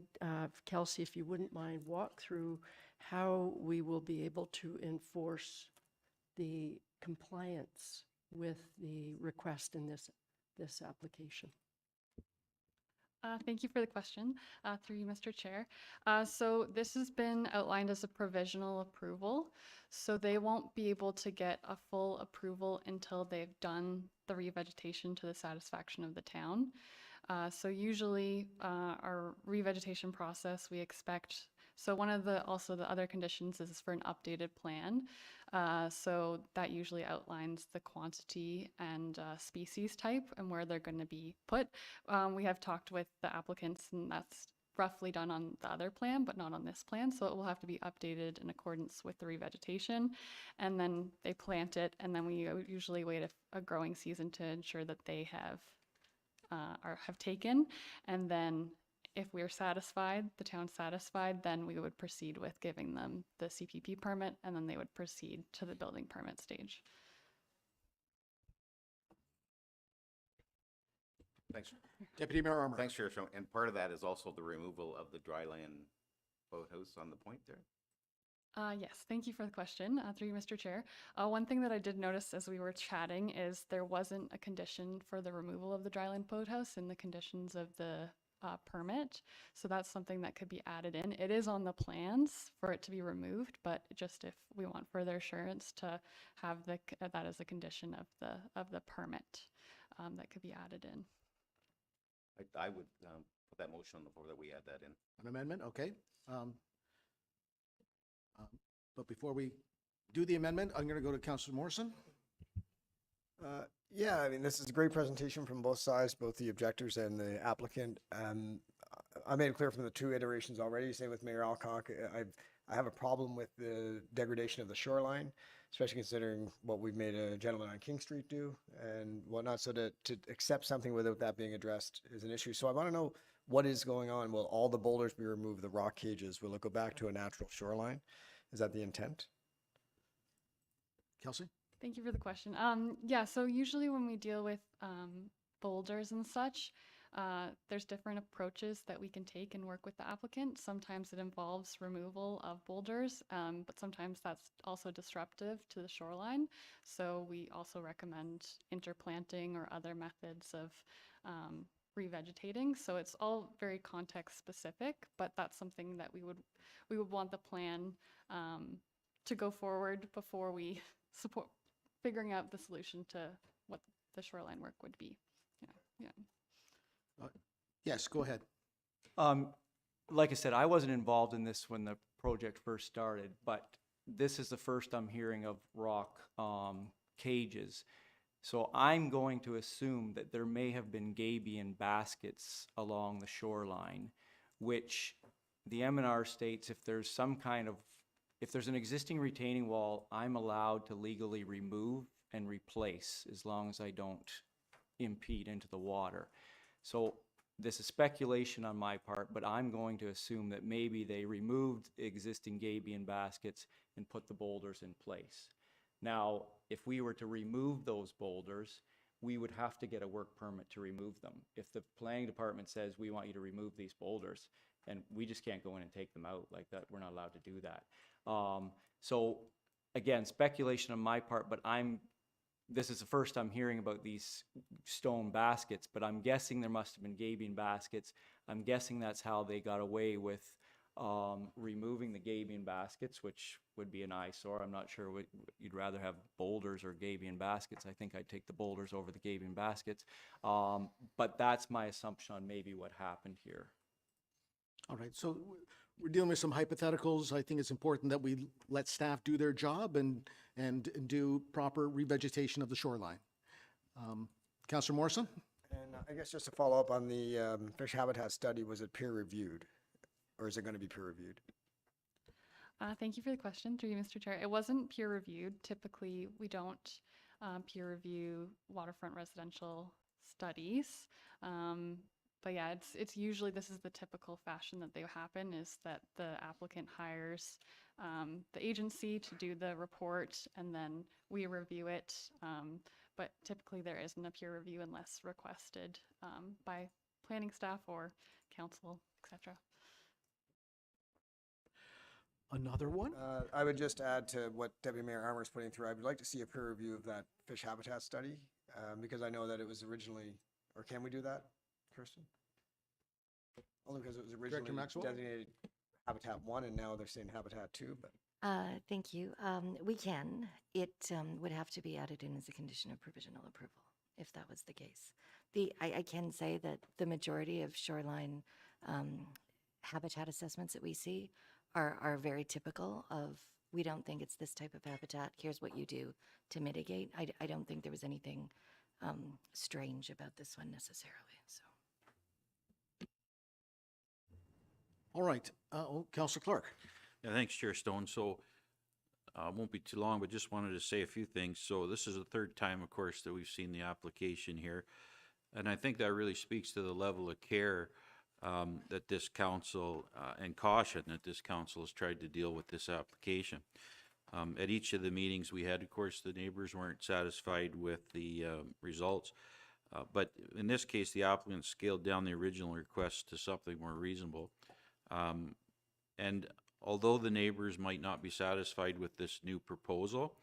Kelsey, if you wouldn't mind, walk through how we will be able to enforce the compliance with the request in this application. Thank you for the question, through you, Mr. Chair. So this has been outlined as a provisional approval. So they won't be able to get a full approval until they've done the revegetation to the satisfaction of the town. So usually our revegetation process, we expect, so one of the other conditions is for an updated plan. So that usually outlines the quantity and species type and where they're going to be put. We have talked with the applicants, and that's roughly done on the other plan, but not on this plan. So it will have to be updated in accordance with the revegetation. And then they plant it, and then we usually wait a growing season to ensure that they have taken. And then if we're satisfied, the town's satisfied, then we would proceed with giving them the CPP permit, and then they would proceed to the building permit stage. Thanks. Deputy Mayor Armour. Thanks, Chair. And part of that is also the removal of the dryland boathouse on the point there. Yes, thank you for the question, through you, Mr. Chair. One thing that I did notice as we were chatting is there wasn't a condition for the removal of the dryland boathouse in the conditions of the permit. So that's something that could be added in. It is on the plans for it to be removed, but just if we want further assurance to have that as a condition of the permit, that could be added in. I would put that motion on the floor that we add that in. An amendment, okay. But before we do the amendment, I'm going to go to Councillor Morrison. Yeah, I mean, this is a great presentation from both sides, both the objectors and the applicant. I made it clear from the two iterations already, same with Mayor Alcock. I have a problem with the degradation of the shoreline, especially considering what we've made a gentleman on King Street do and whatnot. So to accept something without that being addressed is an issue. So I want to know what is going on. Will all the boulders be removed, the rock cages? Will it go back to a natural shoreline? Is that the intent? Kelsey? Thank you for the question. Yeah, so usually when we deal with boulders and such, there's different approaches that we can take and work with the applicant. Sometimes it involves removal of boulders, but sometimes that's also disruptive to the shoreline. So we also recommend interplanting or other methods of revegetating. So it's all very context specific, but that's something that we would want the plan to go forward before we support figuring out the solution to what the shoreline work would be. Yeah. Yes, go ahead. Like I said, I wasn't involved in this when the project first started, but this is the first I'm hearing of rock cages. So I'm going to assume that there may have been gabion baskets along the shoreline, which the M&R states if there's an existing retaining wall, I'm allowed to legally remove and replace as long as I don't impede into the water. So this is speculation on my part, but I'm going to assume that maybe they removed existing gabion baskets and put the boulders in place. Now, if we were to remove those boulders, we would have to get a work permit to remove them. If the planning department says we want you to remove these boulders, and we just can't go in and take them out like that, we're not allowed to do that. So again, speculation on my part, but this is the first I'm hearing about these stone baskets, but I'm guessing there must have been gabion baskets. I'm guessing that's how they got away with removing the gabion baskets, which would be an eyesore. I'm not sure what you'd rather have, boulders or gabion baskets. I think I'd take the boulders over the gabion baskets. But that's my assumption on maybe what happened here. All right, so we're dealing with some hypotheticals. I think it's important that we let staff do their job and do proper revegetation of the shoreline. Councillor Morrison? And I guess just to follow up on the fish habitat study, was it peer reviewed? Or is it going to be peer reviewed? Thank you for the question, through you, Mr. Chair. It wasn't peer reviewed. Typically, we don't peer review waterfront residential studies. But yeah, it's usually, this is the typical fashion that they happen, is that the applicant hires the agency to do the report, and then we review it. But typically there isn't a peer review unless requested by planning staff or council, etc. Another one? I would just add to what Deputy Mayor Armour is putting through. I would like to see a peer review of that fish habitat study, because I know that it was originally, or can we do that, Kirsten? Only because it was originally Maxwell? designated Habitat 1 and now they're saying Habitat 2, but. Thank you. We can. It would have to be added in as a condition of provisional approval, if that was the case. I can say that the majority of shoreline habitat assessments that we see are very typical of, we don't think it's this type of habitat, here's what you do to mitigate. I don't think there was anything strange about this one necessarily, so. All right, Councillor Clark. Yeah, thanks, Chair Stone. So, won't be too long, but just wanted to say a few things. So this is the third time, of course, that we've seen the application here. And I think that really speaks to the level of care that this council and caution that this council has tried to deal with this application. At each of the meetings we had, of course, the neighbors weren't satisfied with the results. But in this case, the applicant scaled down the original request to something more reasonable. And although the neighbors might not be satisfied with this new proposal,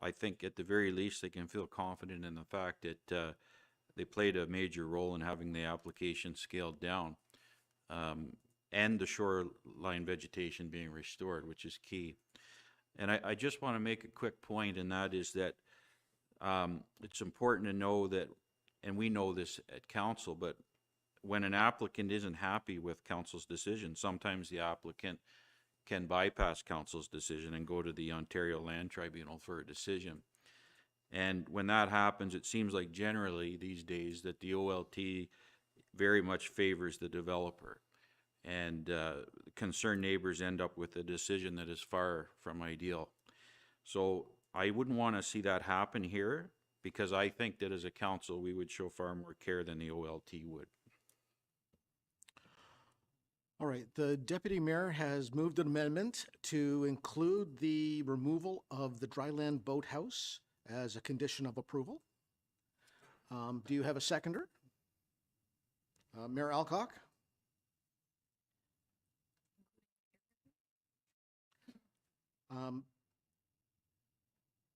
I think at the very least they can feel confident in the fact that they played a major role in having the application scaled down, and the shoreline vegetation being restored, which is key. And I just want to make a quick point, and that is that it's important to know that, and we know this at council, but when an applicant isn't happy with council's decision, sometimes the applicant can bypass council's decision and go to the Ontario Land Tribunal for a decision. And when that happens, it seems like generally these days that the OLT very much favors the developer. And concerned neighbors end up with a decision that is far from ideal. So I wouldn't want to see that happen here, because I think that as a council we would show far more care than the OLT would. All right, the Deputy Mayor has moved an amendment to include the removal of the dryland boathouse as a condition of approval. Do you have a seconder? Mayor Alcock?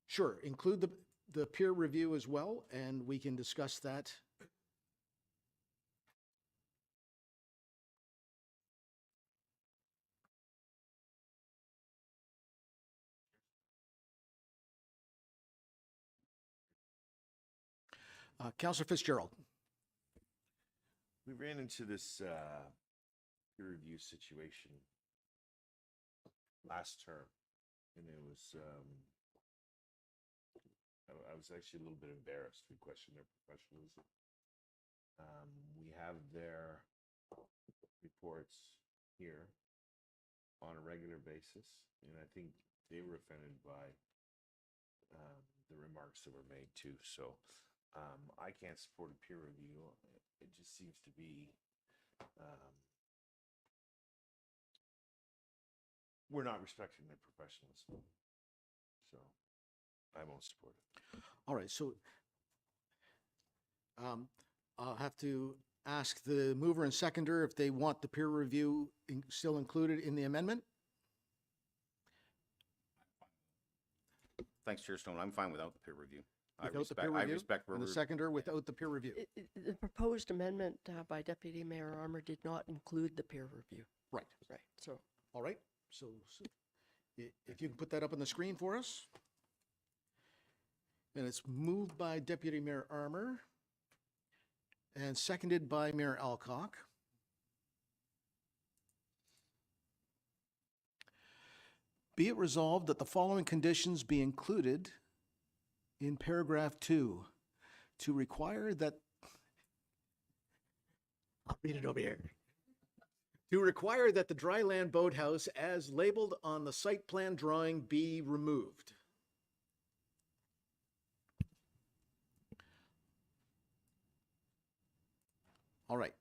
Sure, include the peer review as well, and we can discuss that. Councillor Fitzgerald. We ran into this peer review situation last term, and it was I was actually a little bit embarrassed. We questioned their professionalism. We have their reports here on a regular basis, and I think they were offended by the remarks that were made too. So I can't support a peer review. It just seems to be we're not respecting their professionalism. So I won't support it. All right, so I'll have to ask the mover and seconder if they want the peer review still included in the amendment. Thanks, Chair Stone. I'm fine without the peer review. I Without the peer respect, I review? respect where And the we're- seconder without the peer review. The proposed amendment by Deputy Mayor Armour did not include the peer review. Right. Right, so. All right, so if you can put that up on the screen for us. And it's moved by Deputy Mayor Armour and seconded by Mayor Alcock. Be it resolved that the following conditions be included in paragraph 2 to require that, I'll read it over here. To require that the dryland boathouse as labeled on the site plan drawing be removed. All right,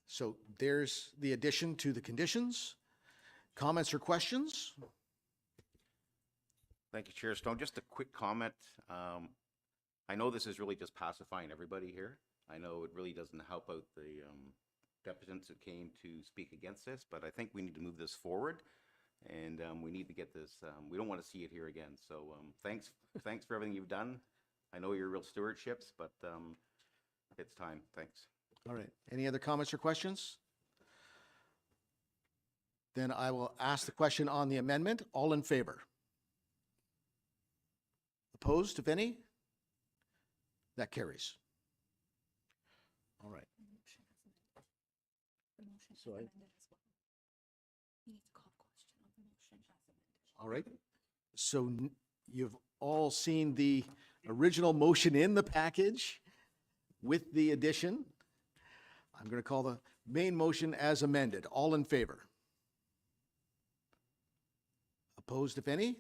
so there's the addition to the conditions. Comments or questions? Thank you, Chair Stone. Just a quick comment. I know this is really just pacifying everybody here. I know it really doesn't help out the depositants that came to speak against this, but I think we need to move this forward, and we need to get this. We don't want to see it here again. So thanks for everything you've done. I know you're real stewardships, but it's time. Thanks. All right, any other comments or questions? Then I will ask the question on the amendment. All in favor? Opposed, if any? That carries. All right. So all right. So you've all seen the original motion in the package with the addition. I'm going to call the main motion as amended. All in favor? Opposed, if any?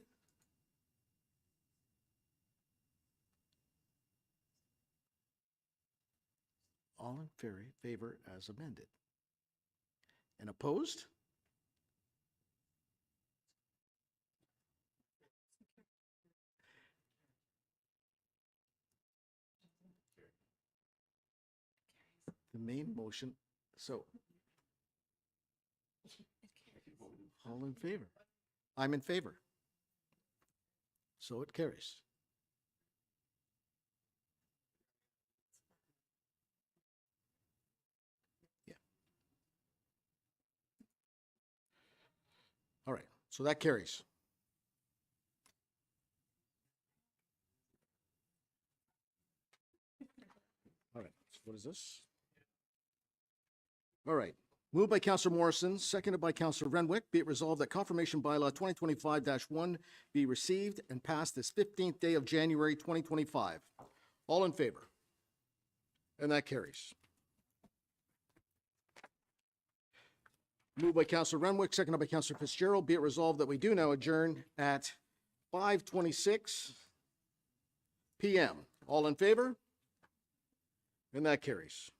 All in favor as amended. And opposed? The main motion, so. All in favor? I'm in favor. So it carries. Yeah. All right, so that carries. All right, so what is this? All right. Moved by Councillor Morrison, seconded by Councillor Renwick. Be it resolved that confirmation bylaw 2025-1 be received and passed this 15th day of January 2025. All in favor? And that carries. Moved by Councillor Renwick, seconded by Councillor Fitzgerald. Be it resolved that we do now adjourn at 5:26 p.m. All in favor? And that carries.